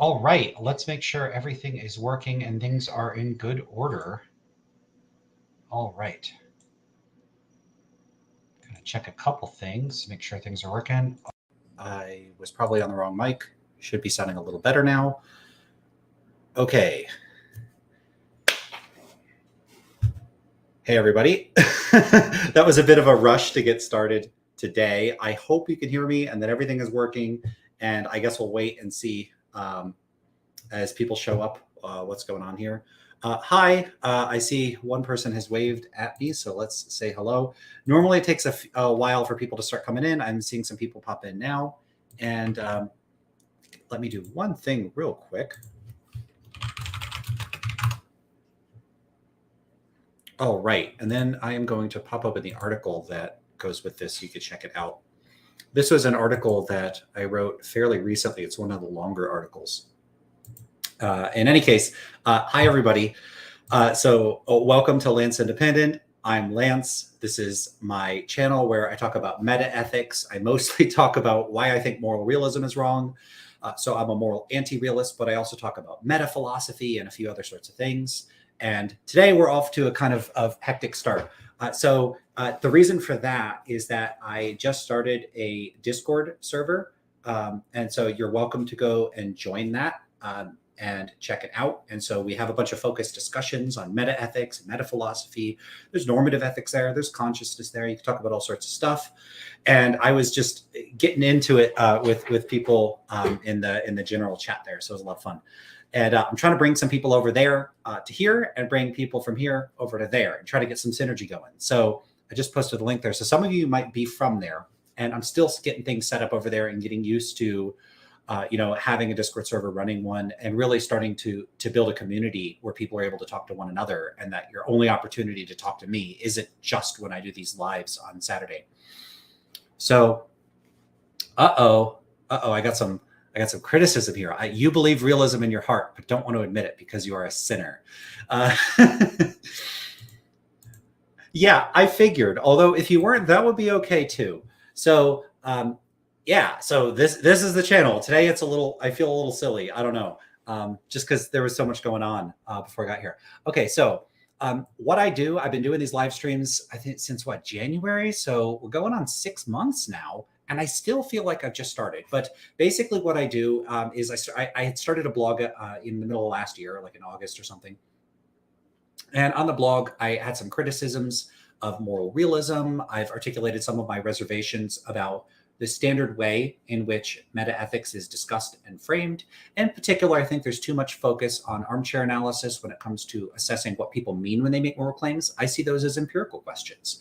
All right, let's make sure everything is working and things are in good order. All right. Gonna check a couple things, make sure things are working. I was probably on the wrong mic. Should be sounding a little better now. Okay. Hey, everybody. That was a bit of a rush to get started today. I hope you can hear me and that everything is working. And I guess we'll wait and see as people show up what's going on here. Hi, I see one person has waved at me, so let's say hello. Normally it takes a while for people to start coming in. I'm seeing some people pop in now. And let me do one thing real quick. Oh, right. And then I am going to pop up in the article that goes with this so you can check it out. This was an article that I wrote fairly recently. It's one of the longer articles. In any case, hi, everybody. Welcome to Lance Independent. I'm Lance. This is my channel where I talk about meta-ethics. I mostly talk about why I think moral realism is wrong. So I'm a moral anti-realist, but I also talk about metaphilosophy and a few other sorts of things. And today we're off to a kind of hectic start. The reason for that is that I just started a Discord server. And so you're welcome to go and join that and check it out. And so we have a bunch of focused discussions on meta-ethics and metaphilosophy. There's normative ethics there. There's consciousness there. You can talk about all sorts of stuff. And I was just getting into it with people in the general chat there. So it was a lot of fun. And I'm trying to bring some people over there to here and bring people from here over to there and try to get some synergy going. So I just posted a link there. So some of you might be from there, and I'm still getting things set up over there and getting used to, having a Discord server, running one, and really starting to build a community where people are able to talk to one another, and that your only opportunity to talk to me isn't just when I do these lives on Saturday. So, I got some criticism here. You believe realism in your heart, but don't want to admit it because you are a sinner. Yeah, I figured. Although if you weren't, that would be okay too. So so this is the channel. Today I feel a little silly. I don't know. Just because there was so much going on before I got here. Okay, so what I do, I've been doing these live streams, I think since January? So we're going on 6 months now. And I still feel like I've just started. But basically what I do is I had started a blog in the middle of last year, like in August or something. And on the blog, I had some criticisms of moral realism. I've articulated some of my reservations about the standard way in which meta-ethics is discussed and framed. In particular, I think there's too much focus on armchair analysis when it comes to assessing what people mean when they make moral claims. I see those as empirical questions.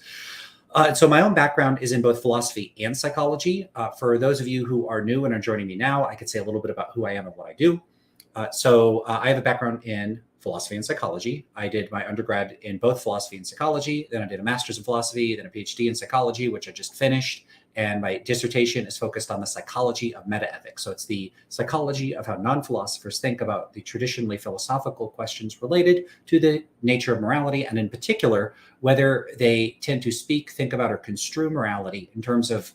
So my own background is in both philosophy and psychology. For those of you who are new and are joining me now, I could say a little bit about who I am and what I do. I have a background in philosophy and psychology. I did my undergrad in both philosophy and psychology. Then I did a master's in philosophy, then a PhD in psychology, which I just finished. And my dissertation is focused on the psychology of meta-ethics. So it's the psychology of how non-philosophers think about the traditionally philosophical questions related to the nature of morality, and in particular, whether they tend to speak, think about, or construe morality in terms of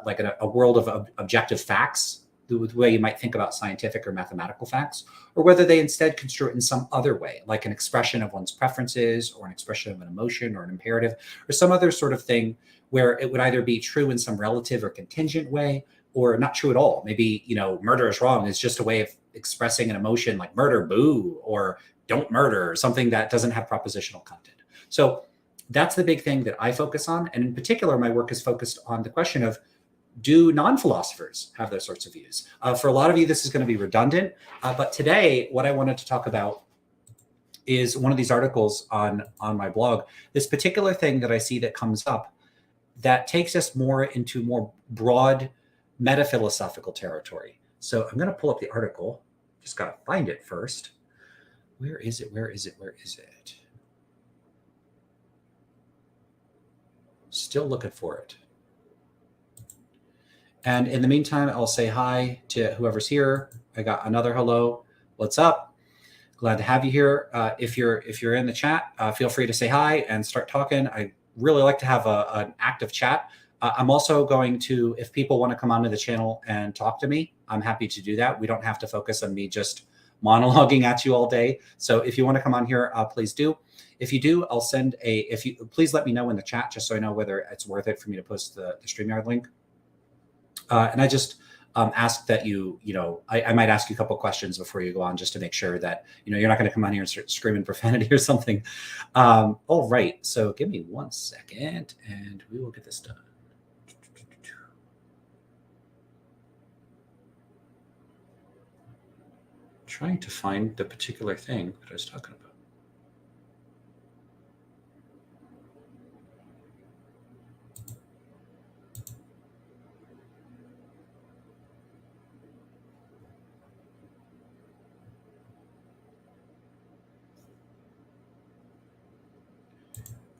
like a world of objective facts, the way you might think about scientific or mathematical facts, or whether they instead construe it in some other way, like an expression of one's preferences or an expression of an emotion or an imperative or some other sort of thing where it would either be true in some relative or contingent way or not true at all. Maybe, murder is wrong is just a way of expressing an emotion like murder, boo, or don't murder, or something that doesn't have propositional content. So that's the big thing that I focus on. And in particular, my work is focused on the question of, do non-philosophers have those sorts of views? For a lot of you, this is going to be redundant. But today, what I wanted to talk about is one of these articles on my blog, this particular thing that I see that comes up that takes us more into more broad metaphilosophical territory. So I'm going to pull up the article. Just got to find it first. Where is it? Still looking for it. And in the meantime, I'll say hi to whoever's here. I got another hello. What's up? Glad to have you here. If you're in the chat, feel free to say hi and start talking. I really like to have an active chat. I'm also going to, if people want to come onto the channel and talk to me, I'm happy to do that. We don't have to focus on me just monologuing at you all day. So if you want to come on here, please do. If you do, I'll send please let me know in the chat just so I know whether it's worth it for me to post the StreamYard link. And I just ask that I might ask you a couple questions before you go on, just to make sure that, you're not going to come on here and start screaming profanity or something. All right. So give me 1 second and we will get this done. Trying to find the particular thing that I was talking about.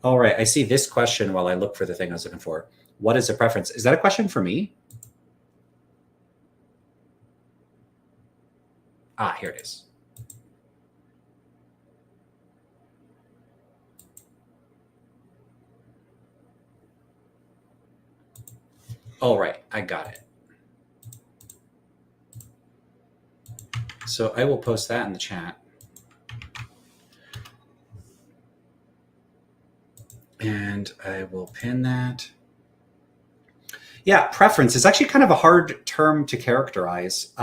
All right, I see this question while I look for the thing I was looking for. What is a preference? Is that a question for me? Here it is. All right, I got it. So I will post that in the chat. And I will pin that. Yeah, preference is actually kind of a hard term to characterize.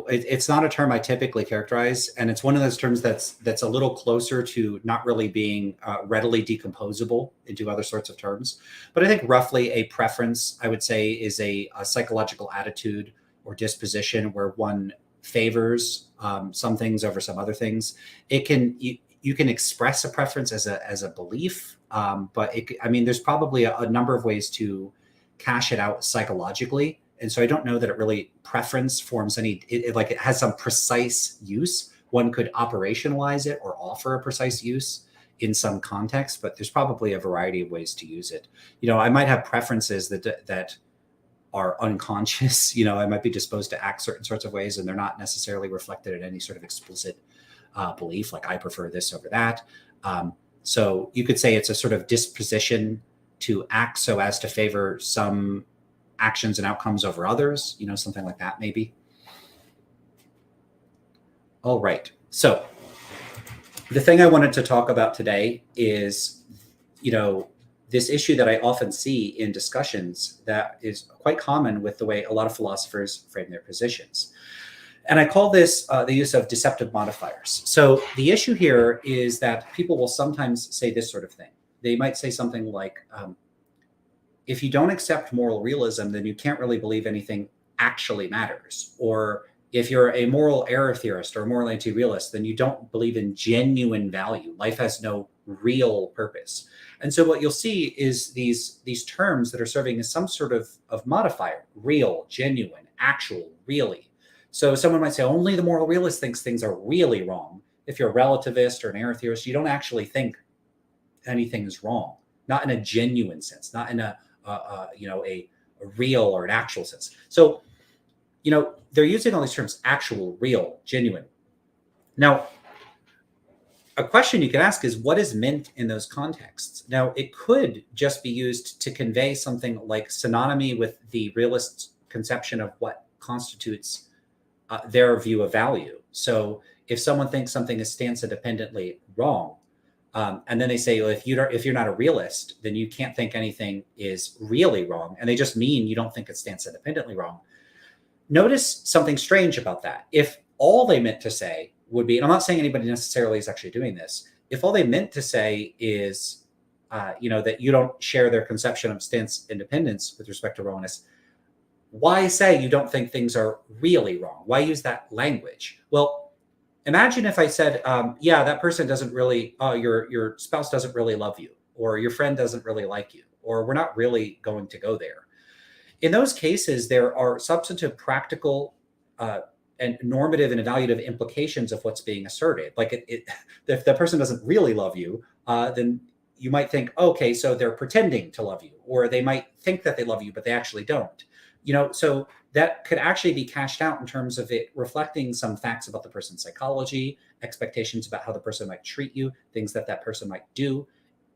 It's not a term I typically characterize, and it's one of those terms that's a little closer to not really being readily decomposable into other sorts of terms. But I think roughly a preference, I would say, is a psychological attitude or disposition where one favors some things over some other things. You can express a preference as a belief, but there's probably a number of ways to cash it out psychologically. And so I don't know that it really preference forms any, it has some precise use. One could operationalize it or offer a precise use in some context, but there's probably a variety of ways to use it. I might have preferences that are unconscious. I might be disposed to act certain sorts of ways, and they're not necessarily reflected in any sort of explicit belief, like I prefer this over that. So you could say it's a sort of disposition to act so as to favor some actions and outcomes over others, something like that, maybe. All right. So the thing I wanted to talk about today is, this issue that I often see in discussions that is quite common with the way a lot of philosophers frame their positions. And I call this the use of deceptive modifiers. So the issue here is that people will sometimes say this sort of thing. They might say something like, if you don't accept moral realism, then you can't really believe anything actually matters. Or if you're a moral error theorist or a moral anti-realist, then you don't believe in genuine value. Life has no real purpose. And so what you'll see is these terms that are serving as some sort of modifier: real, genuine, actual, really. So someone might say only the moral realist thinks things are really wrong. If you're a relativist or an error theorist, you don't actually think anything is wrong, not in a genuine sense, not in a real or an actual sense. So, they're using all these terms: actual, real, genuine. Now, a question you could ask is, what is meant in those contexts? Now, it could just be used to convey something like synonymy with the realist conception of what constitutes their view of value. So if someone thinks something is stance independently wrong, and then they say, well, if you're not a realist, then you can't think anything is really wrong. And they just mean you don't think it stands independently wrong. Notice something strange about that. If all they meant to say would be, and I'm not saying anybody necessarily is actually doing this, if all they meant to say is, that you don't share their conception of stance independence with respect to wrongness, why say you don't think things are really wrong? Why use that language? Well, imagine if I said, yeah, that person doesn't really, your spouse doesn't really love you, or your friend doesn't really like you, or we're not really going to go there. In those cases, there are substantive, practical, and normative and evaluative implications of what's being asserted. Like if that person doesn't really love you, then you might think, okay, so they're pretending to love you, or they might think that they love you, but they actually don't. So that could actually be cashed out in terms of it reflecting some facts about the person's psychology, expectations about how the person might treat you, things that person might do.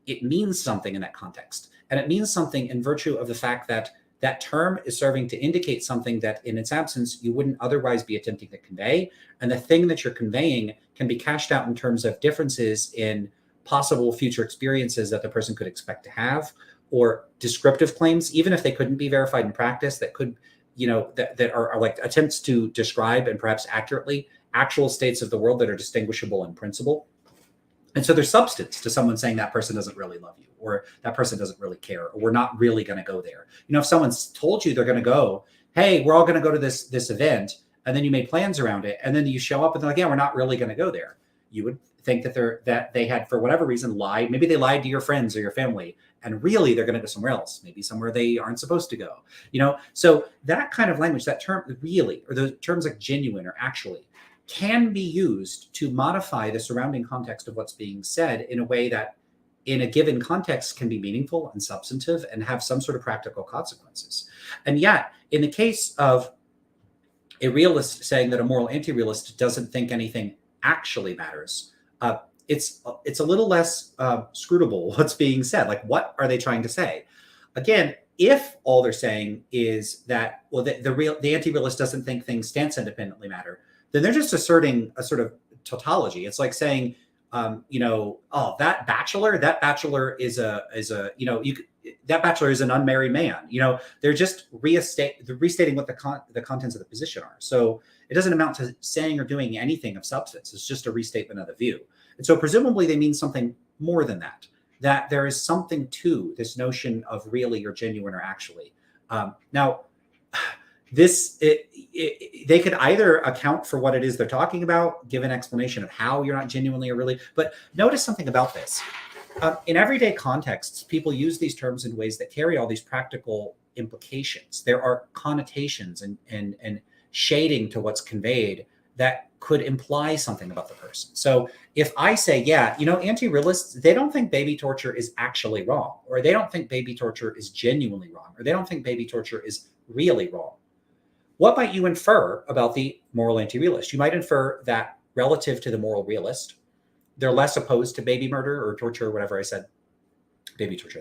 It means something in that context. And it means something in virtue of the fact that that term is serving to indicate something that in its absence, you wouldn't otherwise be attempting to convey. And the thing that you're conveying can be cashed out in terms of differences in possible future experiences that the person could expect to have, or descriptive claims, even if they couldn't be verified in practice, that could, that are like attempts to describe and perhaps accurately actual states of the world that are distinguishable in principle. And so there's substance to someone saying that person doesn't really love you, or that person doesn't really care, or we're not really going to go there. If someone's told you they're going to go, hey, we're all going to go to this event, and then you made plans around it, and then you show up and they're like, yeah, we're not really going to go there. You would think that they had, for whatever reason, lied. Maybe they lied to your friends or your family, and really they're going to go somewhere else, maybe somewhere they aren't supposed to go. So that kind of language, that term really, or the terms like genuine or actually, can be used to modify the surrounding context of what's being said in a way that in a given context can be meaningful and substantive and have some sort of practical consequences. And yet, in the case of a realist saying that a moral anti-realist doesn't think anything actually matters, it's a little less scrutable what's being said. Like, what are they trying to say? Again, if all they're saying is that, well, the anti-realist doesn't think things stance independently matter, then they're just asserting a sort of tautology. It's like saying, oh, that bachelor is that bachelor is an unmarried man. They're just restating what the contents of the position are. So it doesn't amount to saying or doing anything of substance. It's just a restatement of the view. And so presumably they mean something more than that there is something to this notion of really or genuine or actually. Now, they could either account for what it is they're talking about, give an explanation of how you're not genuinely or really, but notice something about this. In everyday contexts, people use these terms in ways that carry all these practical implications. There are connotations and shading to what's conveyed that could imply something about the person. So if I say, yeah, anti-realists, they don't think baby torture is actually wrong, or they don't think baby torture is genuinely wrong, or they don't think baby torture is really wrong. What might you infer about the moral anti-realist? You might infer that relative to the moral realist, they're less opposed to baby murder or torture, or whatever I said, baby torture,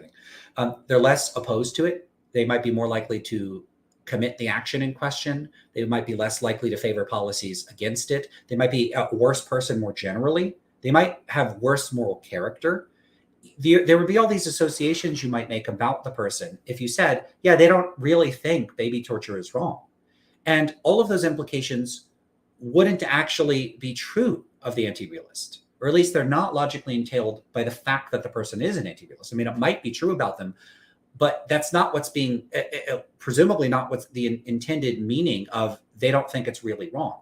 I think. They're less opposed to it. They might be more likely to commit the action in question. They might be less likely to favor policies against it. They might be a worse person more generally. They might have worse moral character. There would be all these associations you might make about the person if you said, yeah, they don't really think baby torture is wrong. And all of those implications wouldn't actually be true of the anti-realist, or at least they're not logically entailed by the fact that the person is an anti-realist. I mean, it might be true about them, but that's not what's being, presumably not what's the intended meaning of they don't think it's really wrong.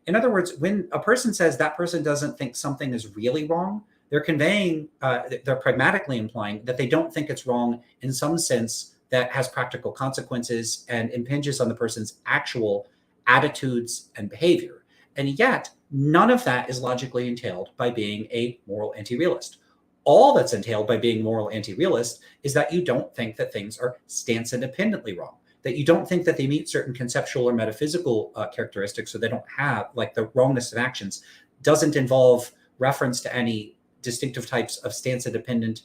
In other words, when a person says that person doesn't think something is really wrong, they're conveying, they're pragmatically implying that they don't think it's wrong in some sense that has practical consequences and impinges on the person's actual attitudes and behavior. And yet, none of that is logically entailed by being a moral anti-realist. All that's entailed by being moral anti-realist is that you don't think that things are stance independently wrong, that you don't think that they meet certain conceptual or metaphysical characteristics, so they don't have, like, the wrongness of actions doesn't involve reference to any distinctive types of stance independent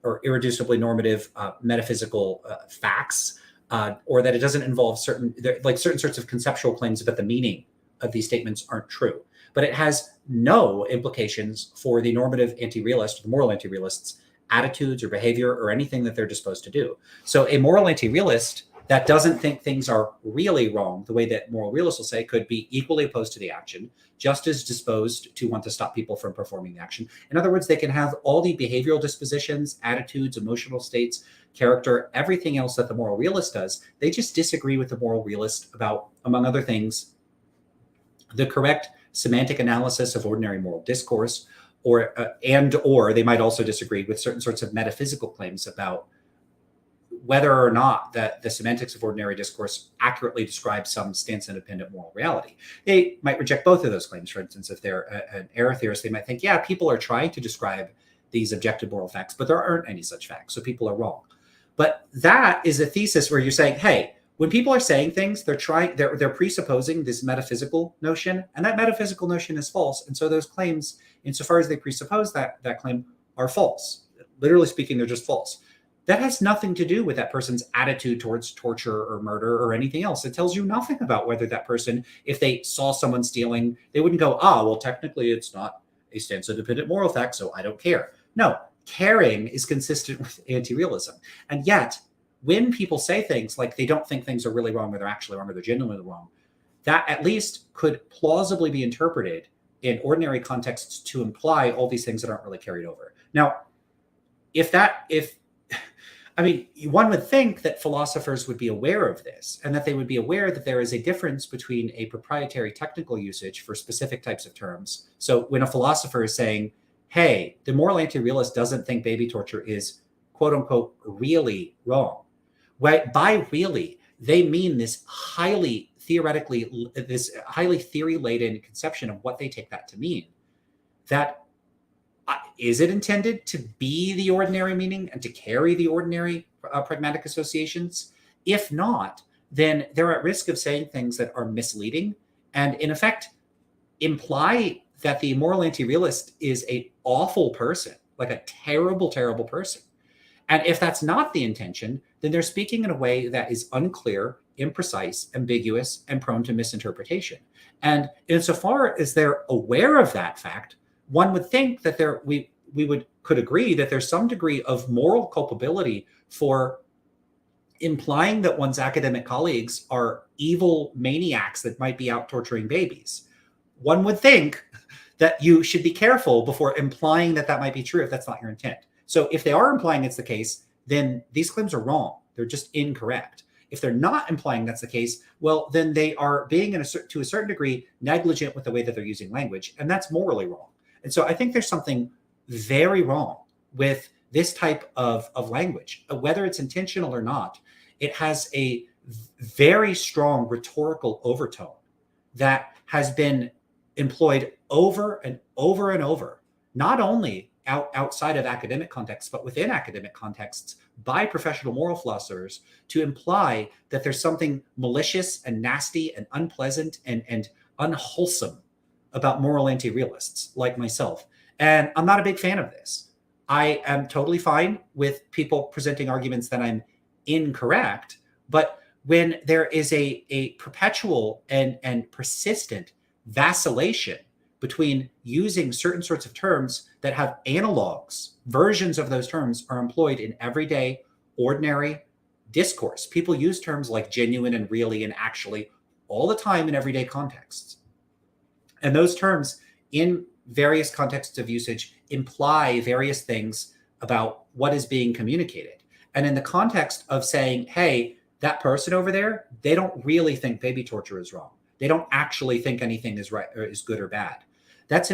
or irreducibly normative metaphysical facts, or that it doesn't involve certain sorts of conceptual claims about the meaning of these statements aren't true. But it has no implications for the normative anti-realist, the moral anti-realist's attitudes or behavior or anything that they're disposed to do. So a moral anti-realist that doesn't think things are really wrong, the way that moral realists will say, could be equally opposed to the action, just as disposed to want to stop people from performing the action. In other words, they can have all the behavioral dispositions, attitudes, emotional states, character, everything else that the moral realist does. They just disagree with the moral realist about, among other things, the correct semantic analysis of ordinary moral discourse, or they might also disagree with certain sorts of metaphysical claims about whether or not that the semantics of ordinary discourse accurately describes some stance-independent moral reality. They might reject both of those claims. For instance, if they're an error theorist, they might think, yeah, people are trying to describe these objective moral facts, but there aren't any such facts, so people are wrong. But that is a thesis where you're saying, hey, when people are saying things, they're presupposing this metaphysical notion, and that metaphysical notion is false. And so those claims, insofar as they presuppose that claim, are false. Literally speaking, they're just false. That has nothing to do with that person's attitude towards torture or murder or anything else. It tells you nothing about whether that person, if they saw someone stealing, they wouldn't go, well, technically it's not a stance-independent moral fact, so I don't care. No, caring is consistent with anti-realism. And yet, when people say things like they don't think things are really wrong, or they're actually wrong, or they're genuinely wrong, that at least could plausibly be interpreted in ordinary contexts to imply all these things that aren't really carried over. Now, one would think that philosophers would be aware of this, and that they would be aware that there is a difference between a proprietary technical usage for specific types of terms. So when a philosopher is saying, hey, the moral anti-realist doesn't think baby torture is quote unquote really wrong. By really, they mean this highly theory-laden conception of what they take that to mean. That is it intended to be the ordinary meaning and to carry the ordinary pragmatic associations? If not, then they're at risk of saying things that are misleading and in effect imply that the moral anti-realist is an awful person, like a terrible, terrible person. And if that's not the intention, then they're speaking in a way that is unclear, imprecise, ambiguous, and prone to misinterpretation. And insofar as they're aware of that fact, one would think that we could agree that there's some degree of moral culpability for implying that one's academic colleagues are evil maniacs that might be out torturing babies. One would think that you should be careful before implying that that might be true if that's not your intent. So if they are implying it's the case, then these claims are wrong. They're just incorrect. If they're not implying that's the case, well, then they are being, to a certain degree, negligent with the way that they're using language, and that's morally wrong. And so I think there's something very wrong with this type of language. Whether it's intentional or not, it has a very strong rhetorical overtone that has been employed over and over and over, not only outside of academic contexts, but within academic contexts by professional moral philosophers to imply that there's something malicious and nasty and unpleasant and unwholesome about moral anti-realists like myself. And I'm not a big fan of this. I am totally fine with people presenting arguments that I'm incorrect, but when there is a perpetual and persistent vacillation between using certain sorts of terms that have analogs, versions of those terms are employed in everyday, ordinary discourse. People use terms like genuine and really and actually all the time in everyday contexts. And those terms in various contexts of usage imply various things about what is being communicated. And in the context of saying, hey, that person over there, they don't really think baby torture is wrong. They don't actually think anything is right or is good or bad. That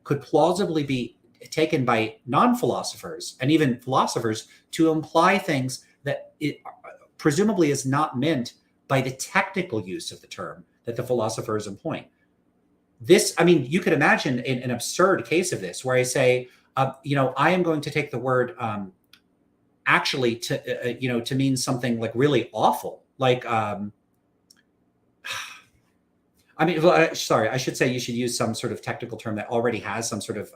could plausibly be taken by non-philosophers and even philosophers to imply things that it presumably is not meant by the technical use of the term that the philosopher is employing. You could imagine an absurd case of this where I say, I am going to take the word actually to mean something like really awful, like sorry, I should say you should use some sort of technical term that already has some sort of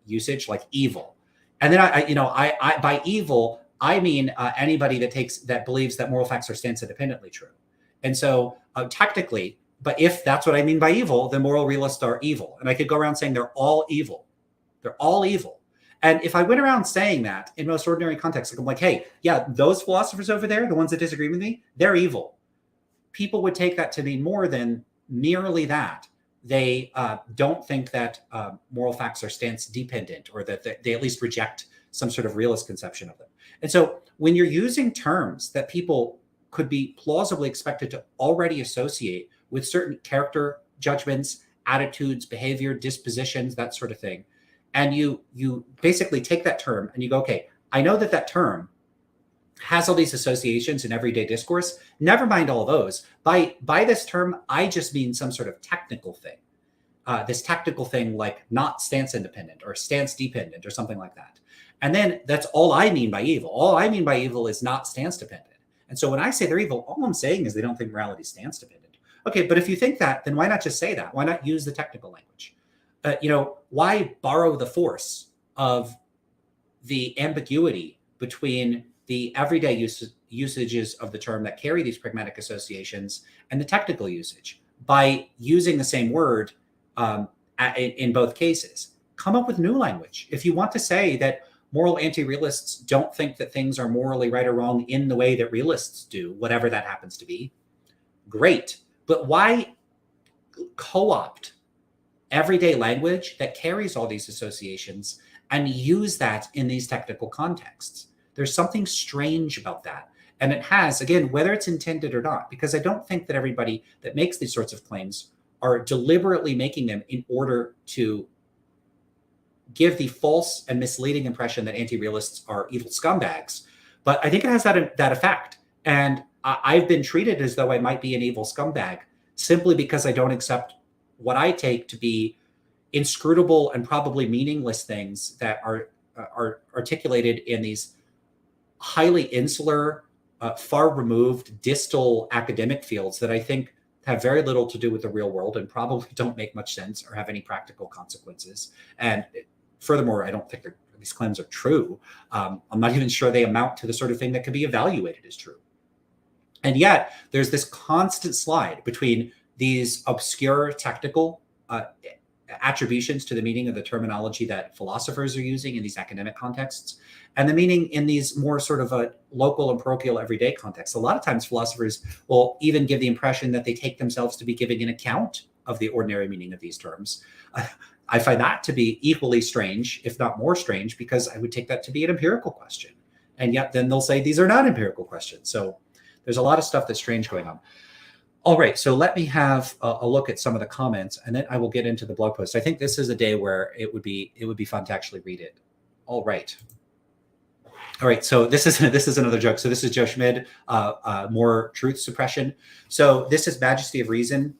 usage, like evil. And then I by evil I mean anybody that believes that moral facts are stance independently true. And so technically, but if that's what I mean by evil, then moral realists are evil. And I could go around saying they're all evil. They're all evil. And if I went around saying that in most ordinary contexts, like I'm like, hey, yeah, those philosophers over there, the ones that disagree with me, they're evil. People would take that to mean more than merely that. They don't think that moral facts are stance dependent, or that they at least reject some sort of realist conception of them. And so when you're using terms that people could be plausibly expected to already associate with certain character judgments, attitudes, behavior, dispositions, that sort of thing, and you basically take that term and you go, okay, I know that term has all these associations in everyday discourse. Never mind all those. By this term, I just mean some sort of technical thing. This technical thing like not stance independent or stance dependent or something like that. And then that's all I mean by evil. All I mean by evil is not stance dependent. And so when I say they're evil, all I'm saying is they don't think morality is stance dependent. Okay, but if you think that, then why not just say that? Why not use the technical language? Why borrow the force of the ambiguity between the everyday usages of the term that carry these pragmatic associations and the technical usage by using the same word in both cases. Come up with new language. If you want to say that moral anti-realists don't think that things are morally right or wrong in the way that realists do, whatever that happens to be, great. But why co-opt everyday language that carries all these associations and use that in these technical contexts? There's something strange about that. And it has, again, whether it's intended or not, because I don't think that everybody that makes these sorts of claims are deliberately making them in order to give the false and misleading impression that anti-realists are evil scumbags. But I think it has that effect. And I've been treated as though I might be an evil scumbag simply because I don't accept what I take to be inscrutable and probably meaningless things that are articulated in these highly insular, far removed, distal academic fields that I think have very little to do with the real world and probably don't make much sense or have any practical consequences. And furthermore, I don't think these claims are true. I'm not even sure they amount to the sort of thing that could be evaluated as true. And yet there's this constant slide between these obscure technical attributions to the meaning of the terminology that philosophers are using in these academic contexts and the meaning in these more sort of a local and parochial everyday contexts. A lot of times philosophers will even give the impression that they take themselves to be giving an account of the ordinary meaning of these terms. I find that to be equally strange, if not more strange, because I would take that to be an empirical question. And yet then they'll say these are not empirical questions. So there's a lot of stuff that's strange going on. All right, so let me have a look at some of the comments, and then I will get into the blog post. I think this is a day where it would be fun to actually read it. All right. So this is another joke. So this is Joe Schmid, more truth suppression. So this is Majesty of Reason,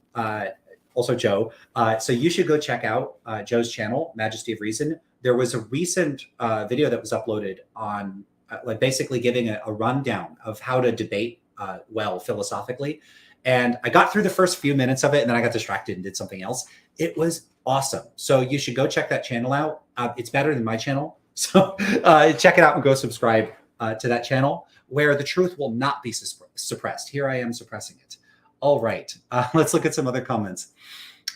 also Joe. So you should go check out Joe's channel, Majesty of Reason. There was a recent video that was uploaded on like basically giving a rundown of how to debate well philosophically. And I got through the first few minutes of it and then I got distracted and did something else. It was awesome. So you should go check that channel out. It's better than my channel. So check it out and go subscribe to that channel where the truth will not be suppressed. Here I am suppressing it. All right, let's look at some other comments.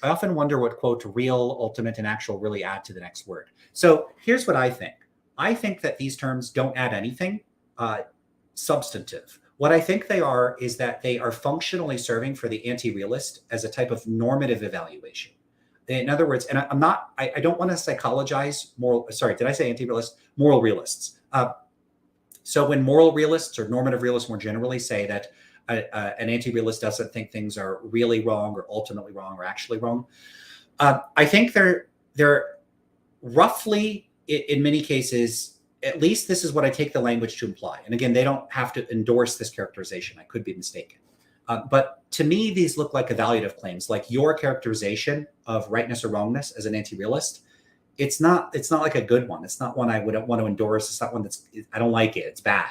I often wonder what, quote, real, ultimate, and actual really add to the next word. So here's what I think. I think that these terms don't add anything substantive. What I think they are is that they are functionally serving for the anti-realist as a type of normative evaluation. In other words, and I don't want to psychologize moral, sorry, did I say anti-realist? Moral realists. So when moral realists or normative realists more generally say that an anti-realist doesn't think things are really wrong or ultimately wrong or actually wrong, I think they're roughly, in many cases, at least this is what I take the language to imply. And again, they don't have to endorse this characterization. I could be mistaken. But to me, these look like evaluative claims, like your characterization of rightness or wrongness as an anti-realist. It's not like a good one. It's not one I would want to endorse. It's not one I don't like it. It's bad.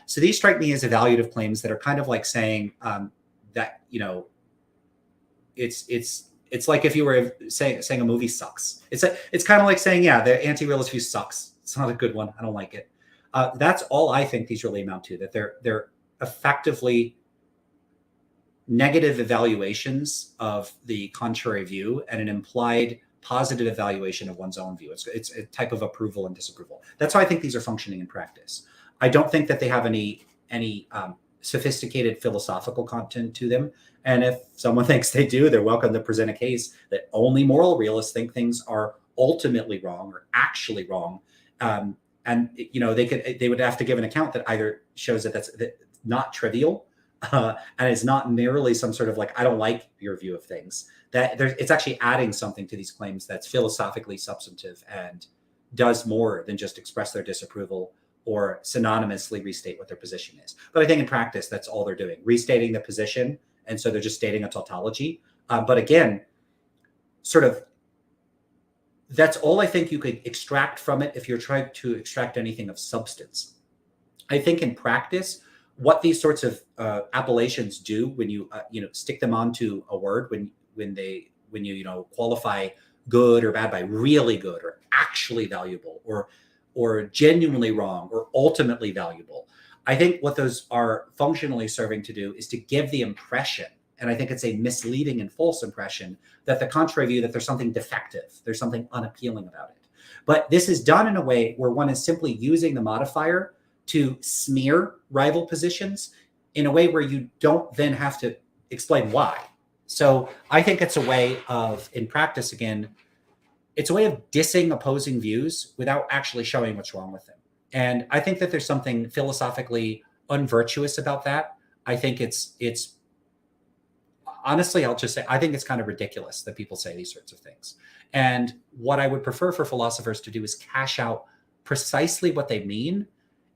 So these strike me as evaluative claims that are kind of like saying that, you know, it's like if you were saying a movie sucks. It's kind of like saying, yeah, the anti-realist view sucks. It's not a good one. I don't like it. That's all I think these really amount to, that they're effectively negative evaluations of the contrary view and an implied positive evaluation of one's own view. It's a type of approval and disapproval. That's how I think these are functioning in practice. I don't think that they have any sophisticated philosophical content to them. And if someone thinks they do, they're welcome to present a case that only moral realists think things are ultimately wrong or actually wrong. And you know, they would have to give an account that either shows that that's not trivial and it's not merely some sort of like, I don't like your view of things, that it's actually adding something to these claims that's philosophically substantive and does more than just express their disapproval or synonymously restate what their position is. But I think in practice, that's all they're doing, restating the position. And so they're just stating a tautology. But again, sort of, that's all I think you could extract from it if you're trying to extract anything of substance. I think in practice, what these sorts of appellations do when you stick them onto a word, when you qualify good or bad by really good or actually valuable or or genuinely wrong or ultimately valuable. I think what those are functionally serving to do is to give the impression, and I think it's a misleading and false impression, that the contrary view, that there's something defective, there's something unappealing about it. But this is done in a way where one is simply using the modifier to smear rival positions in a way where you don't then have to explain why. So I think it's a way of, in practice again, it's a way of dissing opposing views without actually showing what's wrong with them. And I think that there's something philosophically unvirtuous about that. I think it's honestly, I'll just say, I think it's kind of ridiculous that people say these sorts of things. And what I would prefer for philosophers to do is cash out precisely what they mean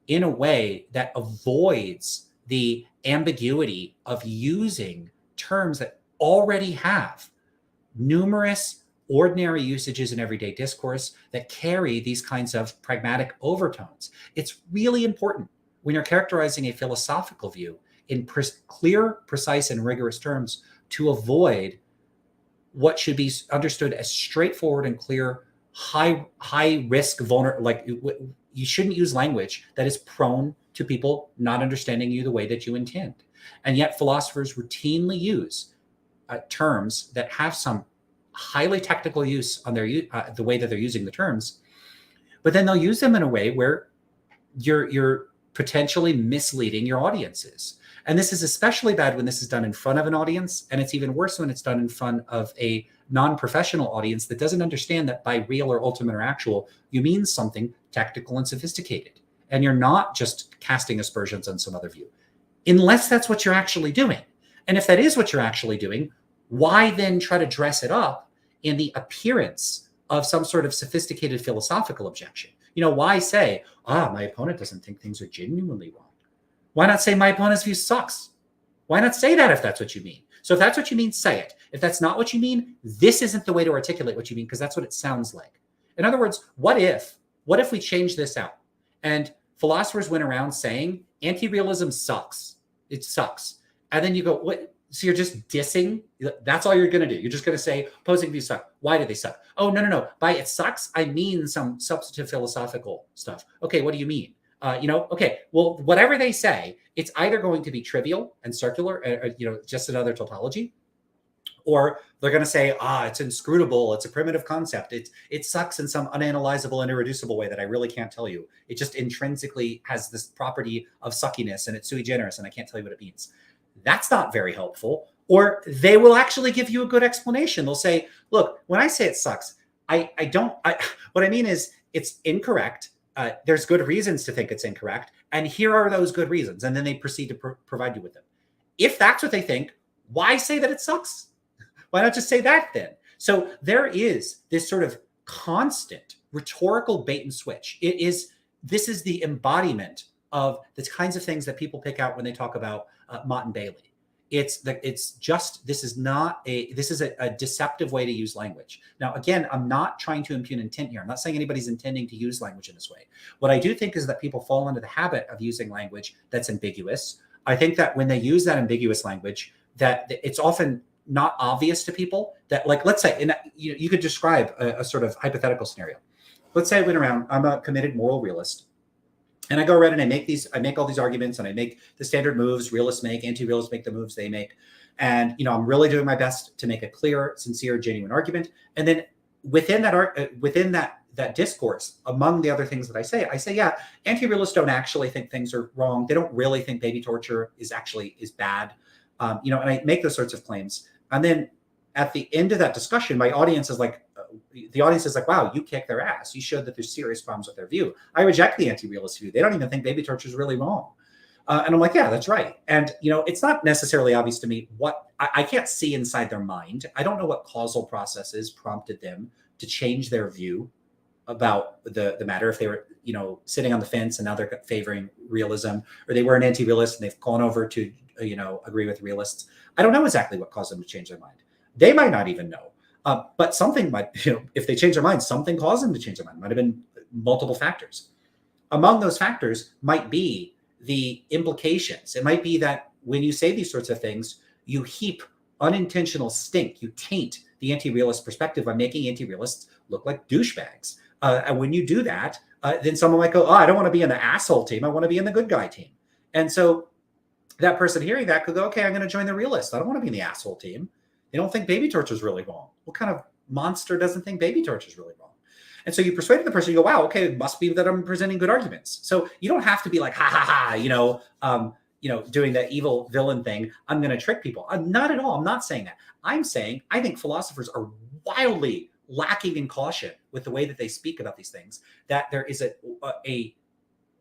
in a way that avoids the ambiguity of using terms that already have numerous ordinary usages in everyday discourse that carry these kinds of pragmatic overtones. It's really important when you're characterizing a philosophical view in clear, precise, and rigorous terms to avoid what should be understood as straightforward and clear, high risk, vulnerable. Like, you shouldn't use language that is prone to people not understanding you the way that you intend. And yet philosophers routinely use terms that have some highly technical use on their the way that they're using the terms, but then they'll use them in a way where you're potentially misleading your audiences. And this is especially bad when this is done in front of an audience, and it's even worse when it's done in front of a non-professional audience that doesn't understand that by real or ultimate or actual, you mean something technical and sophisticated, and you're not just casting aspersions on some other view, unless that's what you're actually doing. And if that is what you're actually doing, why then try to dress it up in the appearance of some sort of sophisticated philosophical objection? You know, why say, my opponent doesn't think things are genuinely wrong? Why not say my opponent's view sucks? Why not say that if that's what you mean? So if that's what you mean, say it. If that's not what you mean, this isn't the way to articulate what you mean, because that's what it sounds like. In other words, what if we change this out and philosophers went around saying anti-realism sucks? It sucks. And then you go, what? So you're just dissing? That's all you're going to do. You're just going to say opposing views suck. Why do they suck? Oh, no. By it sucks, I mean some substantive philosophical stuff. Okay, what do you mean? Okay, well, whatever they say, it's either going to be trivial and circular, just another tautology, or they're going to say, it's inscrutable, it's a primitive concept, it sucks in some unanalyzable and irreducible way that I really can't tell you. It just intrinsically has this property of suckiness, and it's sui generis, and I can't tell you what it means. That's not very helpful. Or they will actually give you a good explanation. They'll say, look, when I say it sucks, what I mean is it's incorrect. There's good reasons to think it's incorrect. And here are those good reasons. And then they proceed to provide you with them. If that's what they think, why say that it sucks? Why not just say that then? So there is this sort of constant rhetorical bait and switch. This is the embodiment of the kinds of things that people pick out when they talk about Mott and Bailey. This is a deceptive way to use language. Now, again, I'm not trying to impugn intent here. I'm not saying anybody's intending to use language in this way. What I do think is that people fall into the habit of using language that's ambiguous. I think that when they use that ambiguous language, that it's often not obvious to people that, like, let's say, you could describe a sort of hypothetical scenario. Let's say I went around, I'm a committed moral realist, and I go around and I make all these arguments, and I make the standard moves realists make, anti-realists make the moves they make. And, I'm really doing my best to make a clear, sincere, genuine argument. And then within that discourse, among the other things that I say, yeah, anti-realists don't actually think things are wrong. They don't really think baby torture is bad. And I make those sorts of claims. And then at the end of that discussion, the audience is like, wow, you kicked their ass. You showed that there's serious problems with their view. I reject the anti-realist view. They don't even think baby torture is really wrong. And I'm like, yeah, that's right. And, it's not necessarily obvious to me what I can't see inside their mind. I don't know what causal processes prompted them to change their view about the matter. If they were, sitting on the fence and now they're favoring realism, or they were an anti-realist and they've gone over to, agree with realists. I don't know exactly what caused them to change their mind. They might not even know. But something might, if they change their mind, something caused them to change their mind. It might have been multiple factors. Among those factors might be the implications. It might be that when you say these sorts of things, you heap unintentional stink. You taint the anti-realist perspective by making anti-realists look like douchebags. And when you do that, then someone might go, oh, I don't want to be in the asshole team. I want to be in the good guy team. And so that person hearing that could go, okay, I'm going to join the realist. I don't want to be in the asshole team. They don't think baby torture is really wrong. What kind of monster doesn't think baby torture is really wrong? And so you persuaded the person, you go, wow, okay, it must be that I'm presenting good arguments. So you don't have to be like, ha, ha, ha, doing that evil villain thing. I'm going to trick people. I'm not at all. I'm not saying that. I'm saying I think philosophers are wildly lacking in caution with the way that they speak about these things, that there is a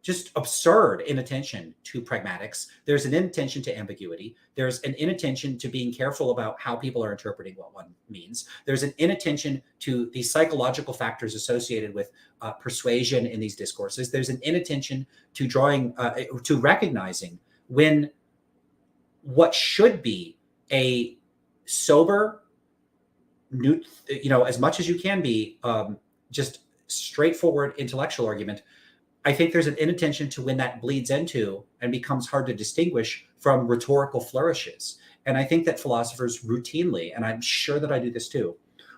just absurd inattention to pragmatics. There's an inattention to ambiguity. There's an inattention to being careful about how people are interpreting what one means. There's an inattention to the psychological factors associated with persuasion in these discourses. There's an inattention to to recognizing when what should be a sober, as much as you can be, just straightforward intellectual argument. I think there's an inattention to when that bleeds into and becomes hard to distinguish from rhetorical flourishes. And I think that philosophers routinely, and I'm sure that I do this too,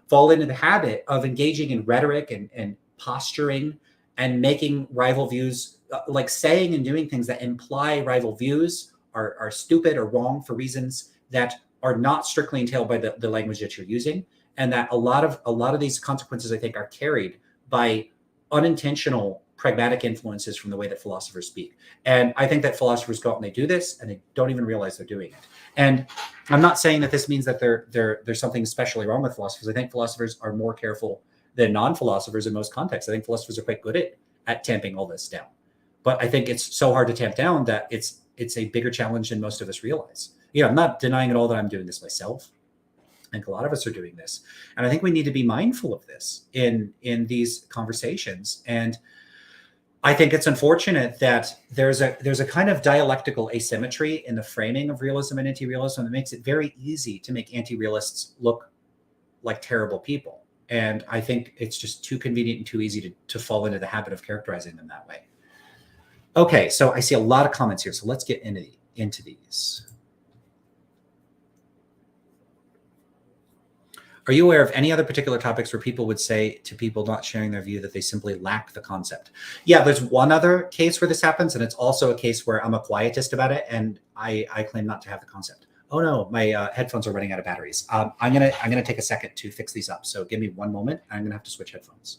fall into the habit of engaging in rhetoric and posturing and making rival views, like saying and doing things that imply rival views are stupid or wrong for reasons that are not strictly entailed by the language that you're using. And that a lot of these consequences, I think, are carried by unintentional pragmatic influences from the way that philosophers speak. And I think that philosophers go out and they do this and they don't even realize they're doing it. And I'm not saying that this means that there's something especially wrong with philosophers. I think philosophers are more careful than non-philosophers in most contexts. I think philosophers are quite good at tamping all this down. But I think it's so hard to tamp down that it's a bigger challenge than most of us realize. I'm not denying at all that I'm doing this myself. I think a lot of us are doing this. And I think we need to be mindful of this in these conversations. And I think it's unfortunate that there's a kind of dialectical asymmetry in the framing of realism and anti-realism that makes it very easy to make anti-realists look like terrible people. And I think it's just too convenient and too easy to fall into the habit of characterizing them that way. Okay, so I see a lot of comments here. So let's get into these. Are you aware of any other particular topics where people would say to people not sharing their view that they simply lack the concept? Yeah, there's one other case where this happens, and it's also a case where I'm a quietist about it, and I claim not to have the concept. Oh no, my headphones are running out of batteries. I'm gonna take a second to fix these up. So give me one moment. I'm gonna have to switch headphones.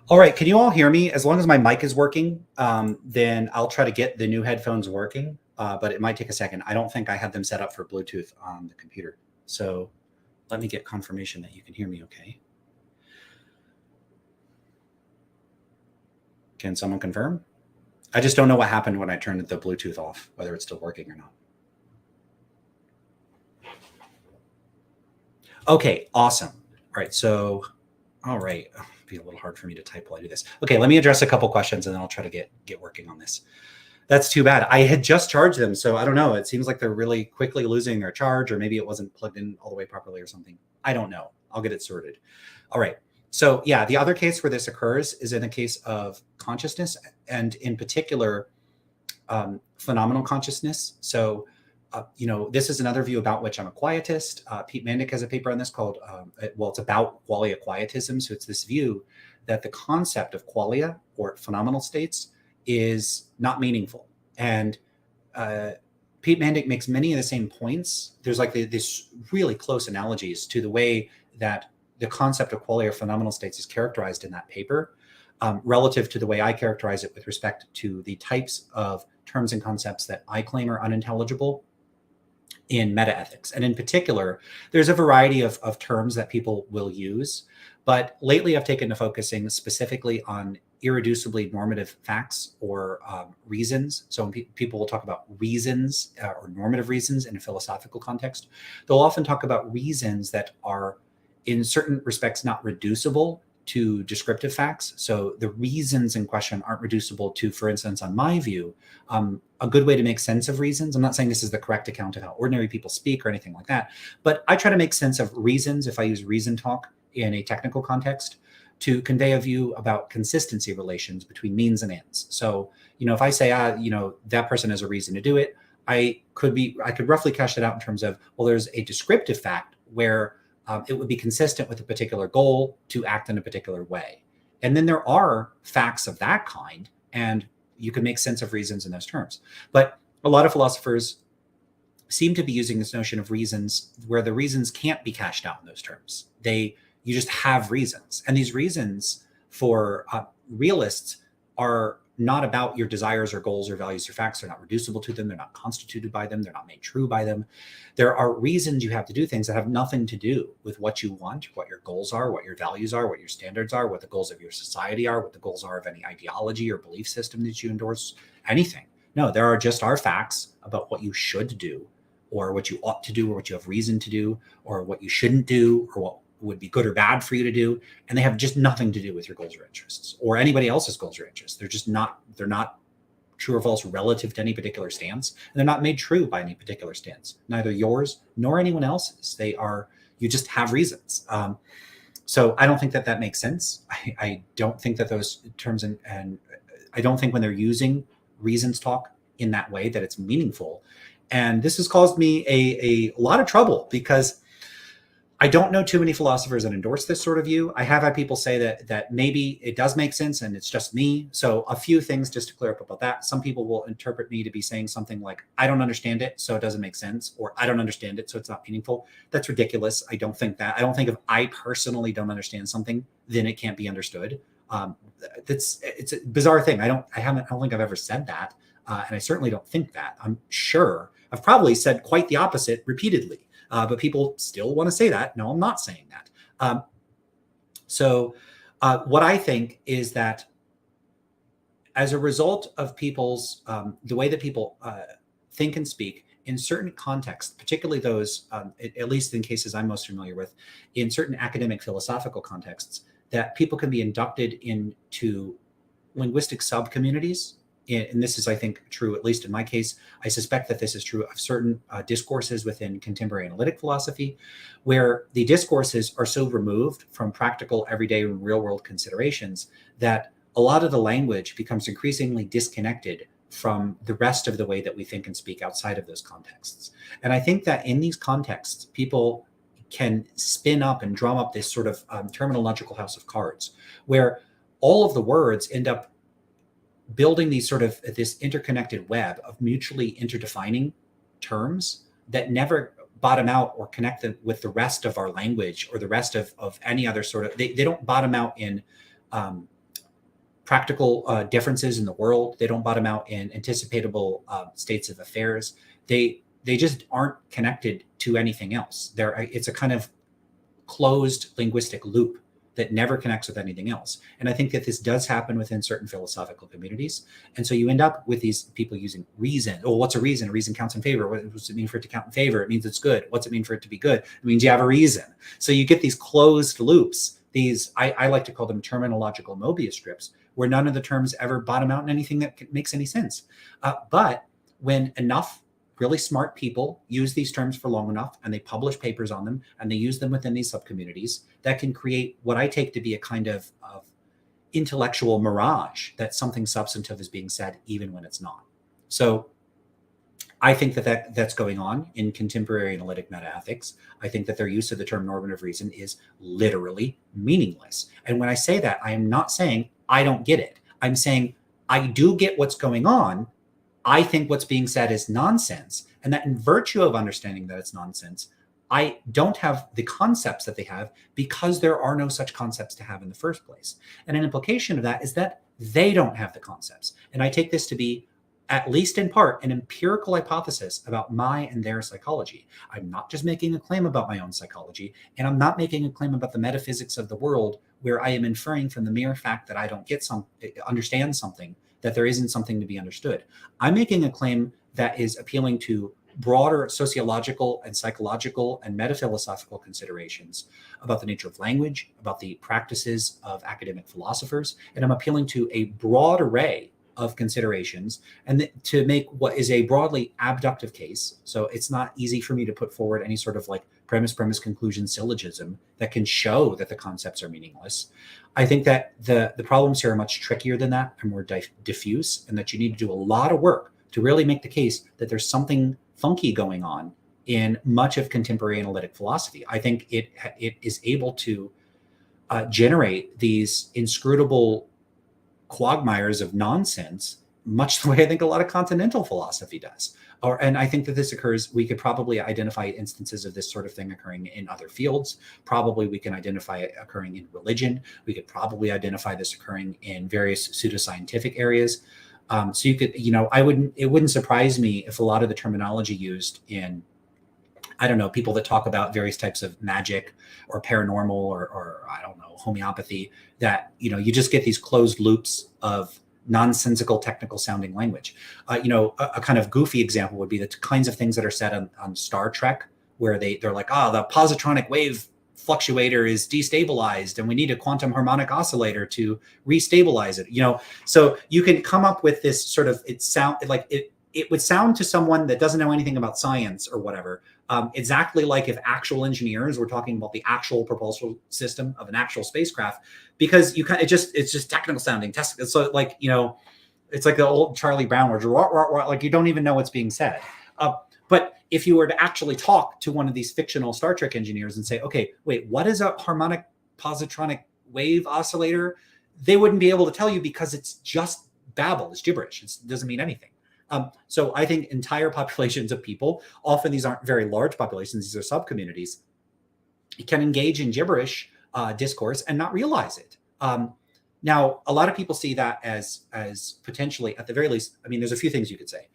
All right, can you all hear me? As long as my mic is working, then I'll try to get the new headphones working, but it might take a second. I don't think I have them set up for Bluetooth on the computer. So let me get confirmation that you can hear me okay. Can someone confirm? I just don't know what happened when I turned the Bluetooth off, whether it's still working or not. Okay, awesome. All right, so, all right. It'll be a little hard for me to type while I do this. Okay, let me address a couple questions and then I'll try to get working on this. That's too bad. I had just charged them, so I don't know. It seems like they're really quickly losing their charge, or maybe it wasn't plugged in all the way properly or something. I don't know. I'll get it sorted. All right. So yeah, the other case where this occurs is in a case of consciousness, and in particular, phenomenal consciousness. So, this is another view about which I'm a quietist. Pete Mandic has a paper on this called, it's about qualia quietism. So it's this view that the concept of qualia, or phenomenal states, is not meaningful. And Pete Mandic makes many of the same points. There's like this really close analogies to the way that the concept of qualia or phenomenal states is characterized in that paper, relative to the way I characterize it with respect to the types of terms and concepts that I claim are unintelligible in metaethics. And in particular, there's a variety of terms that people will use. But lately, I've taken to focusing specifically on irreducibly normative facts, or reasons. So when people will talk about reasons, or normative reasons in a philosophical context, they'll often talk about reasons that are in certain respects not reducible to descriptive facts. So the reasons in question aren't reducible to, for instance, on my view, a good way to make sense of reasons. I'm not saying this is the correct account of how ordinary people speak or anything like that, but I try to make sense of reasons if I use reason talk in a technical context to convey a view about consistency relations between means and ends. So, if I say, that person has a reason to do it, I could roughly cash that out in terms of, well, there's a descriptive fact where it would be consistent with a particular goal to act in a particular way. And then there are facts of that kind, and you can make sense of reasons in those terms. But a lot of philosophers seem to be using this notion of reasons where the reasons can't be cashed out in those terms. You just have reasons. And these reasons for realists are not about your desires or goals or values or facts. They're not reducible to them. They're not constituted by them. They're not made true by them. There are reasons you have to do things that have nothing to do with what you want, what your goals are, what your values are, what your standards are, what the goals of your society are, what the goals are of any ideology or belief system that you endorse, anything. No, there are just our facts about what you should do, or what you ought to do, or what you have reason to do, or what you shouldn't do, or what would be good or bad for you to do. And they have just nothing to do with your goals or interests, or anybody else's goals or interests. They're not true or false relative to any particular stance. And they're not made true by any particular stance, neither yours nor anyone else's. You just have reasons. So I don't think that makes sense. I don't think that those terms, and I don't think when they're using reasons talk in that way that it's meaningful. And this has caused me a lot of trouble, because I don't know too many philosophers that endorse this sort of view. I have had people say that maybe it does make sense and it's just me. So a few things just to clear up about that. Some people will interpret me to be saying something like, I don't understand it, so it doesn't make sense, or I don't understand it, so it's not meaningful. That's ridiculous. I don't think that. I don't think if I personally don't understand something, then it can't be understood. It's a bizarre thing. I don't think I've ever said that. And I certainly don't think that. I'm sure I've probably said quite the opposite repeatedly. But people still want to say that. No, I'm not saying that. So what I think is that as a result of people's, the way that people think and speak in certain contexts, particularly those, at least in cases I'm most familiar with, in certain academic philosophical contexts, that people can be inducted into linguistic sub-communities. And this is, I think, true, at least in my case. I suspect that this is true of certain discourses within contemporary analytic philosophy, where the discourses are so removed from practical, everyday, and real-world considerations that a lot of the language becomes increasingly disconnected from the rest of the way that we think and speak outside of those contexts. And I think that in these contexts, people can spin up and drum up this sort of terminological house of cards, where all of the words end up building this interconnected web of mutually interdefining terms that never bottom out or connect with the rest of our language or the rest of any other sort of, they don't bottom out in practical differences in the world. They don't bottom out in anticipatable states of affairs. They just aren't connected to anything else. It's a kind of closed linguistic loop that never connects with anything else. And I think that this does happen within certain philosophical communities. And so you end up with these people using reason. Oh, what's a reason? A reason counts in favor. What does it mean for it to count in favor? It means it's good. What's it mean for it to be good? It means you have a reason. So you get these closed loops. I like to call them terminological Mobius strips, where none of the terms ever bottom out in anything that makes any sense. But when enough really smart people use these terms for long enough and they publish papers on them and they use them within these subcommunities, that can create what I take to be a kind of intellectual mirage that something substantive is being said even when it's not. So I think that's going on in contemporary analytic metaethics. I think that their use of the term normative reason is literally meaningless. And when I say that, I am not saying I don't get it. I'm saying I do get what's going on. I think what's being said is nonsense. And that in virtue of understanding that it's nonsense, I don't have the concepts that they have because there are no such concepts to have in the first place. And an implication of that is that they don't have the concepts. And I take this to be, at least in part, an empirical hypothesis about my and their psychology. I'm not just making a claim about my own psychology, and I'm not making a claim about the metaphysics of the world where I am inferring from the mere fact that I don't understand something, that there isn't something to be understood. I'm making a claim that is appealing to broader sociological and psychological and metaphilosophical considerations about the nature of language, about the practices of academic philosophers, and I'm appealing to a broad array of considerations and to make what is a broadly abductive case. So it's not easy for me to put forward any sort of like premise, conclusion, syllogism that can show that the concepts are meaningless. I think that the problems here are much trickier than that and more diffuse, and that you need to do a lot of work to really make the case that there's something funky going on in much of contemporary analytic philosophy. I think it is able to generate these inscrutable quagmires of nonsense, much the way I think a lot of continental philosophy does. And I think that this occurs, we could probably identify instances of this sort of thing occurring in other fields. Probably we can identify it occurring in religion. We could probably identify this occurring in various pseudoscientific areas. So you could, it wouldn't surprise me if a lot of the terminology used in, I don't know, people that talk about various types of magic or paranormal or I don't know, homeopathy, that, you just get these closed loops of nonsensical technical sounding language. A kind of goofy example would be the kinds of things that are said on Star Trek, where they're like, the positronic wave fluctuator is destabilized and we need a quantum harmonic oscillator to restabilize it. So you can come up with this sort of, it would sound to someone that doesn't know anything about science or whatever, exactly like if actual engineers were talking about the actual propulsion system of an actual spacecraft, because it's just technical sounding. So it's like the old Charlie Brown words, like you don't even know what's being said. But if you were to actually talk to one of these fictional Star Trek engineers and say, okay, wait, what is a harmonic positronic wave oscillator? They wouldn't be able to tell you because it's just babble, it's gibberish. It doesn't mean anything. So I think entire populations of people, often these aren't very large populations, these are sub-communities, can engage in gibberish discourse and not realize it. Now, a lot of people see that as potentially, at the very least, there's a few things you could say.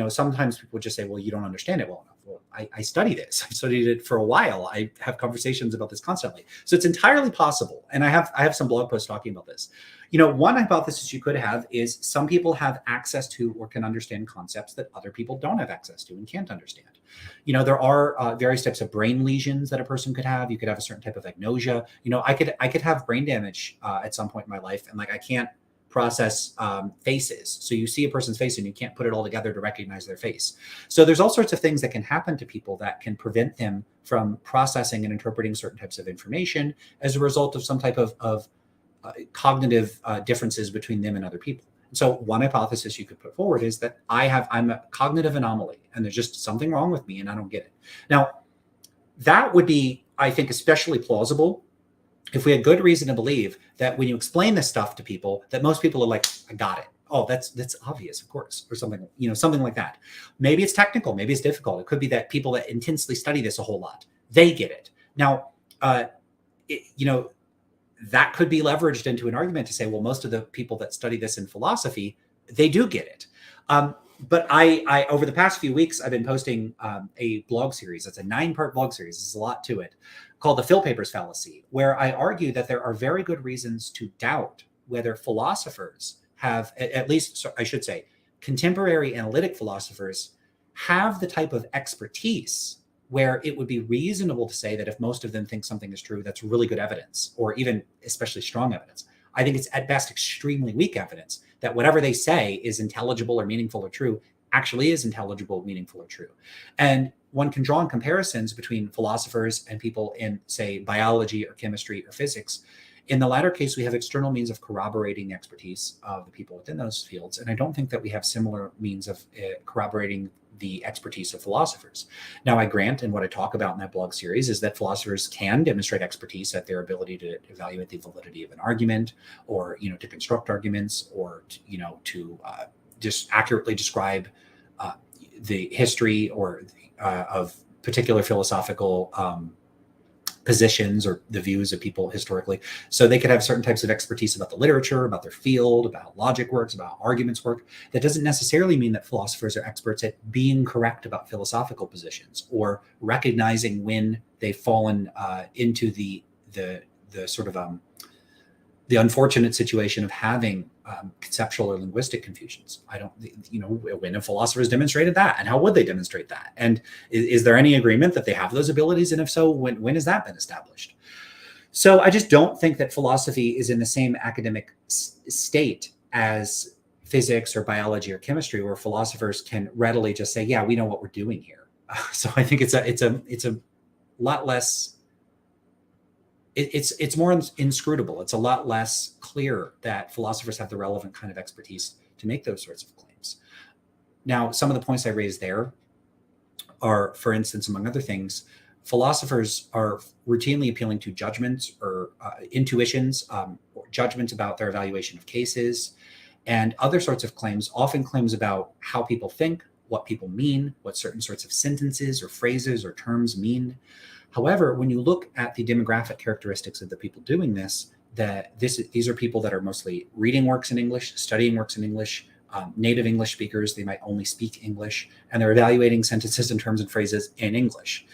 Sometimes people just say, well, you don't understand it well enough. Well, I study this. I studied it for a while. I have conversations about this constantly. So it's entirely possible. And I have some blog posts talking about this. One hypothesis you could have is some people have access to or can understand concepts that other people don't have access to and can't understand. There are various types of brain lesions that a person could have. You could have a certain type of agnosia. I could have brain damage at some point in my life, and I can't process faces. So you see a person's face and you can't put it all together to recognize their face. So there's all sorts of things that can happen to people that can prevent them from processing and interpreting certain types of information as a result of some type of cognitive differences between them and other people. So one hypothesis you could put forward is that I'm a cognitive anomaly and there's just something wrong with me and I don't get it. Now, that would be, I think, especially plausible if we had good reason to believe that when you explain this stuff to people, that most people are like, I got it. Oh, that's obvious, of course, or something, something like that. Maybe it's technical, maybe it's difficult. It could be that people that intensely study this a whole lot, they get it. Now, that could be leveraged into an argument to say, well, most of the people that study this in philosophy, they do get it. But I over the past few weeks, I've been posting a blog series. It's a 9-part blog series. There's a lot to it, called the Fill Papers Fallacy, where I argue that there are very good reasons to doubt whether philosophers have, at least I should say, contemporary analytic philosophers have the type of expertise where it would be reasonable to say that if most of them think something is true, that's really good evidence, or even especially strong evidence. I think it's at best extremely weak evidence that whatever they say is intelligible or meaningful or true actually is intelligible, meaningful, or true. And one can draw on comparisons between philosophers and people in, say, biology or chemistry or physics. In the latter case, we have external means of corroborating the expertise of the people within those fields. And I don't think that we have similar means of corroborating the expertise of philosophers. Now, I grant, and what I talk about in that blog series is that philosophers can demonstrate expertise at their ability to evaluate the validity of an argument, or, you know, to construct arguments, or to, you know, to just accurately describe the history or of particular philosophical positions or the views of people historically. So they could have certain types of expertise about the literature, about their field, about how logic works, about how arguments work. That doesn't necessarily mean that philosophers are experts at being correct about philosophical positions, or recognizing when they've fallen into the sort of the unfortunate situation of having conceptual or linguistic confusions. I don't, you know, when have philosophers demonstrated that, and how would they demonstrate that? And is there any agreement that they have those abilities? And if so, when has that been established? So I just don't think that philosophy is in the same academic state as physics or biology or chemistry, where philosophers can readily just say, yeah, we know what we're doing here. So I think it's a lot less, it's more inscrutable. It's a lot less clear that philosophers have the relevant kind of expertise to make those sorts of claims. Now, some of the points I raised there are, for instance, among other things, philosophers are routinely appealing to judgments or intuitions, or judgments about their evaluation of cases, and other sorts of claims, often claims about how people think, what people mean, what certain sorts of sentences or phrases or terms mean. However, when you look at the demographic characteristics of the people doing this, these are people that are mostly reading works in English, studying works in English, native English speakers. They might only speak English, and they're evaluating sentences and terms and phrases in English.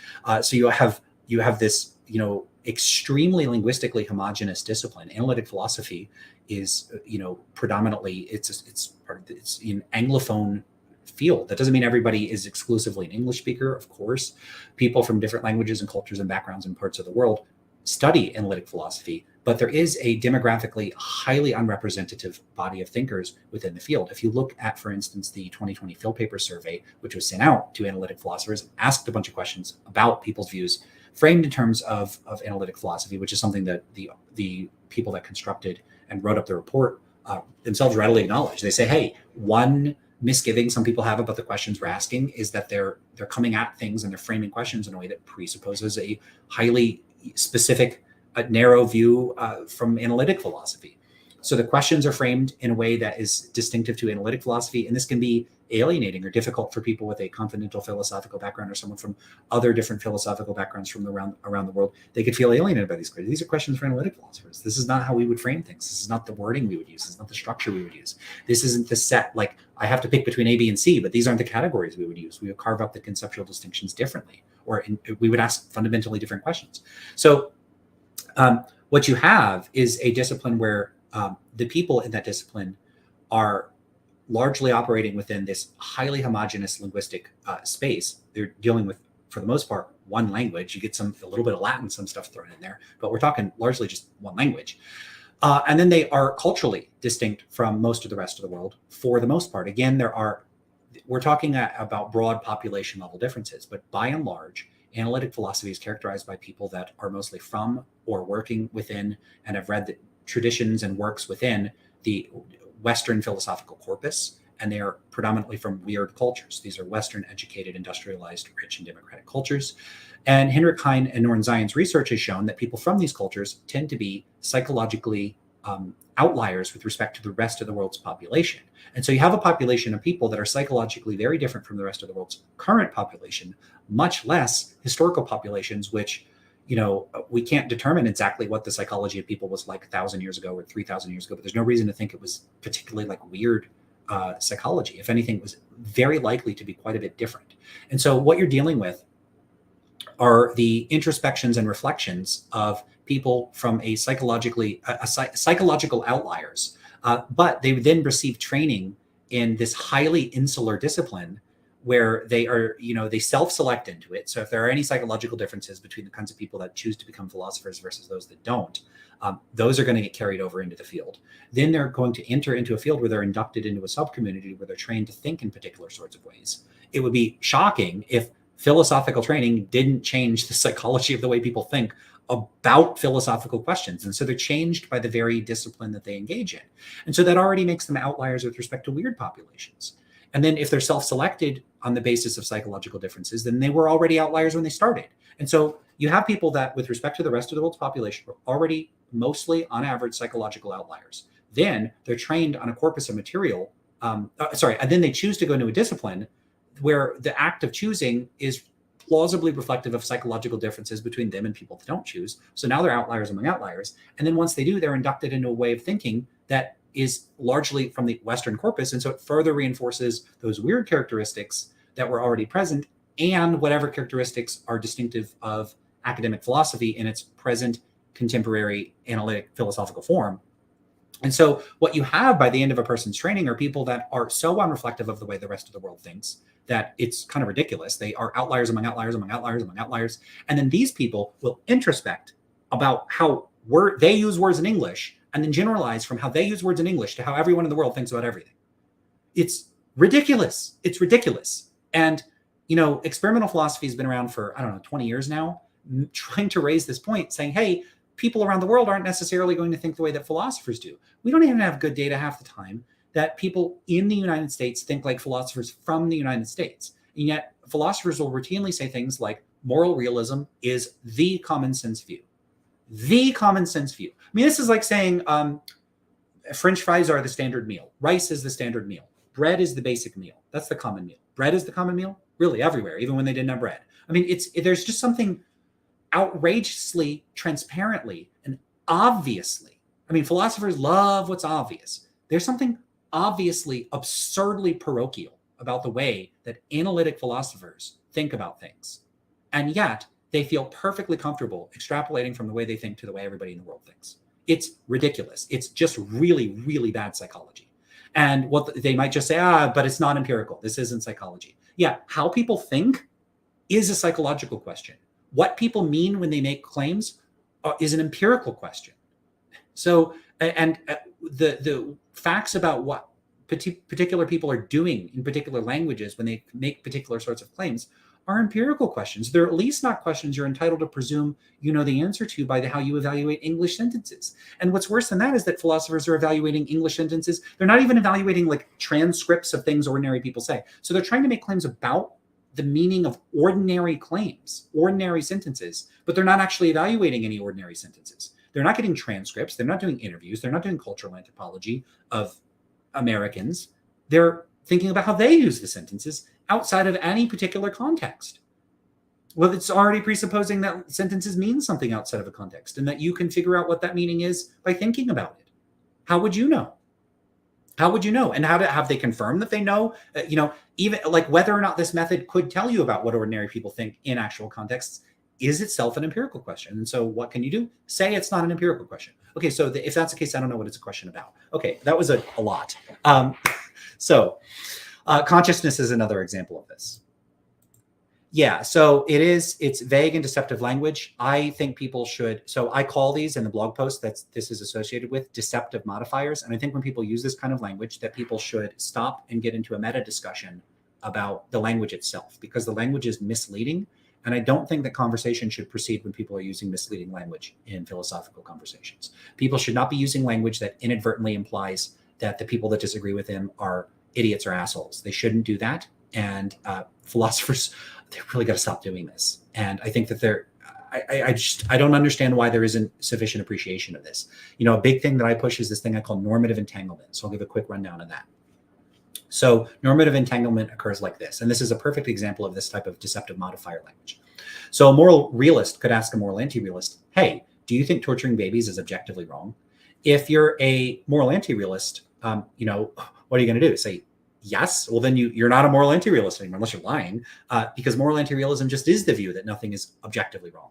So you have this, you know, extremely linguistically homogeneous discipline. Analytic philosophy is, you know, predominantly it's an Anglophone field. That doesn't mean everybody is exclusively an English speaker. Of course, people from different languages and cultures and backgrounds and parts of the world study analytic philosophy, but there is a demographically highly unrepresentative body of thinkers within the field. If you look at, for instance, the 2020 Phil Paper survey, which was sent out to analytic philosophers and asked a bunch of questions about people's views framed in terms of analytic philosophy, which is something that the people that constructed and wrote up the report themselves readily acknowledge. They say, hey, one misgiving some people have about the questions we're asking is that they're coming at things and they're framing questions in a way that presupposes a highly specific, narrow view from analytic philosophy. So the questions are framed in a way that is distinctive to analytic philosophy, and this can be alienating or difficult for people with a continental philosophical background or someone from other different philosophical backgrounds from around the world. They could feel alienated by these questions. These are questions for analytic philosophers. This is not how we would frame things. This is not the wording we would use. This is not the structure we would use. This isn't the set, like I have to pick between A, B, and C, but these aren't the categories we would use. We would carve up the conceptual distinctions differently, or we would ask fundamentally different questions. So what you have is a discipline where the people in that discipline are largely operating within this highly homogeneous linguistic space. They're dealing with, for the most part, one language. You get a little bit of Latin, some stuff thrown in there, but we're talking largely just one language. And then they are culturally distinct from most of the rest of the world, for the most part. Again, we're talking about broad population level differences, but by and large, analytic philosophy is characterized by people that are mostly from or working within and have read the traditions and works within the Western philosophical corpus, and they are predominantly from weird cultures. These are Western educated, industrialized, rich, and democratic cultures. And Heinrich Heine and Norn Zion's research has shown that people from these cultures tend to be psychologically outliers with respect to the rest of the world's population. And so you have a population of people that are psychologically very different from the rest of the world's current population, much less historical populations, which, you know, we can't determine exactly what the psychology of people was like 1,000 years ago or 3,000 years ago, but there's no reason to think it was particularly like weird psychology. If anything, it was very likely to be quite a bit different. And so what you're dealing with are the introspections and reflections of people from a psychological outliers, but they then receive training in this highly insular discipline where they are, they self-select into it. So if there are any psychological differences between the kinds of people that choose to become philosophers versus those that don't, those are going to get carried over into the field. Then they're going to enter into a field where they're inducted into a sub-community where they're trained to think in particular sorts of ways. It would be shocking if philosophical training didn't change the psychology of the way people think about philosophical questions. And so they're changed by the very discipline that they engage in. And so that already makes them outliers with respect to weird populations. And then if they're self-selected on the basis of psychological differences, then they were already outliers when they started. And so you have people that, with respect to the rest of the world's population, were already mostly, on average, psychological outliers. Then they're trained on a corpus of material. And then they choose to go into a discipline where the act of choosing is plausibly reflective of psychological differences between them and people that don't choose. So now they're outliers among outliers. And then once they do, they're inducted into a way of thinking that is largely from the Western corpus. And so it further reinforces those weird characteristics that were already present and whatever characteristics are distinctive of academic philosophy in its present contemporary analytic philosophical form. And so what you have by the end of a person's training are people that are so unreflective of the way the rest of the world thinks that it's kind of ridiculous. They are outliers among outliers among outliers among outliers. And then these people will introspect about how they use words in English and then generalize from how they use words in English to how everyone in the world thinks about everything. It's ridiculous. It's ridiculous. And, experimental philosophy has been around for, 20 years now, trying to raise this point, saying, hey, people around the world aren't necessarily going to think the way that philosophers do. We don't even have good data half the time that people in the United States think like philosophers from the United States. And yet philosophers will routinely say things like moral realism is the common sense view. The common sense view. I mean, this is like saying French fries are the standard meal. Rice is the standard meal. Bread is the basic meal. That's the common meal. Bread is the common meal? Really, everywhere, even when they didn't have bread. I mean, there's just something outrageously, transparently, and obviously. I mean, philosophers love what's obvious. There's something obviously absurdly parochial about the way that analytic philosophers think about things. And yet they feel perfectly comfortable extrapolating from the way they think to the way everybody in the world thinks. It's ridiculous. It's just really, really bad psychology. And what they might just say, but it's not empirical. This isn't psychology. Yeah, how people think is a psychological question. What people mean when they make claims is an empirical question. So, and the facts about what particular people are doing in particular languages when they make particular sorts of claims are empirical questions. They're at least not questions you're entitled to presume you know the answer to by how you evaluate English sentences. And what's worse than that is that philosophers are evaluating English sentences. They're not even evaluating like transcripts of things ordinary people say. So they're trying to make claims about the meaning of ordinary claims, ordinary sentences, but they're not actually evaluating any ordinary sentences. They're not getting transcripts. They're not doing interviews. They're not doing cultural anthropology of Americans. They're thinking about how they use the sentences outside of any particular context. Well, it's already presupposing that sentences mean something outside of a context and that you can figure out what that meaning is by thinking about it. How would you know? How would you know? And have they confirmed that they know, even like whether or not this method could tell you about what ordinary people think in actual contexts is itself an empirical question. And so what can you do? Say it's not an empirical question. Okay, so if that's the case, I don't know what it's a question about. Okay, that was a lot. Consciousness is another example of this. Yeah, so it's vague and deceptive language. I think people should, so I call these in the blog post that this is associated with deceptive modifiers. And I think when people use this kind of language that people should stop and get into a meta discussion about the language itself, because the language is misleading. And I don't think that conversation should proceed when people are using misleading language in philosophical conversations. People should not be using language that inadvertently implies that the people that disagree with them are idiots or assholes. They shouldn't do that. And philosophers, they really got to stop doing this. And I think that I don't understand why there isn't sufficient appreciation of this. A big thing that I push is this thing I call normative entanglement. So I'll give a quick rundown of that. So normative entanglement occurs like this. And this is a perfect example of this type of deceptive modifier language. So a moral realist could ask a moral anti-realist, hey, do you think torturing babies is objectively wrong? If you're a moral anti-realist, what are you going to do? Say, yes? Well, then you're not a moral anti-realist anymore, unless you're lying, because moral anti-realism just is the view that nothing is objectively wrong.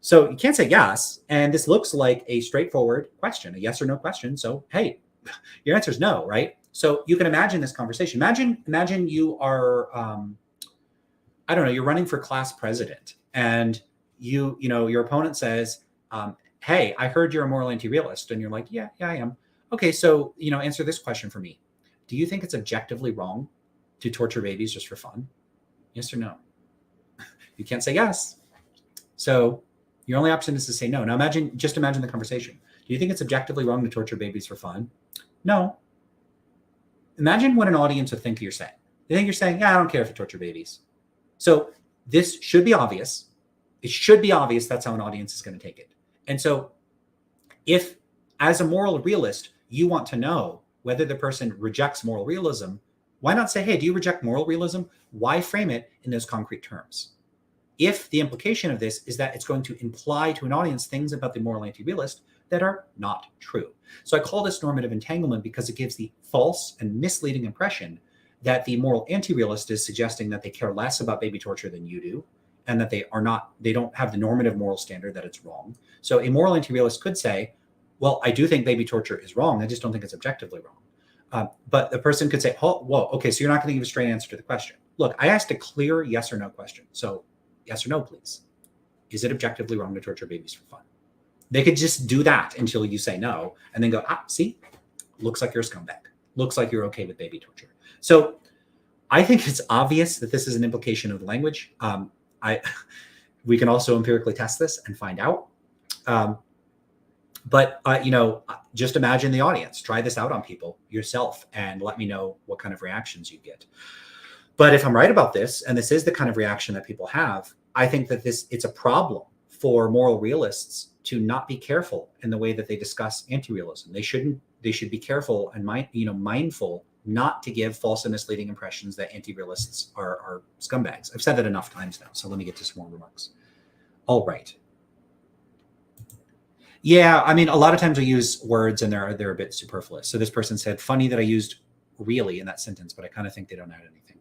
So you can't say yes. And this looks like a straightforward question, a yes or no question. So, hey, your answer is no, right? So you can imagine this conversation. Imagine you are I don't know, you're running for class president, and your opponent says, hey, I heard you're a moral anti-realist. And you're like, yeah, I am. Okay, so, answer this question for me. Do you think it's objectively wrong to torture babies just for fun? Yes or no? You can't say yes. So your only option is to say no. Now just imagine the conversation. Do you think it's objectively wrong to torture babies for fun? No. Imagine what an audience would think you're saying. They think you're saying, yeah, I don't care if you torture babies. So this should be obvious. It should be obvious that's how an audience is going to take it. And so if, as a moral realist, you want to know whether the person rejects moral realism, why not say, hey, do you reject moral realism? Why frame it in those concrete terms? If the implication of this is that it's going to imply to an audience things about the moral anti-realist that are not true. So I call this normative entanglement because it gives the false and misleading impression that the moral anti-realist is suggesting that they care less about baby torture than you do, and that they don't have the normative moral standard that it's wrong. So a moral anti-realist could say, well, I do think baby torture is wrong. I just don't think it's objectively wrong. But the person could say, oh, whoa, okay, so you're not going to give a straight answer to the question. Look, I asked a clear yes or no question. So yes or no, please. Is it objectively wrong to torture babies for fun? They could just do that until you say no, and then go, see, looks like you're a scumbag. Looks like you're okay with baby torture. So I think it's obvious that this is an implication of the language. We can also empirically test this and find out. But just imagine the audience. Try this out on people yourself and let me know what kind of reactions you get. But if I'm right about this, and this is the kind of reaction that people have, I think that it's a problem for moral realists to not be careful in the way that they discuss anti-realism. They should be careful and mindful not to give false and misleading impressions that anti-realists are scumbags. I've said that enough times now, so let me get to some more remarks. All right. Yeah, I mean, a lot of times I use words and they're a bit superfluous. So this person said, funny that I used really in that sentence, but I kind of think they don't add anything.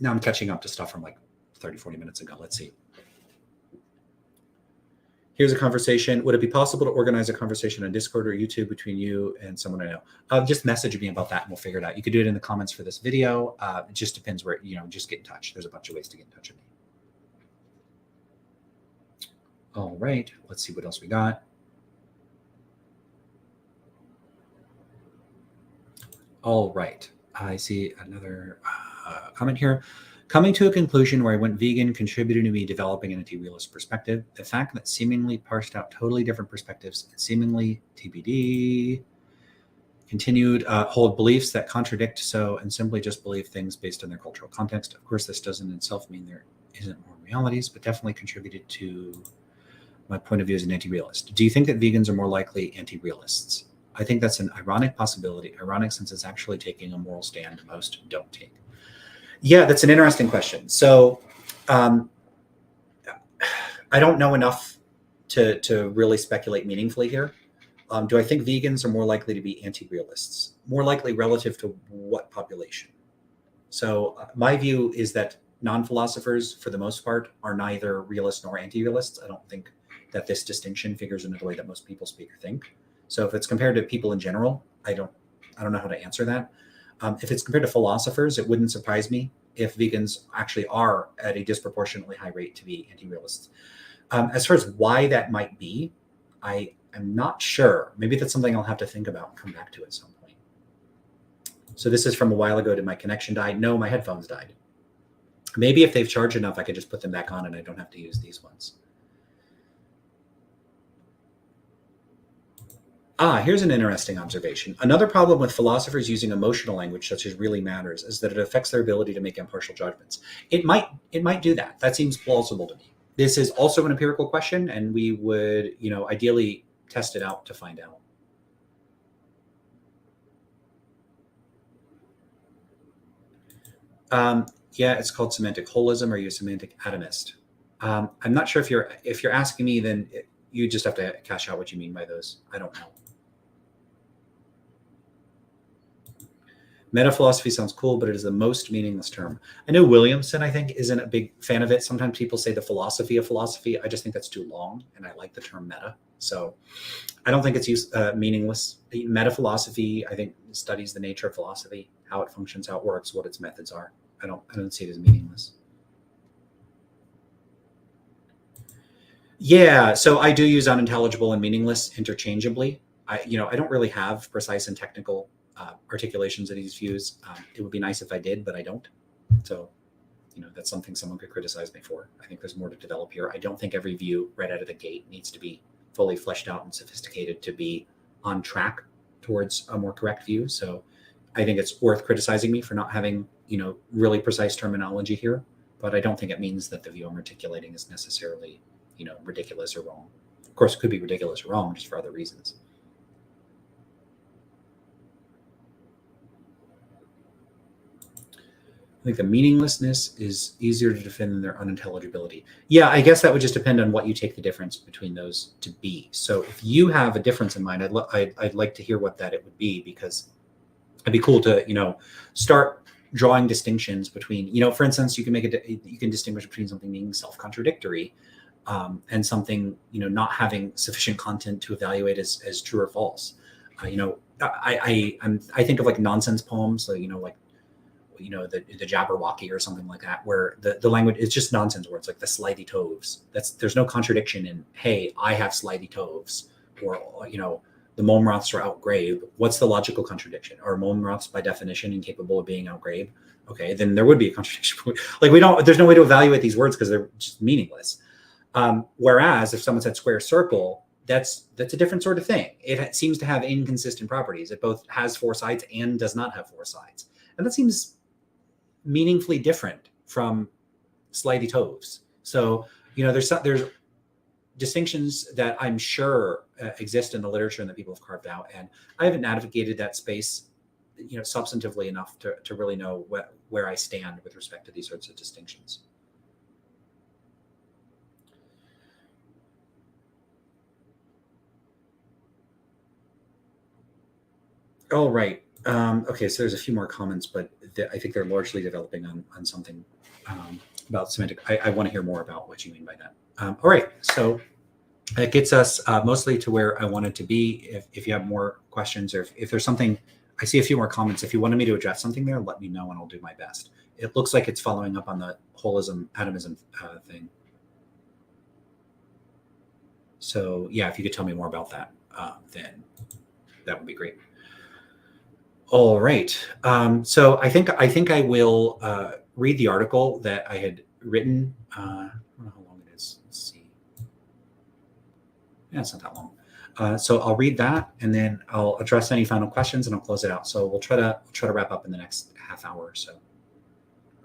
Now I'm catching up to stuff from like 30, 40 minutes ago. Let's see. Here's a conversation. Would it be possible to organize a conversation on Discord or YouTube between you and someone I know? Just message me about that and we'll figure it out. You could do it in the comments for this video. It just depends where, just get in touch. There's a bunch of ways to get in touch with me. All right, let's see what else we got. All right, I see another comment here. Coming to a conclusion where I went vegan contributed to me developing an anti-realist perspective. The fact that seemingly parsed out totally different perspectives and seemingly TBD continued hold beliefs that contradict and simply just believe things based on their cultural context. Of course, this doesn't in itself mean there isn't more realities, but definitely contributed to my point of view as an anti-realist. Do you think that vegans are more likely anti-realists? I think that's an ironic possibility. Ironic since it's actually taking a moral stand most don't take. Yeah, that's an interesting question. So I don't know enough to really speculate meaningfully here. Do I think vegans are more likely to be anti-realists? More likely relative to what population? So my view is that non-philosophers, for the most part, are neither realists nor anti-realists. I don't think that this distinction figures into the way that most people speak or think. So if it's compared to people in general, I don't know how to answer that. If it's compared to philosophers, it wouldn't surprise me if vegans actually are at a disproportionately high rate to be anti-realists. As far as why that might be, I am not sure. Maybe that's something I'll have to think about and come back to at some point. So this is from a while ago. Did my connection die? No, my headphones died. Maybe if they've charged enough, I could just put them back on and I don't have to use these ones. Here's an interesting observation. Another problem with philosophers using emotional language, such as really matters, is that it affects their ability to make impartial judgments. It might do that. That seems plausible to me. This is also an empirical question, and we would, ideally test it out to find out. Yeah, it's called semantic holism. Are you a semantic atomist? I'm not sure if you're asking me, then you just have to cash out what you mean by those. I don't know. Metaphilosophy sounds cool, but it is the most meaningless term. I know Williamson, I think, isn't a big fan of it. Sometimes people say the philosophy of philosophy. I just think that's too long, and I like the term meta. So I don't think it's meaningless. Metaphilosophy, I think, studies the nature of philosophy, how it functions, how it works, what its methods are. I don't see it as meaningless. Yeah, so I do use unintelligible and meaningless interchangeably. I don't really have precise and technical articulations of these views. It would be nice if I did, but I don't. So, that's something someone could criticize me for. I think there's more to develop here. I don't think every view right out of the gate needs to be fully fleshed out and sophisticated to be on track towards a more correct view. So, I think it's worth criticizing me for not having, really precise terminology here. But I don't think it means that the view I'm articulating is necessarily, ridiculous or wrong. Of course, it could be ridiculous or wrong just for other reasons. I think the meaninglessness is easier to defend than their unintelligibility. Yeah, I guess that would just depend on what you take the difference between those to be. So if you have a difference in mind, I'd like to hear what that it would be, because it'd be cool to start drawing distinctions between, for instance, you can distinguish between something being self-contradictory, and something not having sufficient content to evaluate as true or false. I think of like nonsense poems, so like the Jabberwocky or something like that, where the language is just nonsense words like the slithy toves. There's no contradiction in, hey, I have slithy toves, or the Momroths are outgrabe. What's the logical contradiction? Are Momroths by definition incapable of being outgrabe? Okay, then there would be a contradiction. Like there's no way to evaluate these words because they're just meaningless. Whereas if someone said square circle, that's a different sort of thing. It seems to have inconsistent properties. It both has four sides and does not have four sides, and that seems meaningfully different from slithy toves. So there's distinctions that I'm sure exist in the literature and that people have carved out, and I haven't navigated that space, substantively enough to really know where I stand with respect to these sorts of distinctions. All right. Okay, so there's a few more comments, but I think they're largely developing on something about semantic. I want to hear more about what you mean by that. All right, so that gets us mostly to where I wanted to be. If you have more questions, or if there's something, I see a few more comments. If you wanted me to address something there, let me know and I'll do my best. It looks like it's following up on the holism, atomism thing. So yeah, if you could tell me more about that, then that would be great. All right. So I think I will read the article that I had written. I don't know how long it is. Let's see. Yeah, it's not that long. So I'll read that and then I'll address any final questions and I'll close it out. So we'll try to wrap up in the next half hour or so.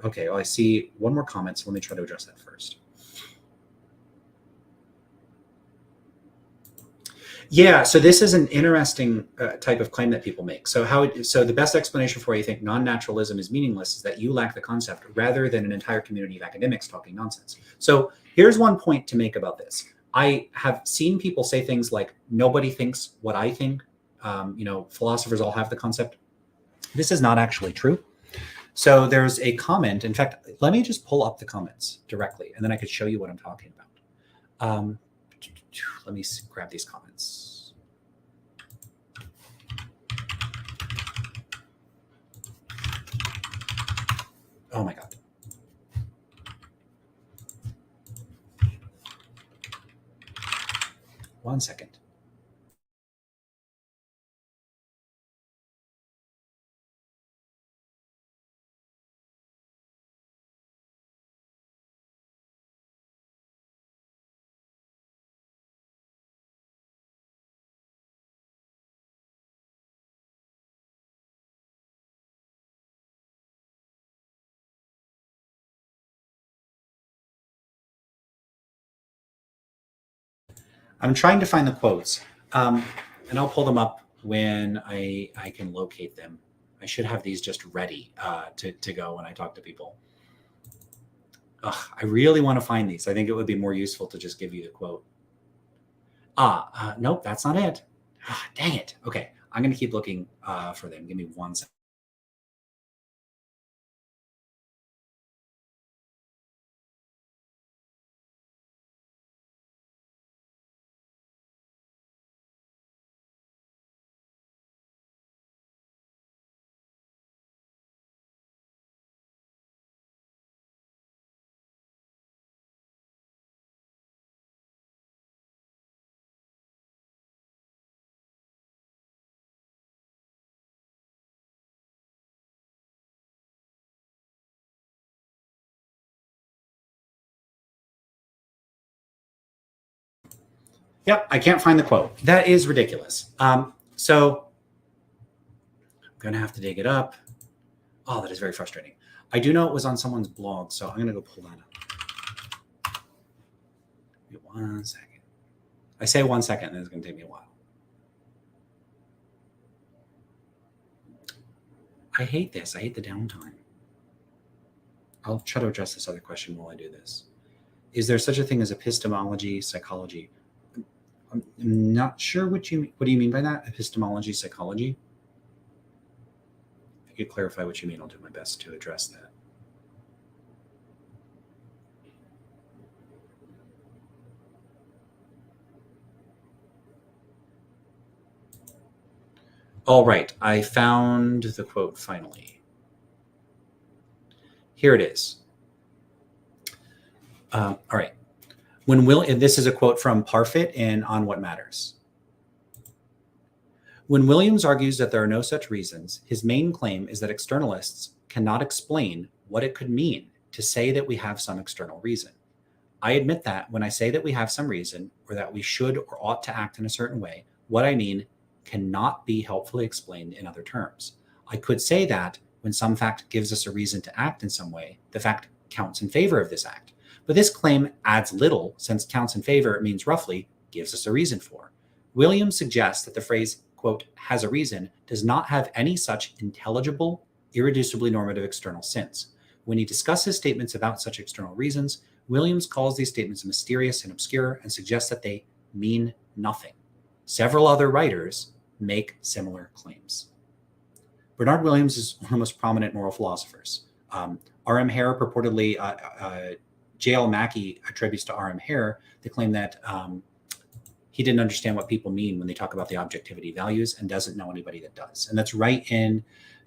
Okay. Well, I see one more comment, so let me try to address that first. Yeah, so this is an interesting type of claim that people make. So the best explanation for why you think non-naturalism is meaningless is that you lack the concept rather than an entire community of academics talking nonsense. So here's one point to make about this. I have seen people say things like, nobody thinks what I think. Philosophers all have the concept. This is not actually true. So there's a comment. In fact, let me just pull up the comments directly, and then I could show you what I'm talking about. Let me grab these comments. Oh my God. One second. I'm trying to find the quotes, and I'll pull them up when I can locate them. I should have these just ready to go when I talk to people. Ugh, I really want to find these. I think it would be more useful to just give you the quote. Nope, that's not it. Dang it. Okay, I'm going to keep looking for them. Give me 1 second. Yep, I can't find the quote. That is ridiculous. So I'm going to have to dig it up. Oh, that is very frustrating. I do know it was on someone's blog, so I'm going to go pull that up. Wait 1 second. I say 1 second, and it's going to take me a while. I hate this. I hate the downtime. I'll try to address this other question while I do this. Is there such a thing as epistemology, psychology? I'm not sure what do you mean by that? Epistemology, psychology? If you could clarify what you mean, I'll do my best to address that. All right, I found the quote finally. Here it is. All right. And this is a quote from Parfit in On What Matters. When Williams argues that there are no such reasons, his main claim is that externalists cannot explain what it could mean to say that we have some external reason. I admit that when I say that we have some reason, or that we should or ought to act in a certain way, what I mean cannot be helpfully explained in other terms. I could say that when some fact gives us a reason to act in some way, the fact counts in favor of this act. But this claim adds little, since counts in favor means roughly gives us a reason for. Williams suggests that the phrase, quote, has a reason, does not have any such intelligible, irreducibly normative external sense. When he discusses statements about such external reasons, Williams calls these statements mysterious and obscure and suggests that they mean nothing. Several other writers make similar claims. Bernard Williams is one of the most prominent moral philosophers. R.M. Hare purportedly, J.L. Mackie attributes to R.M. Hare the claim that he didn't understand what people mean when they talk about the objectivity values and doesn't know anybody that does. And that's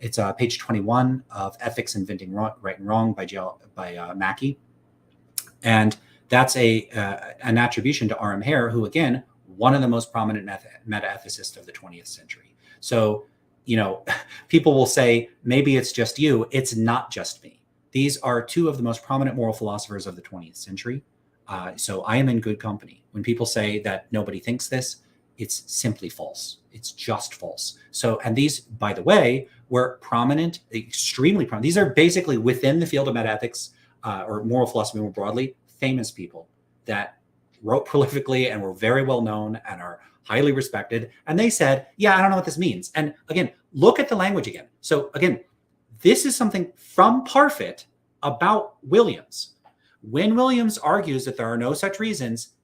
it's page 21 of Ethics Inventing Right and Wrong by Mackie. And that's an attribution to R.M. Hare, who, again, one of the most prominent meta-ethicists of the 20th century. So, people will say, maybe it's just you. It's not just me. These are two of the most prominent moral philosophers of the 20th century. So I am in good company. When people say that nobody thinks this, it's simply false. It's just false. So, and these, by the way, were prominent, extremely prominent. These are basically within the field of metaethics or moral philosophy more broadly, famous people that wrote prolifically and were very well known and are highly respected. And they said, yeah, I don't know what this means. And again, look at the language again. So again, this is something from Parfit about Williams. When Williams argues that there are no such reasons,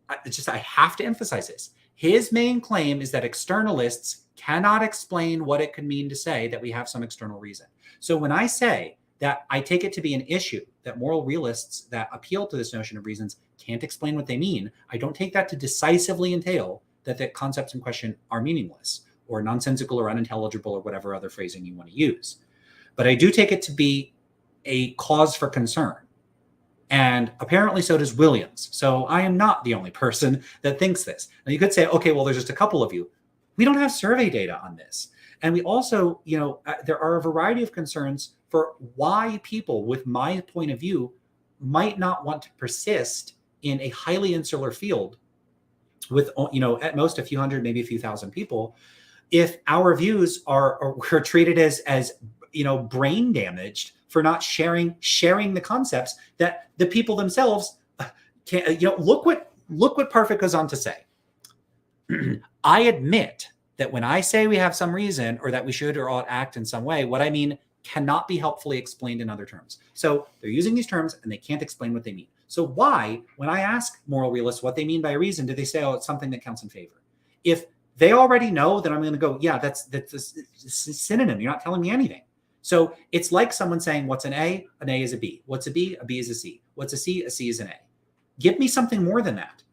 I have to emphasize this. His main claim is that externalists cannot explain what it could mean to say that we have some external reason. So when I say that I take it to be an issue that moral realists that appeal to this notion of reasons can't explain what they mean, I don't take that to decisively entail that the concepts in question are meaningless or nonsensical or unintelligible or whatever other phrasing you want to use. But I do take it to be a cause for concern. And apparently so does Williams. So I am not the only person that thinks this. Now you could say, okay, well, there's just a couple of you. We don't have survey data on this. And we also, there are a variety of concerns for why people with my point of view might not want to persist in a highly insular field with, at most a few hundred, maybe a few thousand people, if our views are treated as brain damaged for not sharing the concepts that the people themselves can. Look what Parfit goes on to say. I admit that when I say we have some reason or that we should or ought act in some way, what I mean cannot be helpfully explained in other terms. So they're using these terms and they can't explain what they mean. So why, when I ask moral realists what they mean by a reason, do they say, oh, it's something that counts in favor? If they already know, then I'm going to go, yeah, that's a synonym. You're not telling me anything. So it's like someone saying, what's an A? An A is a B. What's a B? A B is a C. What's a C? A C is an A. Give me something more than that.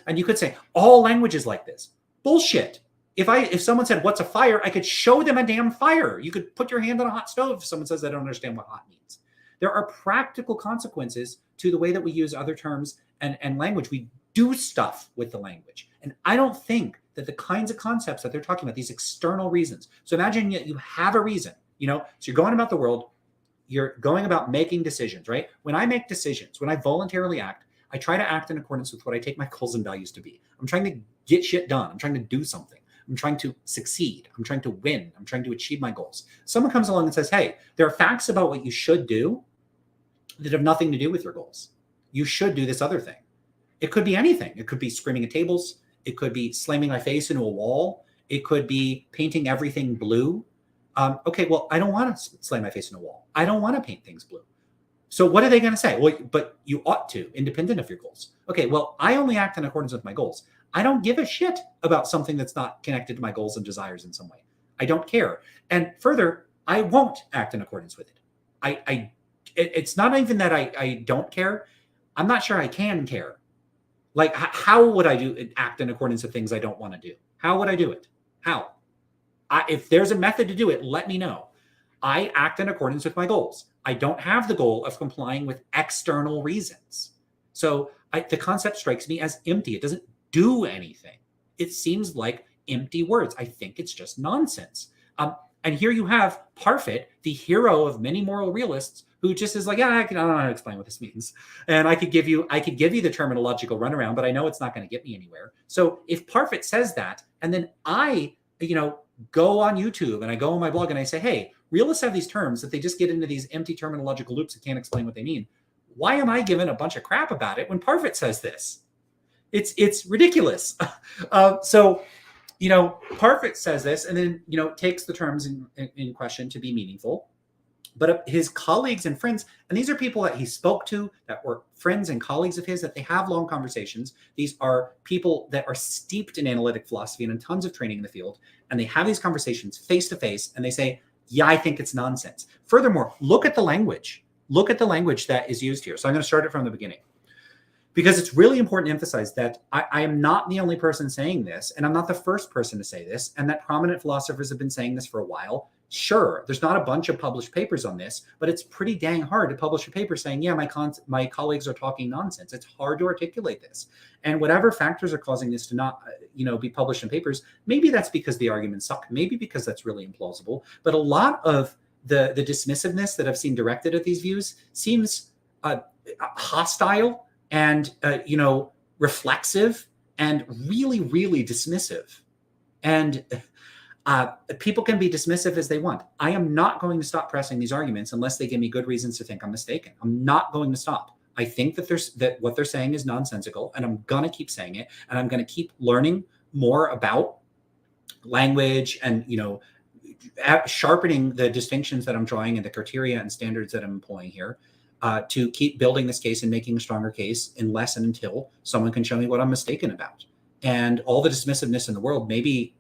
And you could say, all language is like this. Bullshit. If someone said, what's a fire? I could show them a damn fire. You could put your hand on a hot stove if someone says they don't understand what hot means. There are practical consequences to the way that we use other terms and language. We do stuff with the language. And I don't think that the kinds of concepts that they're talking about, these external reasons. So imagine you have a reason. So you're going about the world, you're going about making decisions, right? When I make decisions, when I voluntarily act, I try to act in accordance with what I take my goals and values to be. I'm trying to get shit done. I'm trying to do something. I'm trying to succeed. I'm trying to win. I'm trying to achieve my goals. Someone comes along and says, hey, there are facts about what you should do that have nothing to do with your goals. You should do this other thing. It could be anything. It could be screaming at tables. It could be slamming my face into a wall. It could be painting everything blue. Okay, well, I don't want to slam my face into a wall. I don't want to paint things blue. So what are they going to say? Well, but you ought to, independent of your goals. Okay, well, I only act in accordance with my goals. I don't give a shit about something that's not connected to my goals and desires in some way. I don't care. And further, I won't act in accordance with it. It's not even that I don't care. I'm not sure I can care. Like, how would I act in accordance with things I don't want to do? How would I do it? How? If there's a method to do it, let me know. I act in accordance with my goals. I don't have the goal of complying with external reasons. So the concept strikes me as empty. It doesn't do anything. It seems like empty words. I think it's just nonsense. And here you have Parfit, the hero of many moral realists, who just is like, yeah, I don't know how to explain what this means. And I could give you the terminological runaround, but I know it's not going to get me anywhere. So if Parfit says that, and then I, go on YouTube and I go on my blog and I say, hey, realists have these terms that they just get into these empty terminological loops that can't explain what they mean. Why am I giving a bunch of crap about it when Parfit says this? It's ridiculous. So Parfit says this and then, takes the terms in question to be meaningful. But his colleagues and friends, and these are people that he spoke to that were friends and colleagues of his, that they have long conversations. These are people that are steeped in analytic philosophy and in tons of training in the field. And they have these conversations face to face and they say, yeah, I think it's nonsense. Furthermore, look at the language. Look at the language that is used here. So I'm going to start it from the beginning, because it's really important to emphasize that I am not the only person saying this, and I'm not the first person to say this, and that prominent philosophers have been saying this for a while. Sure, there's not a bunch of published papers on this, but it's pretty dang hard to publish a paper saying, yeah, my colleagues are talking nonsense. It's hard to articulate this. And whatever factors are causing this to not be published in papers, maybe that's because the arguments suck, maybe because that's really implausible. But a lot of the dismissiveness that I've seen directed at these views seems hostile and reflexive and really, really dismissive. And people can be dismissive as they want. I am not going to stop pressing these arguments unless they give me good reasons to think I'm mistaken. I'm not going to stop. I think that what they're saying is nonsensical, and I'm going to keep saying it, and I'm going to keep learning more about language and, sharpening the distinctions that I'm drawing and the criteria and standards that I'm employing here. To keep building this case and making a stronger case unless and until someone can show me what I'm mistaken about. And all the dismissiveness in the world, maybe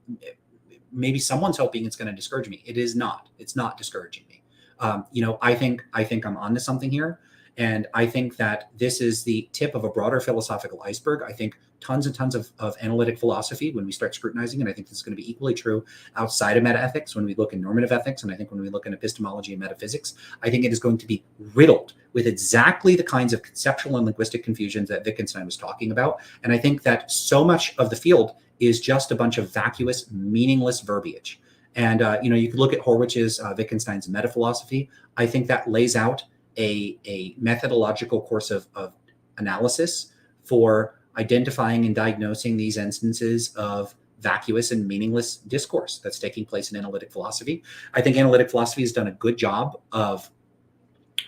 someone's hoping it's going to discourage me. It is not. It's not discouraging me. I think I'm onto something here. And I think that this is the tip of a broader philosophical iceberg. I think tons and tons of analytic philosophy, when we start scrutinizing, and I think this is going to be equally true outside of metaethics, when we look in normative ethics, and I think when we look in epistemology and metaphysics, I think it is going to be riddled with exactly the kinds of conceptual and linguistic confusions that Wittgenstein was talking about. And I think that so much of the field is just a bunch of vacuous, meaningless verbiage. And, you could look at Horwich's, Wittgenstein's Metaphilosophy. I think that lays out a methodological course of analysis for identifying and diagnosing these instances of vacuous and meaningless discourse that's taking place in analytic philosophy. I think analytic philosophy has done a good job of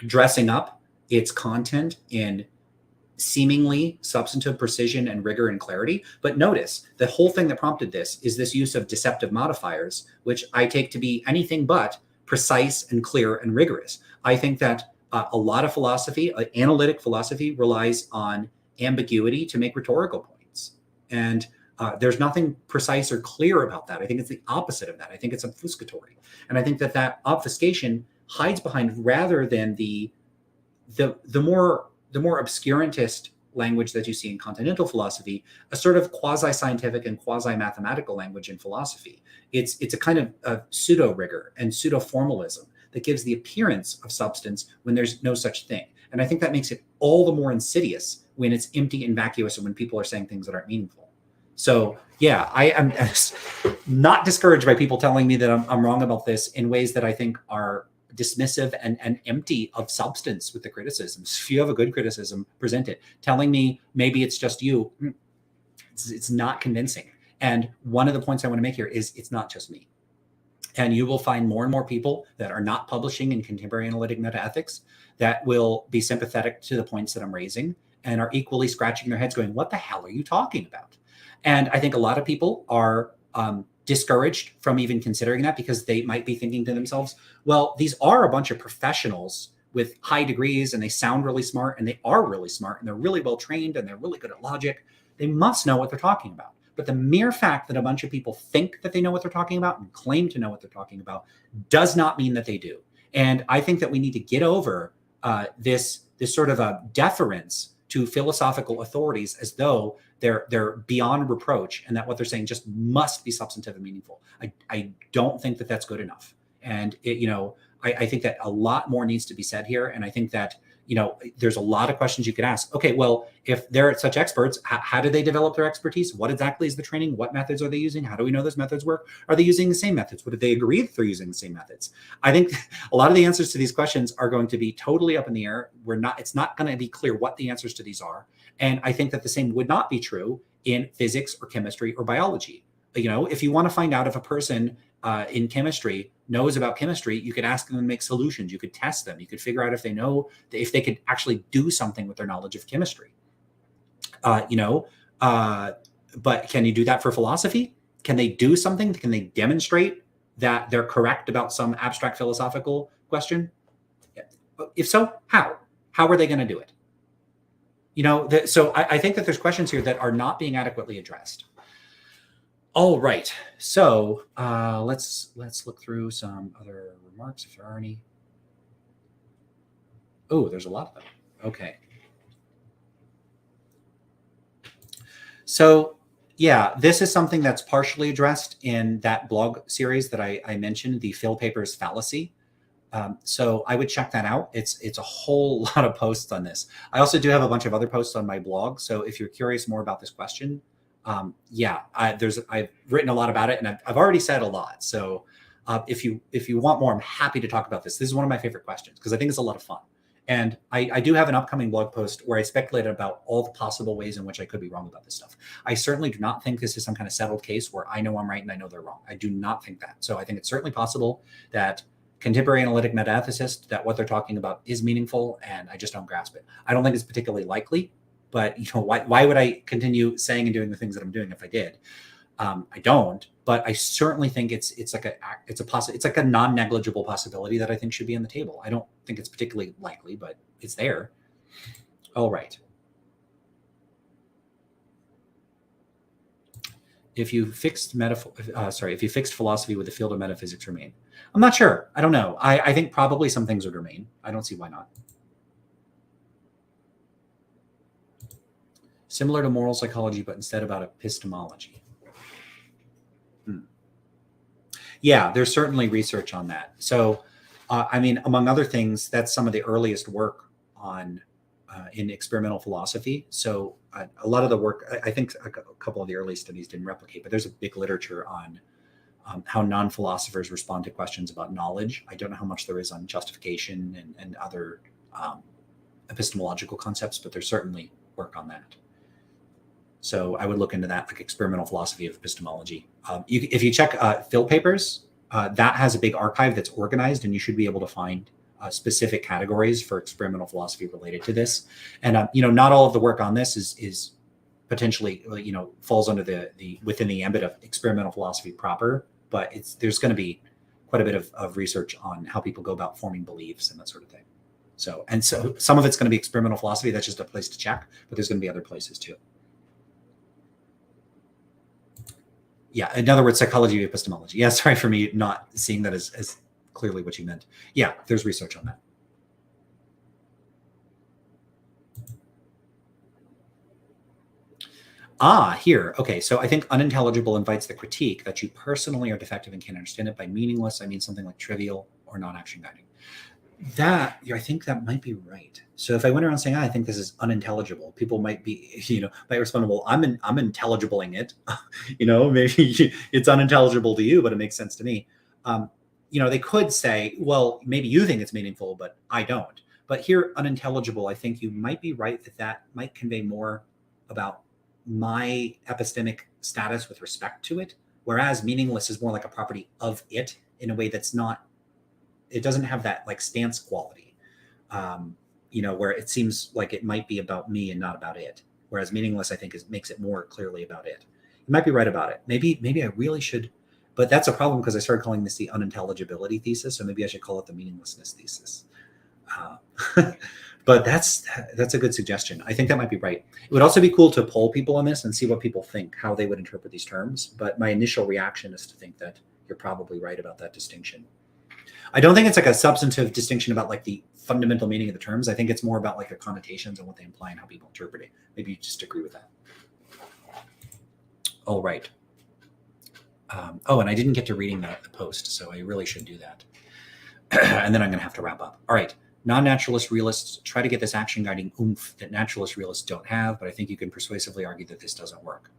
dressing up its content in seemingly substantive precision and rigor and clarity. But notice the whole thing that prompted this is this use of deceptive modifiers, which I take to be anything but precise and clear and rigorous. I think that a lot of philosophy, analytic philosophy, relies on ambiguity to make rhetorical points. And there's nothing precise or clear about that. I think it's the opposite of that. I think it's obfuscatory. And I think that obfuscation hides behind, rather than the more obscurantist language that you see in continental philosophy, a sort of quasi-scientific and quasi-mathematical language in philosophy. It's a kind of pseudo-rigor and pseudo-formalism that gives the appearance of substance when there's no such thing. And I think that makes it all the more insidious when it's empty and vacuous, and when people are saying things that aren't meaningful. So yeah, I am not discouraged by people telling me that I'm wrong about this in ways that I think are dismissive and empty of substance with the criticisms. If you have a good criticism, present it. Telling me maybe it's just you, it's not convincing. And one of the points I want to make here is it's not just me. And you will find more and more people that are not publishing in contemporary analytic metaethics that will be sympathetic to the points that I'm raising and are equally scratching their heads going, what the hell are you talking about? And I think a lot of people are discouraged from even considering that because they might be thinking to themselves, well, these are a bunch of professionals with high degrees and they sound really smart and they are really smart and they're really well trained and they're really good at logic. They must know what they're talking about. But the mere fact that a bunch of people think that they know what they're talking about and claim to know what they're talking about does not mean that they do. And I think that we need to get over this sort of a deference to philosophical authorities as though they're beyond reproach and that what they're saying just must be substantive and meaningful. I don't think that that's good enough. And I think that a lot more needs to be said here. And I think that there's a lot of questions you could ask. Okay, well, if they're such experts, how do they develop their expertise? What exactly is the training? What methods are they using? How do we know those methods work? Are they using the same methods? What did they agree that they're using the same methods? I think a lot of the answers to these questions are going to be totally up in the air. It's not going to be clear what the answers to these are. And I think that the same would not be true in physics or chemistry or biology. If you want to find out if a person in chemistry knows about chemistry, you could ask them to make solutions. You could test them. You could figure out if they could actually do something with their knowledge of chemistry. But can you do that for philosophy? Can they do something? Can they demonstrate that they're correct about some abstract philosophical question? If so, how? How are they going to do it? So I think that there's questions here that are not being adequately addressed. All right, so let's look through some other remarks if there are any. Oh, there's a lot of them. Okay. So yeah, this is something that's partially addressed in that blog series that I mentioned, the Phil Papers Fallacy. So I would check that out. It's a whole lot of posts on this. I also do have a bunch of other posts on my blog. So if you're curious more about this question, I've written a lot about it and I've already said a lot. So if you want more, I'm happy to talk about this. This is one of my favorite questions because I think it's a lot of fun. And I do have an upcoming blog post where I speculated about all the possible ways in which I could be wrong about this stuff. I certainly do not think this is some kind of settled case where I know I'm right and I know they're wrong. I do not think that. So I think it's certainly possible that contemporary analytic metaethicists, that what they're talking about is meaningful, and I just don't grasp it. I don't think it's particularly likely, but why would I continue saying and doing the things that I'm doing if I did? I don't, but I certainly think it's like a non-negligible possibility that I think should be on the table. I don't think it's particularly likely, but it's there. All right. If you fixed philosophy, would the field of metaphysics remain? I'm not sure. I don't know. I think probably some things would remain. I don't see why not. Similar to moral psychology, but instead about epistemology. Yeah, there's certainly research on that. So, among other things, that's some of the earliest work on in experimental philosophy. So a lot of the work, I think a couple of the early studies didn't replicate, but there's a big literature on how non-philosophers respond to questions about knowledge. I don't know how much there is on justification and other epistemological concepts, but there's certainly work on that. So I would look into that, like experimental philosophy of epistemology. If you check Phil Papers, that has a big archive that's organized, and you should be able to find specific categories for experimental philosophy related to this. And not all of the work on this is potentially falls under the within the ambit of experimental philosophy proper, but there's going to be quite a bit of research on how people go about forming beliefs and that sort of thing. So some of it's going to be experimental philosophy. That's just a place to check, but there's going to be other places too. Yeah, in other words, psychology of epistemology. Yeah, sorry for me not seeing that as clearly what you meant. Yeah, there's research on that. Here. Okay, so I think unintelligible invites the critique that you personally are defective and can't understand it. By meaningless, I mean something like trivial or non-action guiding. I think that might be right. So if I went around saying, I think this is unintelligible, people might be, might respond, well, I'm intelligibling it. Maybe it's unintelligible to you, but it makes sense to me. they could say, well, maybe you think it's meaningful, but I don't. But here, unintelligible, I think you might be right that might convey more about my epistemic status with respect to it, whereas meaningless is more like a property of it in a way that's not, it doesn't have that like stance quality, where it seems like it might be about me and not about it. Whereas meaningless, I think, makes it more clearly about it. You might be right about it. Maybe I really should, but that's a problem because I started calling this the unintelligibility thesis, so maybe I should call it the meaninglessness thesis. But that's a good suggestion. I think that might be right. It would also be cool to poll people on this and see what people think, how they would interpret these terms. But my initial reaction is to think that you're probably right about that distinction. I don't think it's like a substantive distinction about like the fundamental meaning of the terms. I think it's more about like the connotations and what they imply and how people interpret it. Maybe you just agree with that. All right. And I didn't get to reading the post, so I really should do that. And then I'm going to have to wrap up. All right. Non-naturalist realists try to get this action guiding oomph that naturalist realists don't have, but I think you can persuasively argue that this doesn't work.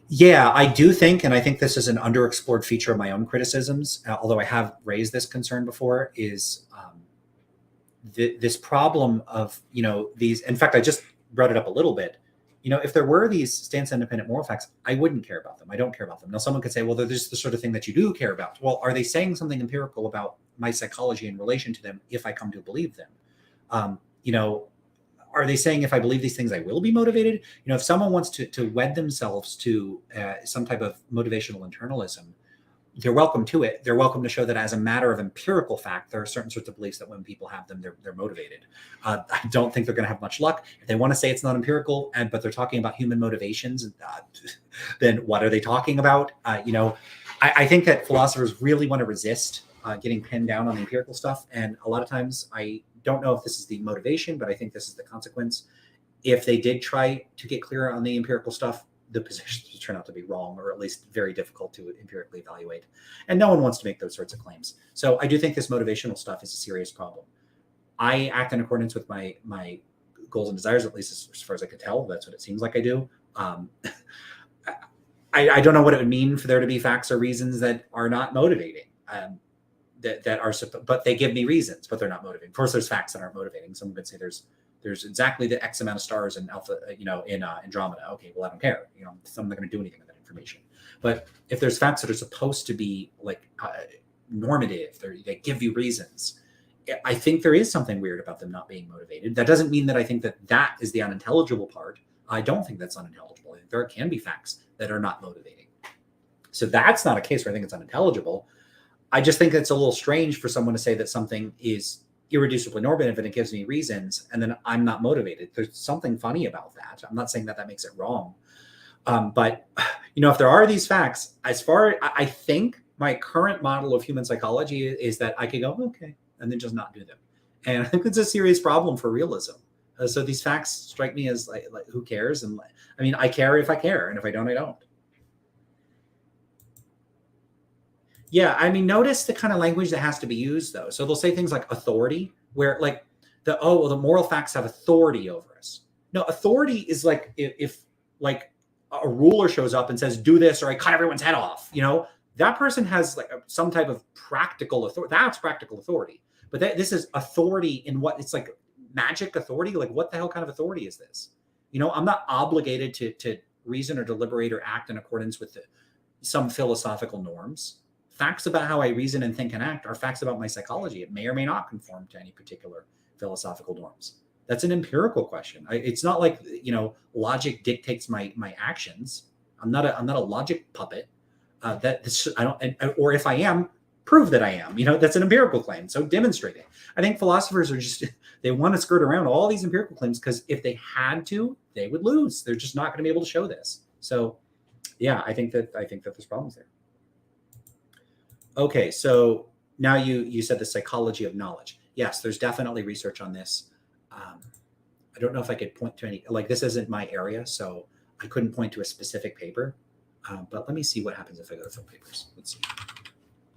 Yeah, I do think, and I think this is an underexplored feature of my own criticisms, although I have raised this concern before, is this problem of, these, in fact, I just brought it up a little bit. If there were these stance-independent moral facts, I wouldn't care about them. I don't care about them. Now, someone could say, well, they're just the sort of thing that you do care about. Well, are they saying something empirical about my psychology in relation to them if I come to believe them? Are they saying if I believe these things, I will be motivated? If someone wants to wed themselves to some type of motivational internalism, they're welcome to it. They're welcome to show that as a matter of empirical fact, there are certain sorts of beliefs that when people have them, they're motivated. I don't think they're going to have much luck. If they want to say it's not empirical, but they're talking about human motivations, then what are they talking about? I think that philosophers really want to resist getting pinned down on the empirical stuff. And a lot of times I don't know if this is the motivation, but I think this is the consequence. If they did try to get clearer on the empirical stuff, the positions turn out to be wrong, or at least very difficult to empirically evaluate. And no one wants to make those sorts of claims. So I do think this motivational stuff is a serious problem. I act in accordance with my goals and desires, at least as far as I can tell. That's what it seems like I do. I don't know what it would mean for there to be facts or reasons that are not motivating. But they give me reasons, but they're not motivating. Of course, there's facts that aren't motivating. Someone could say there's exactly the X amount of stars in Alpha, in Andromeda. Okay, well, I don't care. I'm not going to do anything with that information. But if there's facts that are supposed to be like normative, they give you reasons. I think there is something weird about them not being motivated. That doesn't mean that I think that is the unintelligible part. I don't think that's unintelligible. I think there can be facts that are not motivating. So that's not a case where I think it's unintelligible. I just think it's a little strange for someone to say that something is irreducibly normative and it gives me reasons, and then I'm not motivated. There's something funny about that. I'm not saying that makes it wrong. But if there are these facts, I think my current model of human psychology is that I could go, okay, and then just not do them. And I think it's a serious problem for realism. So these facts strike me as like who cares? And I care if I care, and if I don't, I don't. Yeah, notice the kind of language that has to be used, though. So they'll say things like authority, where like the moral facts have authority over us. No, authority is like if like a ruler shows up and says, do this or I cut everyone's head off, that person has like some type of practical authority. That's practical authority. But this is authority in what it's like magic authority. Like what the hell kind of authority is this? I'm not obligated to reason or deliberate or act in accordance with some philosophical norms. Facts about how I reason and think and act are facts about my psychology. It may or may not conform to any particular philosophical norms. That's an empirical question. It's not like logic dictates my actions. I'm not a logic puppet. Or if I am, prove that I am. That's an empirical claim. So demonstrate it. I think philosophers are they want to skirt around all these empirical claims because if they had to, they would lose. They're just not going to be able to show this. So, yeah, I think that there's problems there. Okay, so now you said the psychology of knowledge. Yes, there's definitely research on this. I don't know if I could point to any, like this isn't my area, so I couldn't point to a specific paper. But let me see what happens if I go to Phil Papers. Let's see.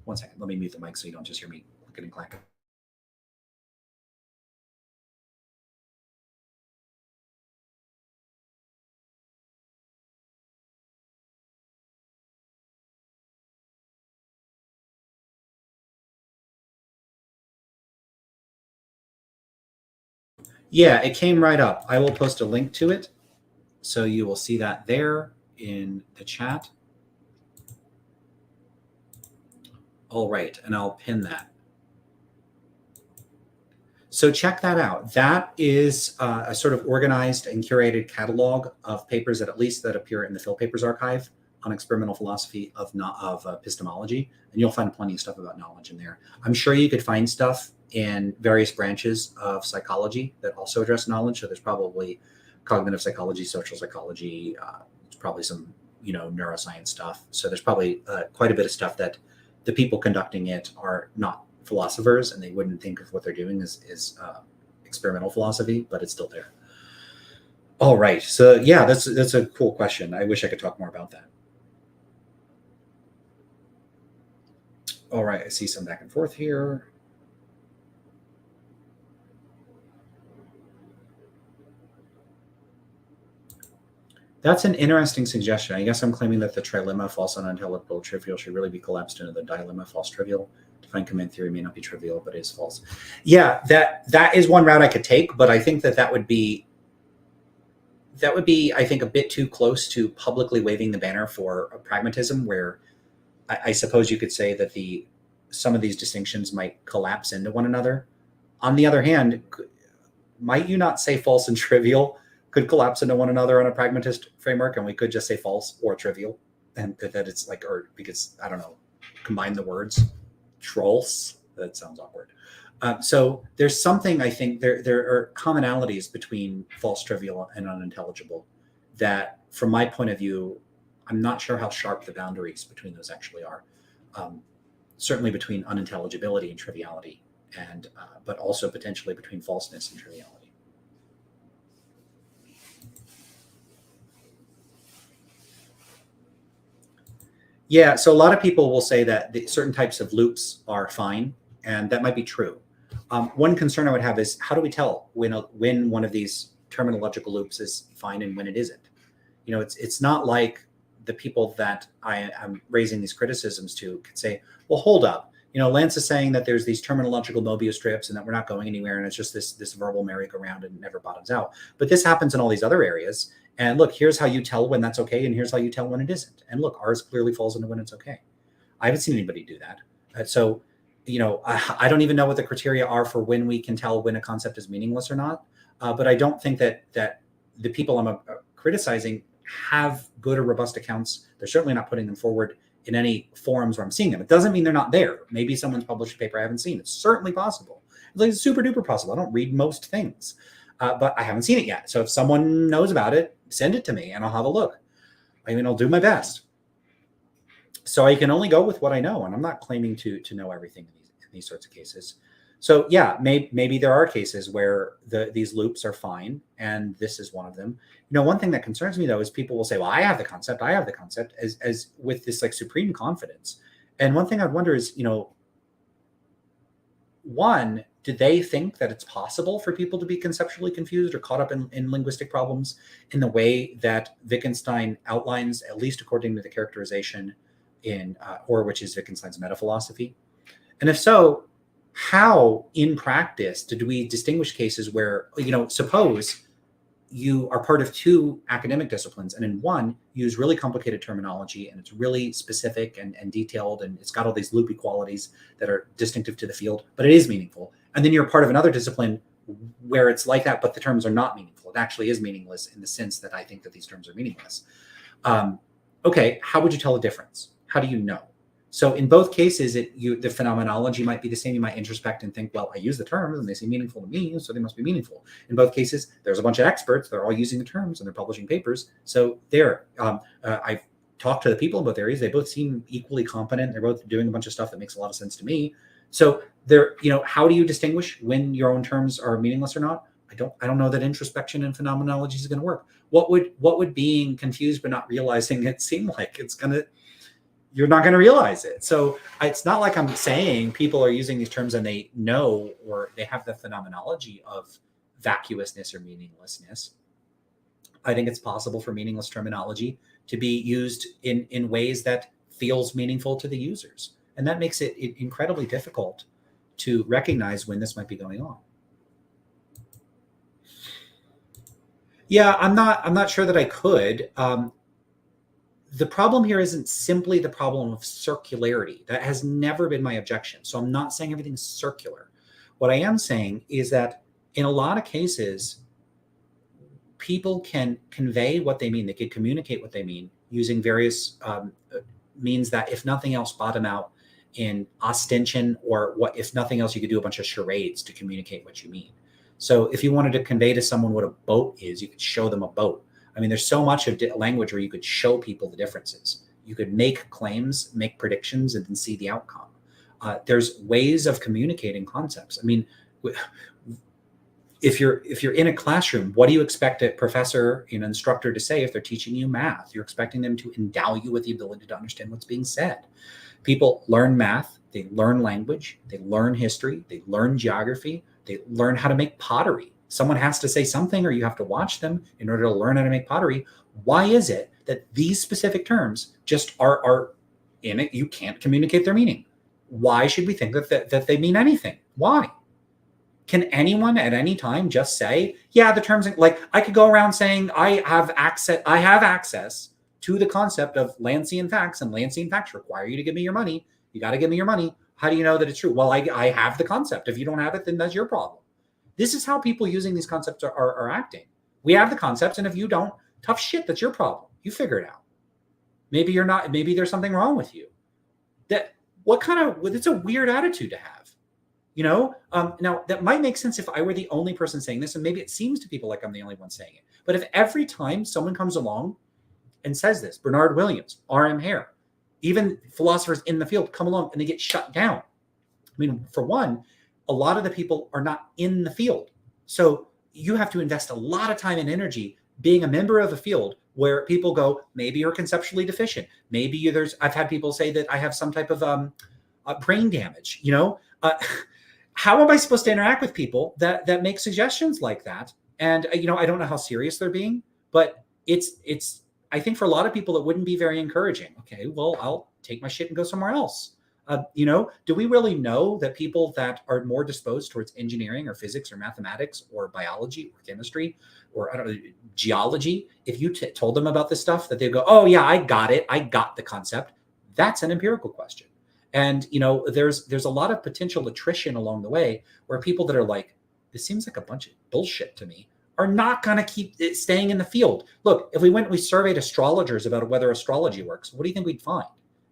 1 second, let me mute the mic so you don't just hear me clicking and clacking. Yeah, it came right up. I will post a link to it, so you will see that there in the chat. All right, and I'll pin that. So check that out. That is a sort of organized and curated catalog of papers that at least that appear in the Phil Papers archive on experimental philosophy of epistemology, and you'll find plenty of stuff about knowledge in there. I'm sure you could find stuff in various branches of psychology that also address knowledge. So there's probably cognitive psychology, social psychology, there's probably some neuroscience stuff. So there's probably quite a bit of stuff that the people conducting it are not philosophers, and they wouldn't think of what they're doing as experimental philosophy, but it's still there. All right, so yeah, that's a cool question. I wish I could talk more about that. All right, I see some back and forth here. That's an interesting suggestion. I guess I'm claiming that the trilemma, false, unintelligible, trivial, should really be collapsed into the dilemma, false, trivial. Defined command theory may not be trivial, but is false. Yeah, that is one route I could take, but I think that would be, I think, a bit too close to publicly waving the banner for a pragmatism, where I suppose you could say that some of these distinctions might collapse into one another. On the other hand, might you not say false and trivial could collapse into one another on a pragmatist framework, and we could just say false or trivial, and that it's like, or because I don't know, combine the words, trolls. That sounds awkward. So there's something, I think there are commonalities between false, trivial, and unintelligible that, from my point of view, I'm not sure how sharp the boundaries between those actually are. Certainly between unintelligibility and triviality, and but also potentially between falseness and triviality. Yeah, so a lot of people will say that certain types of loops are fine, and that might be true. One concern I would have is, how do we tell when one of these terminological loops is fine and when it isn't? It's not like the people that I am raising these criticisms to could say, well, hold up. Lance is saying that there's these terminological Mobius strips and that we're not going anywhere, and it's just this verbal merry-go-round and it never bottoms out. But this happens in all these other areas. And look, here's how you tell when that's okay, and here's how you tell when it isn't. And look, ours clearly falls into when it's okay. I haven't seen anybody do that. So, I don't even know what the criteria are for when we can tell when a concept is meaningless or not. But I don't think that the people I'm criticizing have good or robust accounts. They're certainly not putting them forward in any forums where I'm seeing them. It doesn't mean they're not there. Maybe someone's published a paper I haven't seen. It's certainly possible. It's like super duper possible. I don't read most things, but I haven't seen it yet. So if someone knows about it, send it to me and I'll have a look. I'll do my best. So I can only go with what I know, and I'm not claiming to know everything in these sorts of cases. So yeah, maybe there are cases where these loops are fine, and this is one of them. One thing that concerns me though is people will say, well, I have the concept, as with this like supreme confidence. And one thing I'd wonder is, one, do they think that it's possible for people to be conceptually confused or caught up in linguistic problems in the way that Wittgenstein outlines, at least according to the characterization in which is Wittgenstein's Metaphilosophy? And if so, how in practice did we distinguish cases where, suppose you are part of two academic disciplines, and in one you use really complicated terminology and it's really specific and detailed, and it's got all these loopy qualities that are distinctive to the field, but it is meaningful. And then you're part of another discipline where it's like that, but the terms are not meaningful. It actually is meaningless in the sense that I think that these terms are meaningless. Okay, how would you tell the difference? How do you know? So in both cases, the phenomenology might be the same. You might introspect and think, well, I use the terms and they seem meaningful to me, so they must be meaningful. In both cases, there's a bunch of experts. They're all using the terms and they're publishing papers. So I've talked to the people in both areas. They both seem equally competent. They're both doing a bunch of stuff that makes a lot of sense to me. So how do you distinguish when your own terms are meaningless or not? I don't know that introspection and phenomenology is going to work. What would being confused but not realizing it seem like? You're not going to realize it. So it's not like I'm saying people are using these terms and they know, or they have the phenomenology of vacuousness or meaninglessness. I think it's possible for meaningless terminology to be used in ways that feels meaningful to the users. And that makes it incredibly difficult to recognize when this might be going on. Yeah, I'm not sure that I could. The problem here isn't simply the problem of circularity. That has never been my objection. So I'm not saying everything's circular. What I am saying is that in a lot of cases, people can convey what they mean. They can communicate what they mean using various means that, if nothing else, bottom out in ostension, or what, if nothing else, you could do a bunch of charades to communicate what you mean. So if you wanted to convey to someone what a boat is, you could show them a boat. I mean, there's so much of language where you could show people the differences. You could make claims, make predictions, and then see the outcome. There's ways of communicating concepts. I mean, if you're in a classroom, what do you expect a professor, an instructor, to say if they're teaching you math? You're expecting them to endow you with the ability to understand what's being said. People learn math, they learn language, they learn history, they learn geography, they learn how to make pottery. Someone has to say something, or you have to watch them in order to learn how to make pottery. Why is it that these specific terms just are in it? You can't communicate their meaning. Why should we think that they mean anything? Why? Can anyone at any time just say, yeah, the terms, like, I could go around saying I have access to the concept of Lancian facts, and Lancian facts require you to give me your money. You got to give me your money. How do you know that it's true? Well, I have the concept. If you don't have it, then that's your problem. This is how people using these concepts are acting. We have the concepts, and if you don't, tough shit, that's your problem. You figure it out. Maybe you're not, maybe there's something wrong with you. It's a weird attitude to have. Now that might make sense if I were the only person saying this, and maybe it seems to people like I'm the only one saying it. But if every time someone comes along and says this, Bernard Williams, R.M. Hare, even philosophers in the field come along and they get shut down. I mean, for one, a lot of the people are not in the field. So you have to invest a lot of time and energy being a member of a field where people go, maybe you're conceptually deficient. Maybe I've had people say that I have some type of brain damage, how am I supposed to interact with people that make suggestions like that? And I don't know how serious they're being, but it's I think for a lot of people it wouldn't be very encouraging. Okay, well, I'll take my shit and go somewhere else. Do we really know that people that are more disposed towards engineering or physics or mathematics or biology or chemistry or, I don't know, geology, if you told them about this stuff, that they'd go, oh yeah, I got it, I got the concept? That's an empirical question. And there's a lot of potential attrition along the way, where people that are like, this seems like a bunch of bullshit to me, are not going to keep staying in the field. Look, if we surveyed astrologers about whether astrology works, what do you think we'd find?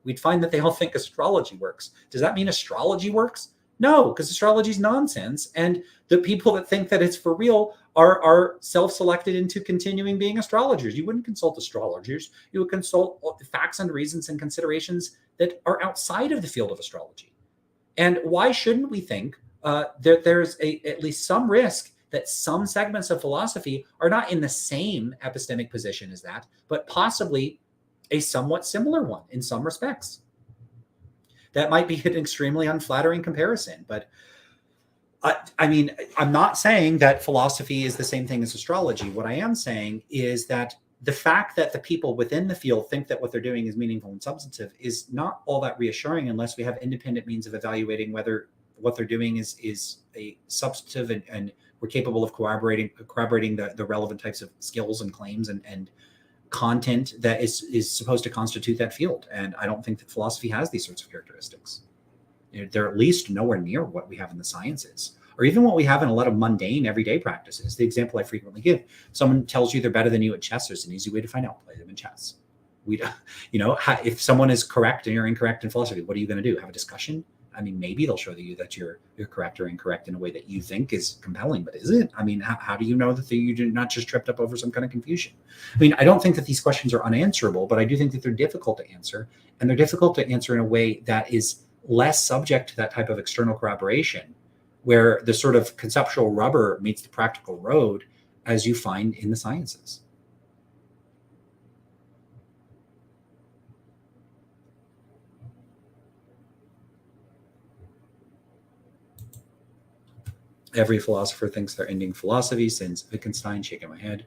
We'd find that they all think astrology works. Does that mean astrology works? No, because astrology is nonsense. And the people that think that it's for real are self-selected into continuing being astrologers. You wouldn't consult astrologers. You would consult facts and reasons and considerations that are outside of the field of astrology. And why shouldn't we think there's at least some risk that some segments of philosophy are not in the same epistemic position as that, but possibly a somewhat similar one in some respects? That might be an extremely unflattering comparison, but I mean, I'm not saying that philosophy is the same thing as astrology. What I am saying is that the fact that the people within the field think that what they're doing is meaningful and substantive is not all that reassuring unless we have independent means of evaluating whether what they're doing is a substantive, and we're capable of corroborating the relevant types of skills and claims and content that is supposed to constitute that field. And I don't think that philosophy has these sorts of characteristics. They're at least nowhere near what we have in the sciences, or even what we have in a lot of mundane everyday practices. The example I frequently give: someone tells you they're better than you at chess, there's an easy way to find out: play them in chess. If someone is correct and you're incorrect in philosophy, what are you going to do? Have a discussion? I mean, maybe they'll show you that you're correct or incorrect in a way that you think is compelling, but is it? I mean, how do you know that you're not just tripped up over some kind of confusion? I mean, I don't think that these questions are unanswerable, but I do think that they're difficult to answer, and they're difficult to answer in a way that is less subject to that type of external corroboration, where the sort of conceptual rubber meets the practical road, as you find in the sciences. Every philosopher thinks they're ending philosophy, since Wittgenstein. Shaking my head.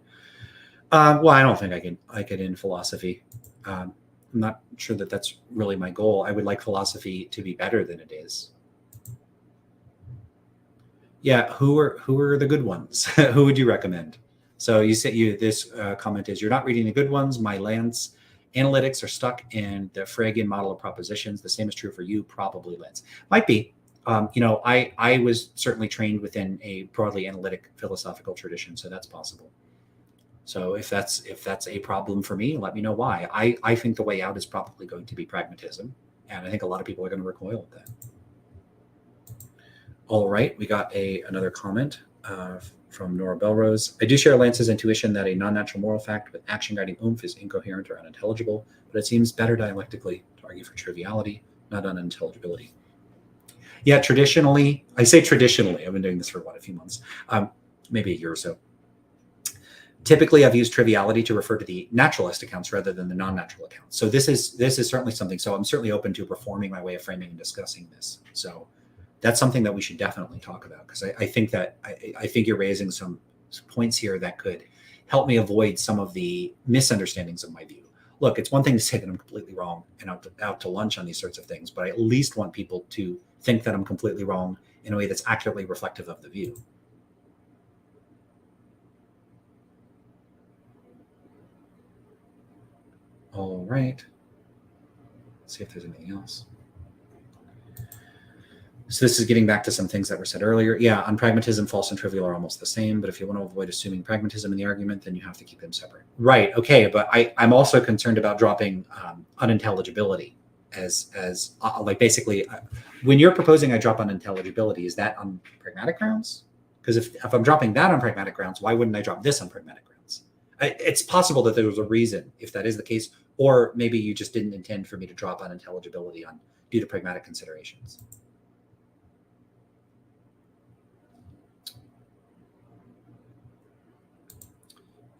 Well, I don't think I could end philosophy. I'm not sure that that's really my goal. I would like philosophy to be better than it is. Yeah, who are the good ones? Who would you recommend? So this comment is, you're not reading the good ones. My Lance analytics are stuck in the Frege model of propositions. The same is true for you, probably, Lance. Might be. I was certainly trained within a broadly analytic philosophical tradition, so that's possible. So if that's a problem for me, let me know why. I think the way out is probably going to be pragmatism, and I think a lot of people are going to recoil at that. All right, we got another comment from Nora Belrose. I do share Lance's intuition that a non-natural moral fact with action guiding oomph is incoherent or unintelligible, but it seems better dialectically to argue for triviality, not unintelligibility. Yeah, traditionally, I say traditionally, I've been doing this for a few months, maybe a year or so. Typically, I've used triviality to refer to the naturalist accounts rather than the non-natural accounts. So this is certainly something. So I'm certainly open to reforming my way of framing and discussing this. So that's something that we should definitely talk about, because I think that I think you're raising some points here that could help me avoid some of the misunderstandings of my view. Look, it's one thing to say that I'm completely wrong and out to lunch on these sorts of things, but I at least want people to think that I'm completely wrong in a way that's accurately reflective of the view. All right. Let's see if there's anything else. So this is getting back to some things that were said earlier. Yeah, on pragmatism, false and trivial are almost the same, but if you want to avoid assuming pragmatism in the argument, then you have to keep them separate. Right, okay, but I'm also concerned about dropping unintelligibility as like basically, when you're proposing I drop unintelligibility, is that on pragmatic grounds? Because if I'm dropping that on pragmatic grounds, why wouldn't I drop this on pragmatic grounds? It's possible that there was a reason if that is the case, or maybe you just didn't intend for me to drop unintelligibility due to pragmatic considerations.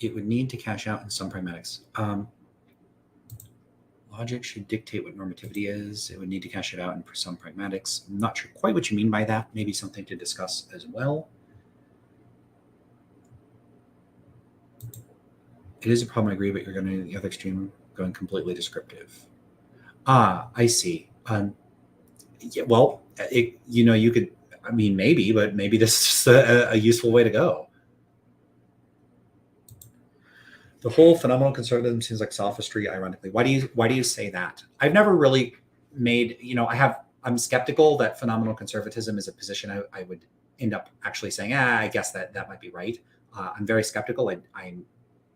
It would need to cash out in some pragmatics. Logic should dictate what normativity is. It would need to cash it out in some pragmatics. I'm not sure quite what you mean by that. Maybe something to discuss as well. It is a problem, I agree, but you're going to the other extreme, going completely descriptive. I see. Yeah, well, you could, I mean, maybe, but maybe this is just a useful way to go. The whole phenomenal conservatism seems like sophistry, ironically. Why do you say that? I've never really made, I'm skeptical that phenomenal conservatism is a position I would end up actually saying, I guess that might be right. I'm very skeptical. I'm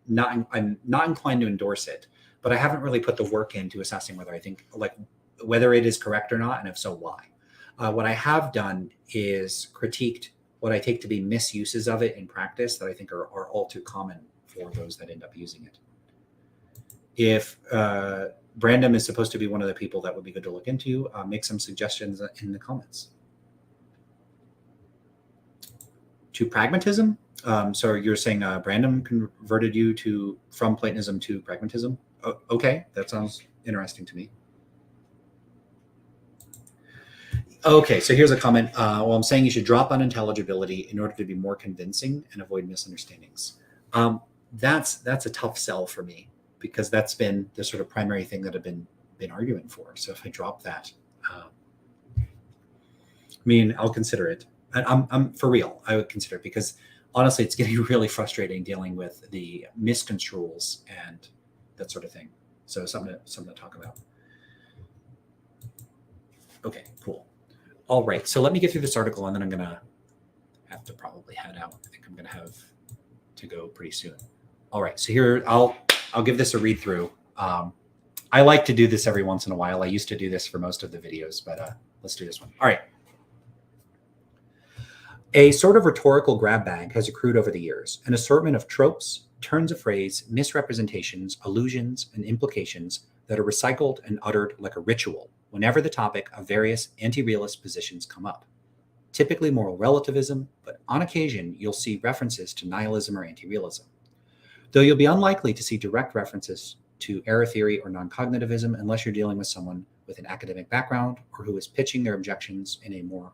not inclined to endorse it, but I haven't really put the work into assessing whether I think, like, whether it is correct or not, and if so, why. What I have done is critiqued what I take to be misuses of it in practice that I think are all too common for those that end up using it. If Brandom is supposed to be one of the people that would be good to look into, make some suggestions in the comments. To pragmatism? So you're saying Brandom converted you from Platonism to pragmatism? Okay, that sounds interesting to me. Okay, so here's a comment. Well, I'm saying you should drop unintelligibility in order to be more convincing and avoid misunderstandings. That's a tough sell for me, because that's been the sort of primary thing that I've been arguing for. So if I drop that, I'll consider it. I'm for real. I would consider it, because honestly, it's getting really frustrating dealing with the misconstruals and that sort of thing. So something to talk about. Okay, cool. All right, so let me get through this article, and then I'm gonna have to probably head out. I think I'm gonna have to go pretty soon. All right, so here I'll give this a read through. I like to do this every once in a while. I used to do this for most of the videos, but let's do this one. All right. A sort of rhetorical grab bag has accrued over the years, an assortment of tropes, turns of phrase, misrepresentations, allusions, and implications that are recycled and uttered like a ritual whenever the topic of various anti-realist positions come up. Typically moral relativism, but on occasion you'll see references to nihilism or anti-realism. Though you'll be unlikely to see direct references to error theory or non-cognitivism unless you're dealing with someone with an academic background or who is pitching their objections in a more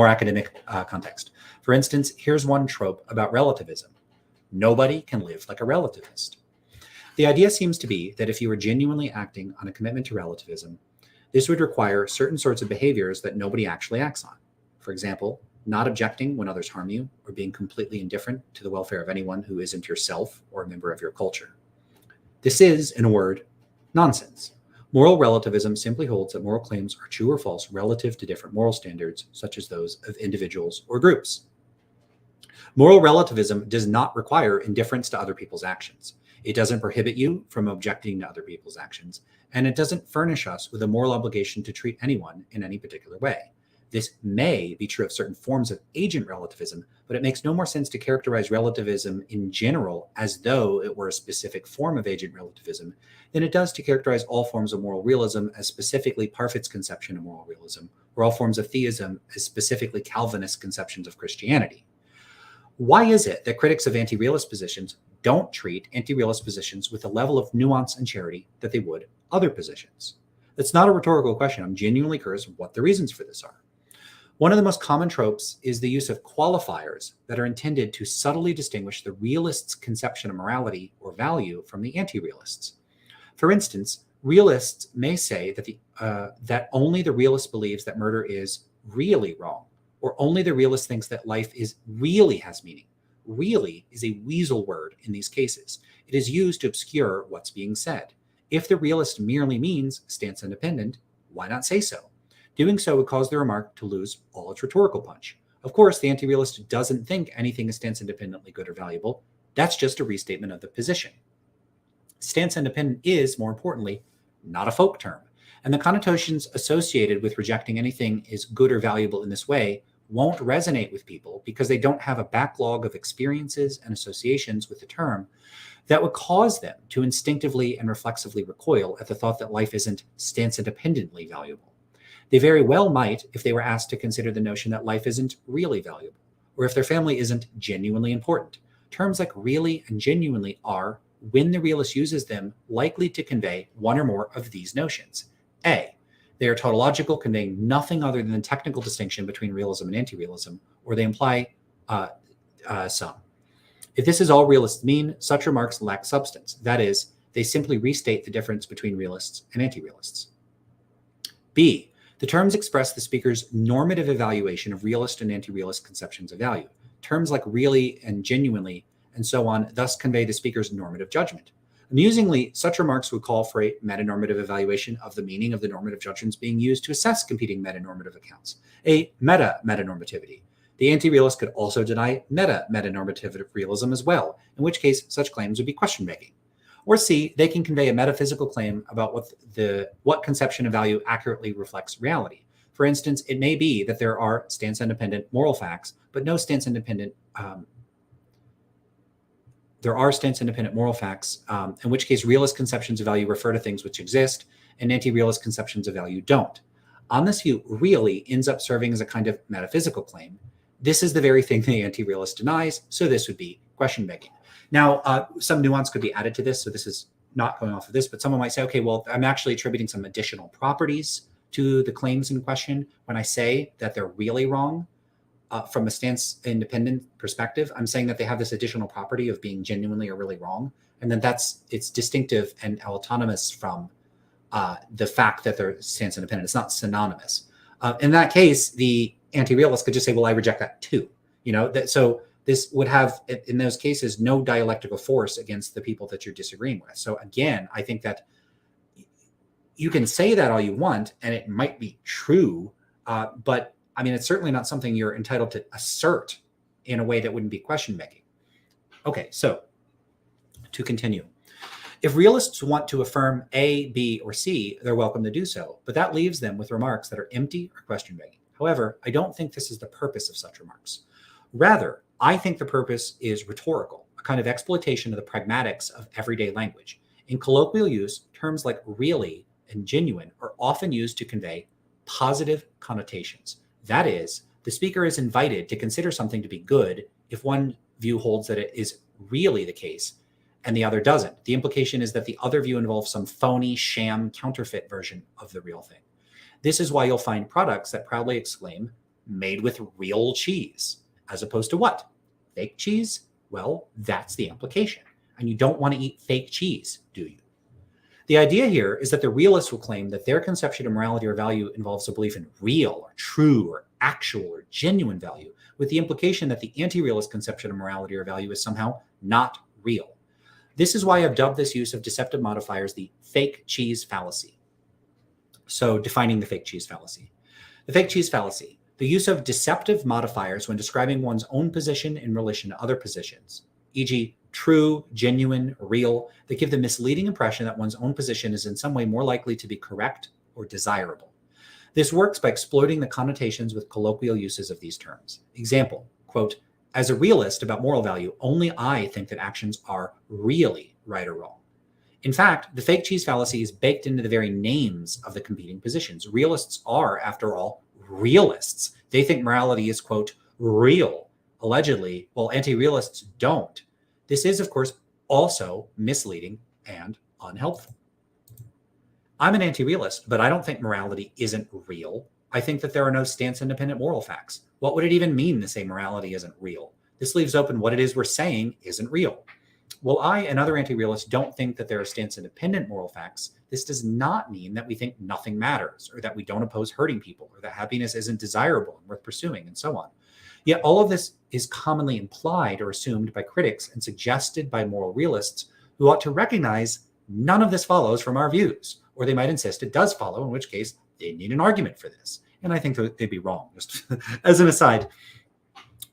academic context. For instance, here's one trope about relativism. Nobody can live like a relativist. The idea seems to be that if you were genuinely acting on a commitment to relativism, this would require certain sorts of behaviors that nobody actually acts on. For example, not objecting when others harm you, or being completely indifferent to the welfare of anyone who isn't yourself or a member of your culture. This is, in a word, nonsense. Moral relativism simply holds that moral claims are true or false relative to different moral standards, such as those of individuals or groups. Moral relativism does not require indifference to other people's actions. It doesn't prohibit you from objecting to other people's actions, and it doesn't furnish us with a moral obligation to treat anyone in any particular way. This may be true of certain forms of agent relativism, but it makes no more sense to characterize relativism in general as though it were a specific form of agent relativism than it does to characterize all forms of moral realism as specifically Parfit's conception of moral realism, or all forms of theism as specifically Calvinist conceptions of Christianity. Why is it that critics of anti-realist positions don't treat anti-realist positions with the level of nuance and charity that they would other positions? It's not a rhetorical question. I'm genuinely curious what the reasons for this are. One of the most common tropes is the use of qualifiers that are intended to subtly distinguish the realist's conception of morality or value from the anti-realists. For instance, realists may say that that only the realist believes that murder is really wrong, or only the realist thinks that life really has meaning. Really is a weasel word in these cases. It is used to obscure what's being said. If the realist merely means stance independent, why not say so? Doing so would cause the remark to lose all its rhetorical punch. Of course, the anti-realist doesn't think anything is stance independently good or valuable. That's just a restatement of the position. Stance independent is, more importantly, not a folk term, and the connotations associated with rejecting anything is good or valuable in this way won't resonate with people because they don't have a backlog of experiences and associations with the term that would cause them to instinctively and reflexively recoil at the thought that life isn't stance independently valuable. They very well might if they were asked to consider the notion that life isn't really valuable, or if their family isn't genuinely important. Terms like really and genuinely are, when the realist uses them, likely to convey one or more of these notions. A, they are tautological, conveying nothing other than the technical distinction between realism and anti-realism, or they imply some. If this is all realists mean, such remarks lack substance. That is, they simply restate the difference between realists and anti-realists. B, the terms express the speaker's normative evaluation of realist and anti-realist conceptions of value. Terms like really and genuinely and so on thus convey the speaker's normative judgment. Amusingly, such remarks would call for a metanormative evaluation of the meaning of the normative judgments being used to assess competing metanormative accounts, a meta-metanormativity. The anti-realist could also deny meta-metanormative realism as well, in which case such claims would be question-making. Or C, they can convey a metaphysical claim about what conception of value accurately reflects reality. For instance, it may be that there are stance-independent moral facts, but no stance-independent moral facts, in which case realist conceptions of value refer to things which exist, and anti-realist conceptions of value don't. On this view, really ends up serving as a kind of metaphysical claim. This is the very thing the anti-realist denies, so this would be question-making. Now, some nuance could be added to this, so this is not going off of this, but someone might say, okay, well, I'm actually attributing some additional properties to the claims in question when I say that they're really wrong. From a stance-independent perspective, I'm saying that they have this additional property of being genuinely or really wrong, and then it's distinctive and autonomous from the fact that they're stance-independent. It's not synonymous. In that case, the anti-realist could just say, well, I reject that too. So this would have, in those cases, no dialectical force against the people that you're disagreeing with. So again, I think that you can say that all you want, and it might be true, but I mean, it's certainly not something you're entitled to assert in a way that wouldn't be question-making. Okay, so to continue. If realists want to affirm A, B, or C, they're welcome to do so, but that leaves them with remarks that are empty or question-making. However, I don't think this is the purpose of such remarks. Rather, I think the purpose is rhetorical, a kind of exploitation of the pragmatics of everyday language. In colloquial use, terms like really and genuine are often used to convey positive connotations. That is, the speaker is invited to consider something to be good if one view holds that it is really the case and the other doesn't. The implication is that the other view involves some phony, sham, counterfeit version of the real thing. This is why you'll find products that proudly exclaim, made with real cheese, as opposed to what? Fake cheese? Well, that's the implication. And you don't want to eat fake cheese, do you? The idea here is that the realists will claim that their conception of morality or value involves a belief in real or true or actual or genuine value, with the implication that the anti-realist conception of morality or value is somehow not real. This is why I've dubbed this use of deceptive modifiers the fake cheese fallacy. So defining the fake cheese fallacy. The fake cheese fallacy, the use of deceptive modifiers when describing one's own position in relation to other positions, e.g., true, genuine, real, that give the misleading impression that one's own position is in some way more likely to be correct or desirable. This works by exploiting the connotations with colloquial uses of these terms. Example, quote, as a realist about moral value, only I think that actions are really right or wrong. In fact, the fake cheese fallacy is baked into the very names of the competing positions. Realists are, after all, realists. They think morality is, quote, real, allegedly, while anti-realists don't. This is, of course, also misleading and unhelpful. I'm an anti-realist, but I don't think morality isn't real. I think that there are no stance-independent moral facts. What would it even mean to say morality isn't real? This leaves open what it is we're saying isn't real. While I and other anti-realists don't think that there are stance-independent moral facts, this does not mean that we think nothing matters, or that we don't oppose hurting people, or that happiness isn't desirable and worth pursuing, and so on. Yet all of this is commonly implied or assumed by critics and suggested by moral realists who ought to recognize none of this follows from our views, or they might insist it does follow, in which case they need an argument for this. And I think that they'd be wrong. Just as an aside,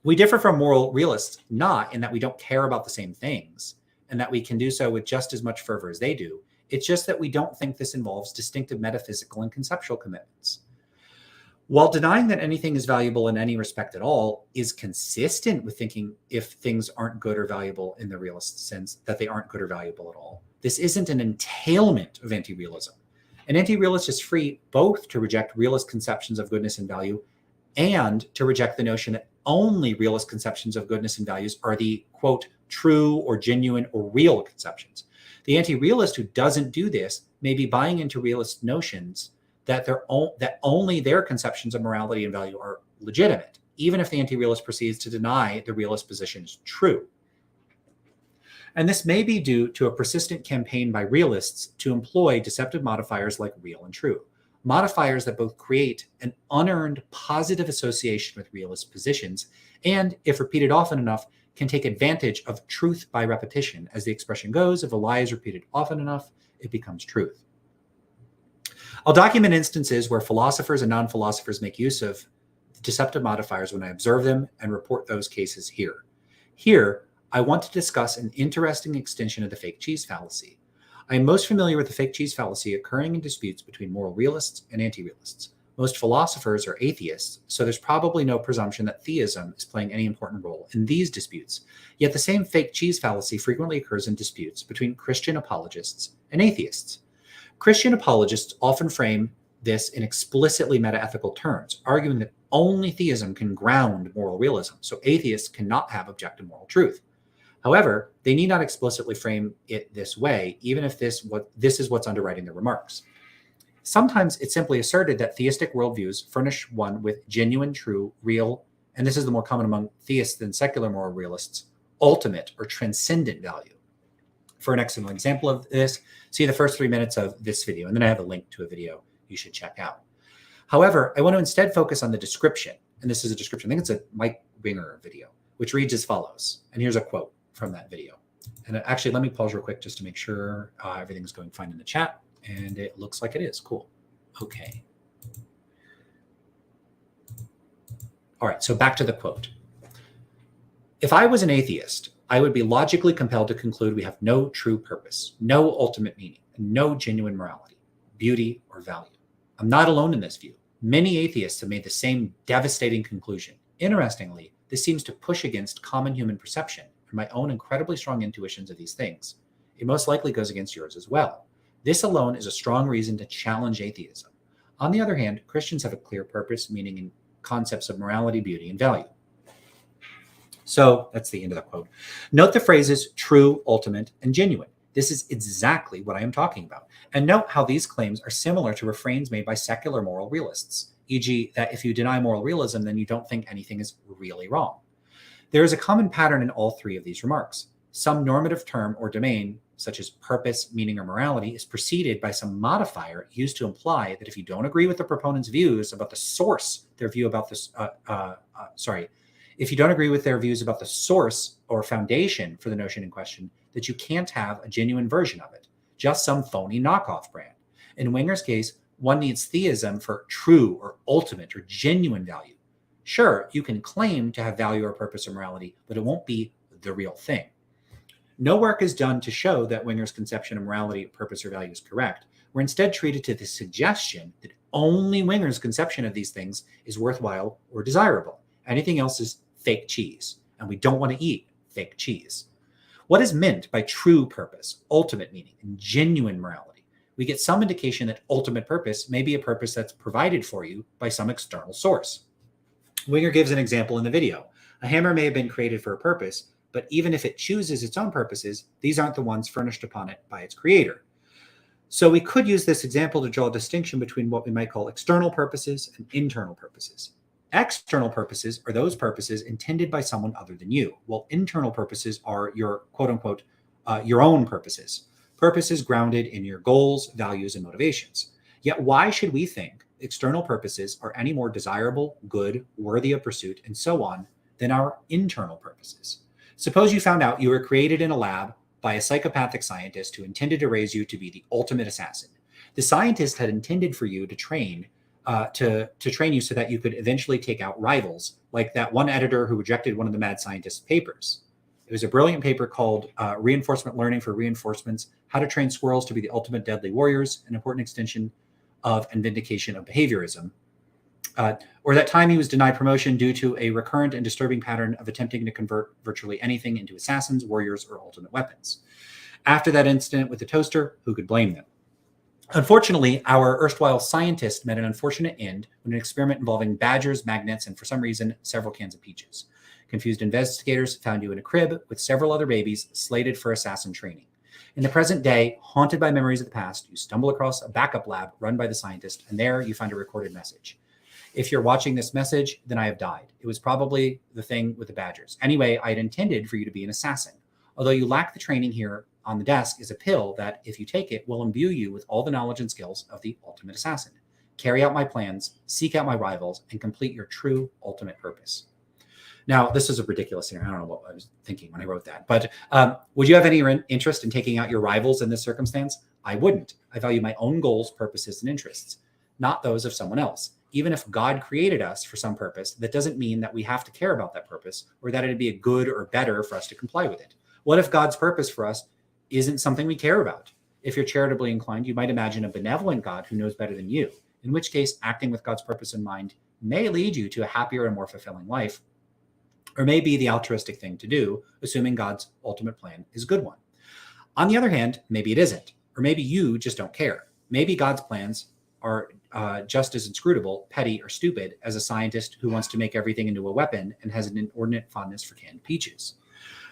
we differ from moral realists not in that we don't care about the same things and that we can do so with just as much fervor as they do. It's just that we don't think this involves distinctive metaphysical and conceptual commitments. While denying that anything is valuable in any respect at all is consistent with thinking if things aren't good or valuable in the realist sense, that they aren't good or valuable at all, this isn't an entailment of anti-realism. An anti-realist is free both to reject realist conceptions of goodness and value and to reject the notion that only realist conceptions of goodness and values are the, quote, true or genuine or real conceptions. The anti-realist who doesn't do this may be buying into realist notions that only their conceptions of morality and value are legitimate, even if the anti-realist proceeds to deny the realist position is true. And this may be due to a persistent campaign by realists to employ deceptive modifiers like real and true, modifiers that both create an unearned positive association with realist positions and, if repeated often enough, can take advantage of truth by repetition. As the expression goes, if a lie is repeated often enough, it becomes truth. I'll document instances where philosophers and non-philosophers make use of deceptive modifiers when I observe them and report those cases here. Here, I want to discuss an interesting extension of the fake cheese fallacy. I am most familiar with the fake cheese fallacy occurring in disputes between moral realists and anti-realists. Most philosophers are atheists, so there's probably no presumption that theism is playing any important role in these disputes. Yet the same fake cheese fallacy frequently occurs in disputes between Christian apologists and atheists. Christian apologists often frame this in explicitly meta-ethical terms, arguing that only theism can ground moral realism, so atheists cannot have objective moral truth. However, they need not explicitly frame it this way, even if this is what's underwriting their remarks. Sometimes it's simply asserted that theistic worldviews furnish one with genuine, true, real, and this is the more common among theists than secular moral realists, ultimate or transcendent value. For an excellent example of this, see the first 3 minutes of this video, and then I have a link to a video you should check out. However, I want to instead focus on the description, and this is a description. I think it's a Mike Winger video, which reads as follows, and here's a quote from that video. And actually, let me pause real quick just to make sure everything's going fine in the chat. And it looks like it is. Cool. Okay. All right, so back to the quote. If I was an atheist, I would be logically compelled to conclude we have no true purpose, no ultimate meaning, and no genuine morality, beauty, or value. I'm not alone in this view. Many atheists have made the same devastating conclusion. Interestingly, this seems to push against common human perception and my own incredibly strong intuitions of these things. It most likely goes against yours as well. This alone is a strong reason to challenge atheism. On the other hand, Christians have a clear purpose, meaning in concepts of morality, beauty, and value. So that's the end of the quote. Note the phrases true, ultimate, and genuine. This is exactly what I am talking about. And note how these claims are similar to refrains made by secular moral realists, e.g., that if you deny moral realism, then you don't think anything is really wrong. There is a common pattern in all three of these remarks. Some normative term or domain, such as purpose, meaning, or morality, is preceded by some modifier used to imply that if you don't agree with the proponent's views about the source, their view about this, If you don't agree with their views about the source or foundation for the notion in question, that you can't have a genuine version of it, just some phony knockoff brand. In Winger's case, one needs theism for true or ultimate or genuine value. Sure, you can claim to have value or purpose or morality, but it won't be the real thing. No work is done to show that Winger's conception of morality, purpose, or value is correct. We're instead treated to the suggestion that only Winger's conception of these things is worthwhile or desirable. Anything else is fake cheese, and we don't want to eat fake cheese. What is meant by true purpose, ultimate meaning, and genuine morality? We get some indication that ultimate purpose may be a purpose that's provided for you by some external source. Winger gives an example in the video. A hammer may have been created for a purpose, but even if it chooses its own purposes, these aren't the ones furnished upon it by its creator. So we could use this example to draw a distinction between what we might call external purposes and internal purposes. External purposes are those purposes intended by someone other than you, while internal purposes are your quote-unquote your own purposes, purposes grounded in your goals, values, and motivations. Yet why should we think external purposes are any more desirable, good, worthy of pursuit, and so on than our internal purposes? Suppose you found out you were created in a lab by a psychopathic scientist who intended to raise you to be the ultimate assassin. The scientist had intended for you to train train you so that you could eventually take out rivals, like that one editor who rejected one of the mad scientist's papers. It was a brilliant paper called Reinforcement Learning for Reinforcements, How to Train Squirrels to be the Ultimate Deadly Warriors, an important extension of and vindication of behaviorism. Or that time he was denied promotion due to a recurrent and disturbing pattern of attempting to convert virtually anything into assassins, warriors, or ultimate weapons. After that incident with the toaster, who could blame them? Unfortunately, our erstwhile scientist met an unfortunate end when an experiment involving badgers, magnets, and for some reason, several cans of peaches. Confused investigators found you in a crib with several other babies slated for assassin training. In the present day, haunted by memories of the past, you stumble across a backup lab run by the scientist, and there you find a recorded message. If you're watching this message, then I have died. It was probably the thing with the badgers. Anyway, I had intended for you to be an assassin. Although you lack the training, here on the desk is a pill that, if you take it, will imbue you with all the knowledge and skills of the ultimate assassin. Carry out my plans, seek out my rivals, and complete your true ultimate purpose. Now, this is a ridiculous thing. I don't know what I was thinking when I wrote that. But would you have any interest in taking out your rivals in this circumstance? I wouldn't. I value my own goals, purposes, and interests, not those of someone else. Even if God created us for some purpose, that doesn't mean that we have to care about that purpose or that it'd be a good or better for us to comply with it. What if God's purpose for us isn't something we care about? If you're charitably inclined, you might imagine a benevolent God who knows better than you, in which case acting with God's purpose in mind may lead you to a happier and more fulfilling life, or may be the altruistic thing to do, assuming God's ultimate plan is a good one. On the other hand, maybe it isn't, or maybe you just don't care. Maybe God's plans are just as inscrutable, petty, or stupid as a scientist who wants to make everything into a weapon and has an inordinate fondness for canned peaches.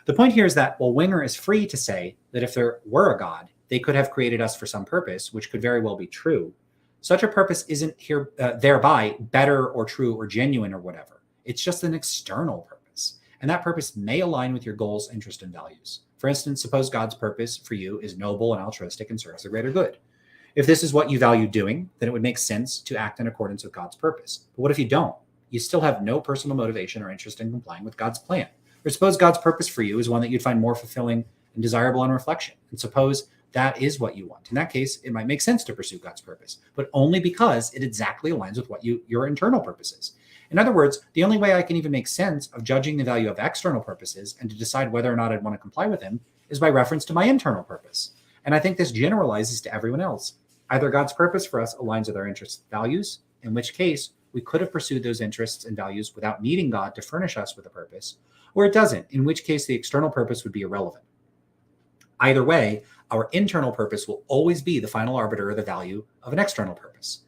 The point here is that while Winger is free to say that if there were a God, they could have created us for some purpose, which could very well be true, such a purpose isn't here thereby better or true or genuine or whatever. It's just an external purpose. And that purpose may align with your goals, interests, and values. For instance, suppose God's purpose for you is noble and altruistic and serves the greater good. If this is what you value doing, then it would make sense to act in accordance with God's purpose. But what if you don't? You still have no personal motivation or interest in complying with God's plan. Or suppose God's purpose for you is one that you'd find more fulfilling and desirable on reflection. And suppose that is what you want. In that case, it might make sense to pursue God's purpose, but only because it exactly aligns with what your internal purpose is. In other words, the only way I can even make sense of judging the value of external purposes and to decide whether or not I'd want to comply with them is by reference to my internal purpose. And I think this generalizes to everyone else. Either God's purpose for us aligns with our interests and values, in which case we could have pursued those interests and values without needing God to furnish us with a purpose, or it doesn't, in which case the external purpose would be irrelevant. Either way, our internal purpose will always be the final arbiter of the value of an external purpose.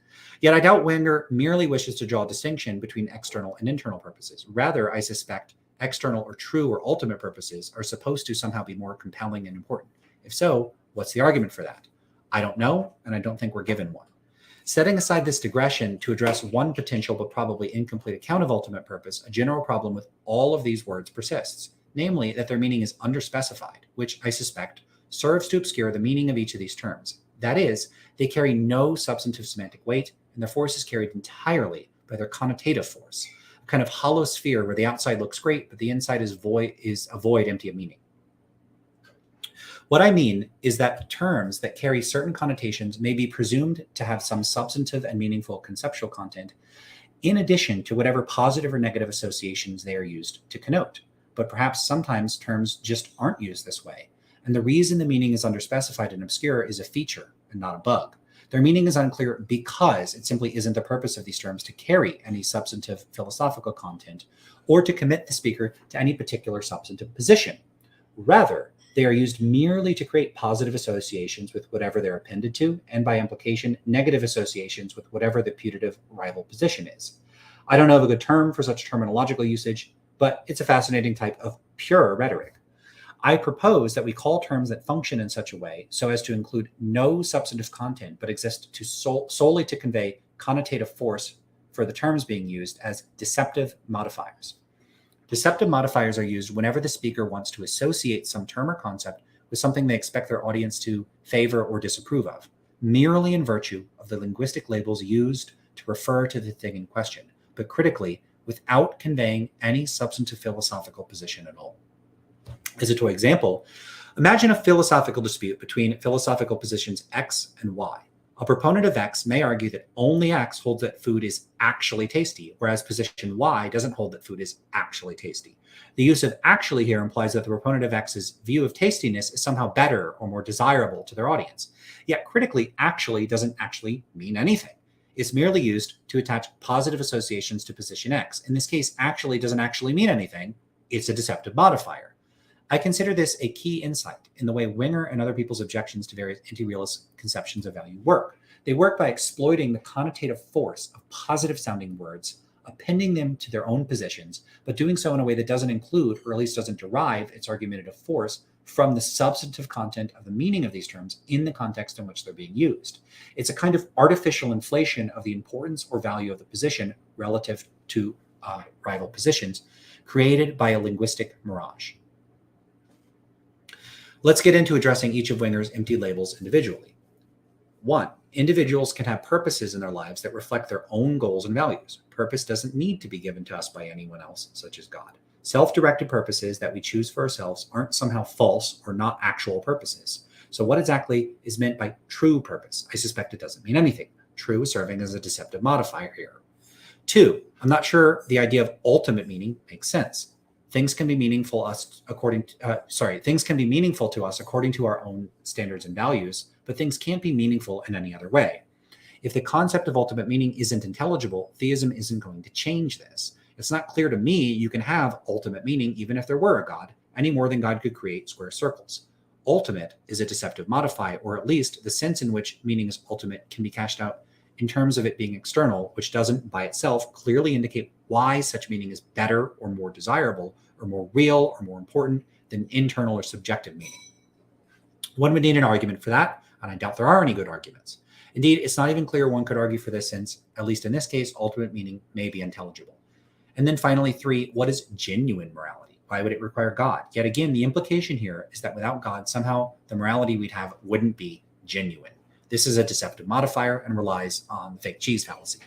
Yet I doubt Winger merely wishes to draw a distinction between external and internal purposes. Rather, I suspect external or true or ultimate purposes are supposed to somehow be more compelling and important. If so, what's the argument for that? I don't know, and I don't think we're given one. Setting aside this digression to address one potential but probably incomplete account of ultimate purpose, a general problem with all of these words persists, namely that their meaning is underspecified, which I suspect serves to obscure the meaning of each of these terms. That is, they carry no substantive semantic weight, and their force is carried entirely by their connotative force. a kind of hollow sphere where the outside looks great, but the inside is a void empty of meaning. What I mean is that terms that carry certain connotations may be presumed to have some substantive and meaningful conceptual content, in addition to whatever positive or negative associations they are used to connote. But perhaps sometimes terms just aren't used this way, and the reason the meaning is underspecified and obscure is a feature and not a bug. Their meaning is unclear because it simply isn't the purpose of these terms to carry any substantive philosophical content or to commit the speaker to any particular substantive position. Rather, they are used merely to create positive associations with whatever they're appended to, and by implication, negative associations with whatever the putative rival position is. I don't know of a good term for such terminological usage, but it's a fascinating type of pure rhetoric. I propose that we call terms that function in such a way so as to include no substantive content but exist to solely to convey connotative force for the terms being used as deceptive modifiers. Deceptive modifiers are used whenever the speaker wants to associate some term or concept with something they expect their audience to favor or disapprove of, merely in virtue of the linguistic labels used to refer to the thing in question, but critically, without conveying any substantive philosophical position at all. As a toy example, imagine a philosophical dispute between philosophical positions X and Y. A proponent of X may argue that only X holds that food is actually tasty, whereas position Y doesn't hold that food is actually tasty. The use of actually here implies that the proponent of X's view of tastiness is somehow better or more desirable to their audience. Yet critically, actually doesn't actually mean anything. It's merely used to attach positive associations to position X. In this case, actually doesn't actually mean anything. It's a deceptive modifier. I consider this a key insight in the way Winger and other people's objections to various anti-realist conceptions of value work. They work by exploiting the connotative force of positive-sounding words, appending them to their own positions, but doing so in a way that doesn't include, or at least doesn't derive, its argumentative force from the substantive content of the meaning of these terms in the context in which they're being used. It's a kind of artificial inflation of the importance or value of the position relative to rival positions, created by a linguistic mirage. Let's get into addressing each of Winger's empty labels individually. 1. Individuals can have purposes in their lives that reflect their own goals and values. Purpose doesn't need to be given to us by anyone else, such as God. Self-directed purposes that we choose for ourselves aren't somehow false or not actual purposes. So what exactly is meant by true purpose? I suspect it doesn't mean anything. True is serving as a deceptive modifier here. 2. I'm not sure the idea of ultimate meaning makes sense. Things can be meaningful to us according to our own standards and values, but things can't be meaningful in any other way. If the concept of ultimate meaning isn't intelligible, theism isn't going to change this. It's not clear to me you can have ultimate meaning even if there were a God, any more than God could create square circles. Ultimate is a deceptive modifier, or at least the sense in which meaning is ultimate can be cashed out in terms of it being external, which doesn't by itself clearly indicate why such meaning is better or more desirable or more real or more important than internal or subjective meaning. One would need an argument for that, and I doubt there are any good arguments. Indeed, it's not even clear one could argue for this since, at least in this case, ultimate meaning may be intelligible. And then finally, 3, what is genuine morality? Why would it require God? Yet again, the implication here is that without God, somehow the morality we'd have wouldn't be genuine. This is a deceptive modifier and relies on the fake cheese fallacy.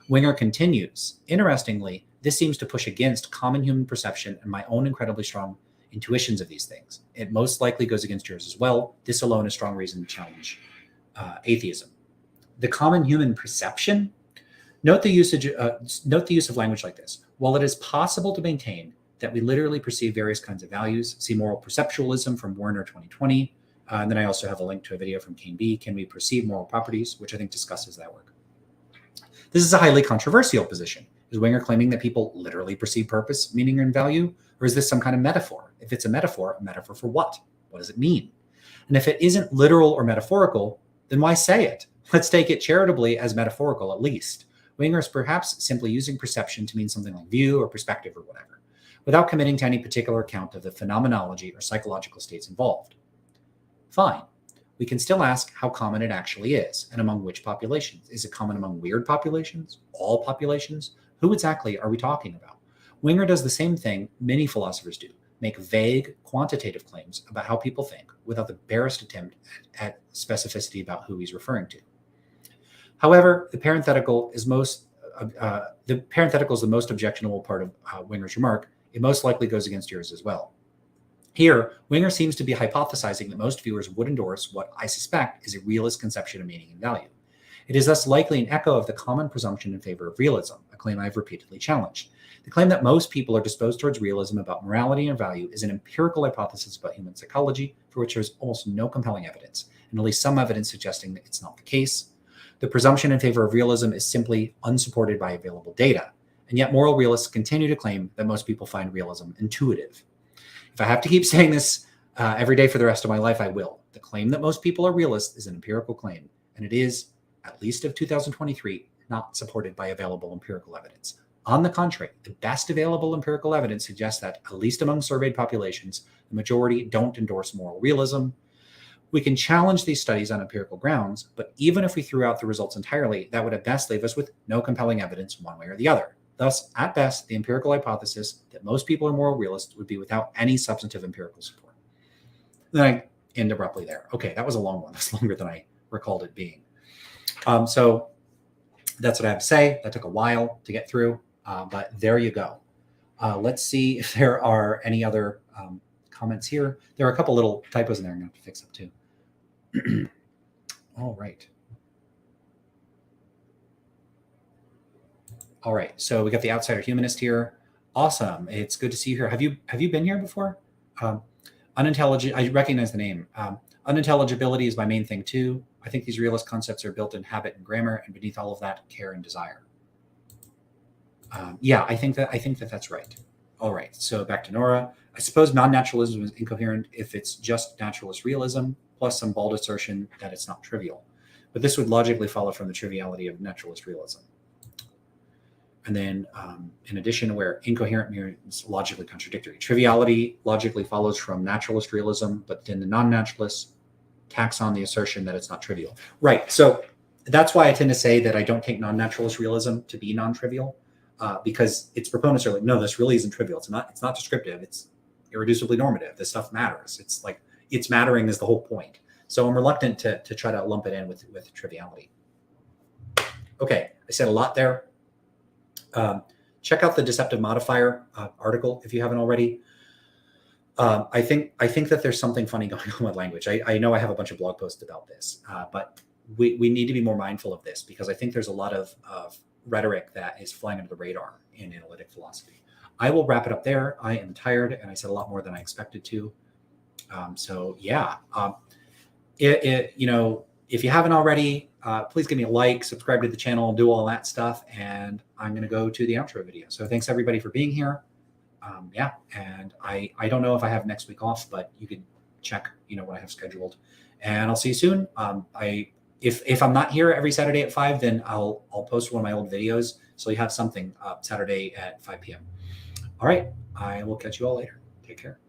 Winger continues, interestingly, this seems to push against common human perception and my own incredibly strong intuitions of these things. It most likely goes against yours as well. This alone is strong reason to challenge atheism. The common human perception? Note the use of language like this. While it is possible to maintain that we literally perceive various kinds of values, see moral perceptualism from Werner 2020, and then I also have a link to a video from Kane B, Can We Perceive Moral Properties, which I think discusses that work. This is a highly controversial position. Is Winger claiming that people literally perceive purpose, meaning, and value? Or is this some kind of metaphor? If it's a metaphor for what? What does it mean? And if it isn't literal or metaphorical, then why say it? Let's take it charitably as metaphorical at least. Winger is perhaps simply using perception to mean something like view or perspective or whatever, without committing to any particular account of the phenomenology or psychological states involved. Fine. We can still ask how common it actually is, and among which populations. Is it common among weird populations? All populations? Who exactly are we talking about? Winger does the same thing many philosophers do, make vague, quantitative claims about how people think without the barest attempt at specificity about who he's referring to. However, the parenthetical is most the parenthetical is the most objectionable part of Winger's remark. It most likely goes against yours as well. Here, Winger seems to be hypothesizing that most viewers would endorse what I suspect is a realist conception of meaning and value. It is thus likely an echo of the common presumption in favor of realism, a claim I have repeatedly challenged. The claim that most people are disposed towards realism about morality and value is an empirical hypothesis about human psychology for which there is almost no compelling evidence, and at least some evidence suggesting that it's not the case. The presumption in favor of realism is simply unsupported by available data, and yet moral realists continue to claim that most people find realism intuitive. If I have to keep saying this every day for the rest of my life, I will. The claim that most people are realists is an empirical claim, and it is, at least of 2023, not supported by available empirical evidence. On the contrary, the best available empirical evidence suggests that, at least among surveyed populations, the majority don't endorse moral realism. We can challenge these studies on empirical grounds, but even if we threw out the results entirely, that would at best leave us with no compelling evidence one way or the other. Thus, at best, the empirical hypothesis that most people are moral realists would be without any substantive empirical support. Then I end abruptly there. Okay, that was a long one. That's longer than I recalled it being. So that's what I have to say. That took a while to get through, but there you go. Let's see if there are any other comments here. There are a couple little typos in there I'm going to have to fix up too. All right. All right. So we got the outsider humanist here. Awesome. It's good to see you here. Have you been here before? Unintelligent. I recognize the name. Unintelligibility is my main thing too. I think these realist concepts are built in habit and grammar, and beneath all of that, care and desire. Yeah, I think that that's right. All right. So back to Nora. I suppose non-naturalism is incoherent if it's just naturalist realism plus some bald assertion that it's not trivial. But this would logically follow from the triviality of naturalist realism. And then in addition, where incoherent means logically contradictory. Triviality logically follows from naturalist realism, but then the non-naturalist tacks on the assertion that it's not trivial. Right. So that's why I tend to say that I don't take non-naturalist realism to be non-trivial, because its proponents are like, no, this really isn't trivial. It's not descriptive. It's irreducibly normative. This stuff matters. It's like it's mattering is the whole point. So I'm reluctant to try to lump it in with triviality. Okay, I said a lot there. Check out the deceptive modifier article if you haven't already. I think that there's something funny going on with language. I know I have a bunch of blog posts about this, but we need to be more mindful of this because I think there's a lot of rhetoric that is flying under the radar in analytic philosophy. I will wrap it up there. I am tired and I said a lot more than I expected to. So yeah, if you haven't already, please give me a like, subscribe to the channel, do all that stuff. And I'm going to go to the outro video. So thanks everybody for being here. Yeah. And I don't know if I have next week off, but you could check, what I have scheduled, and I'll see you soon. If I'm not here every Saturday at 5, then I'll post one of my old videos. So you have something Saturday at 5 p.m. All right. I will catch you all later. Take care.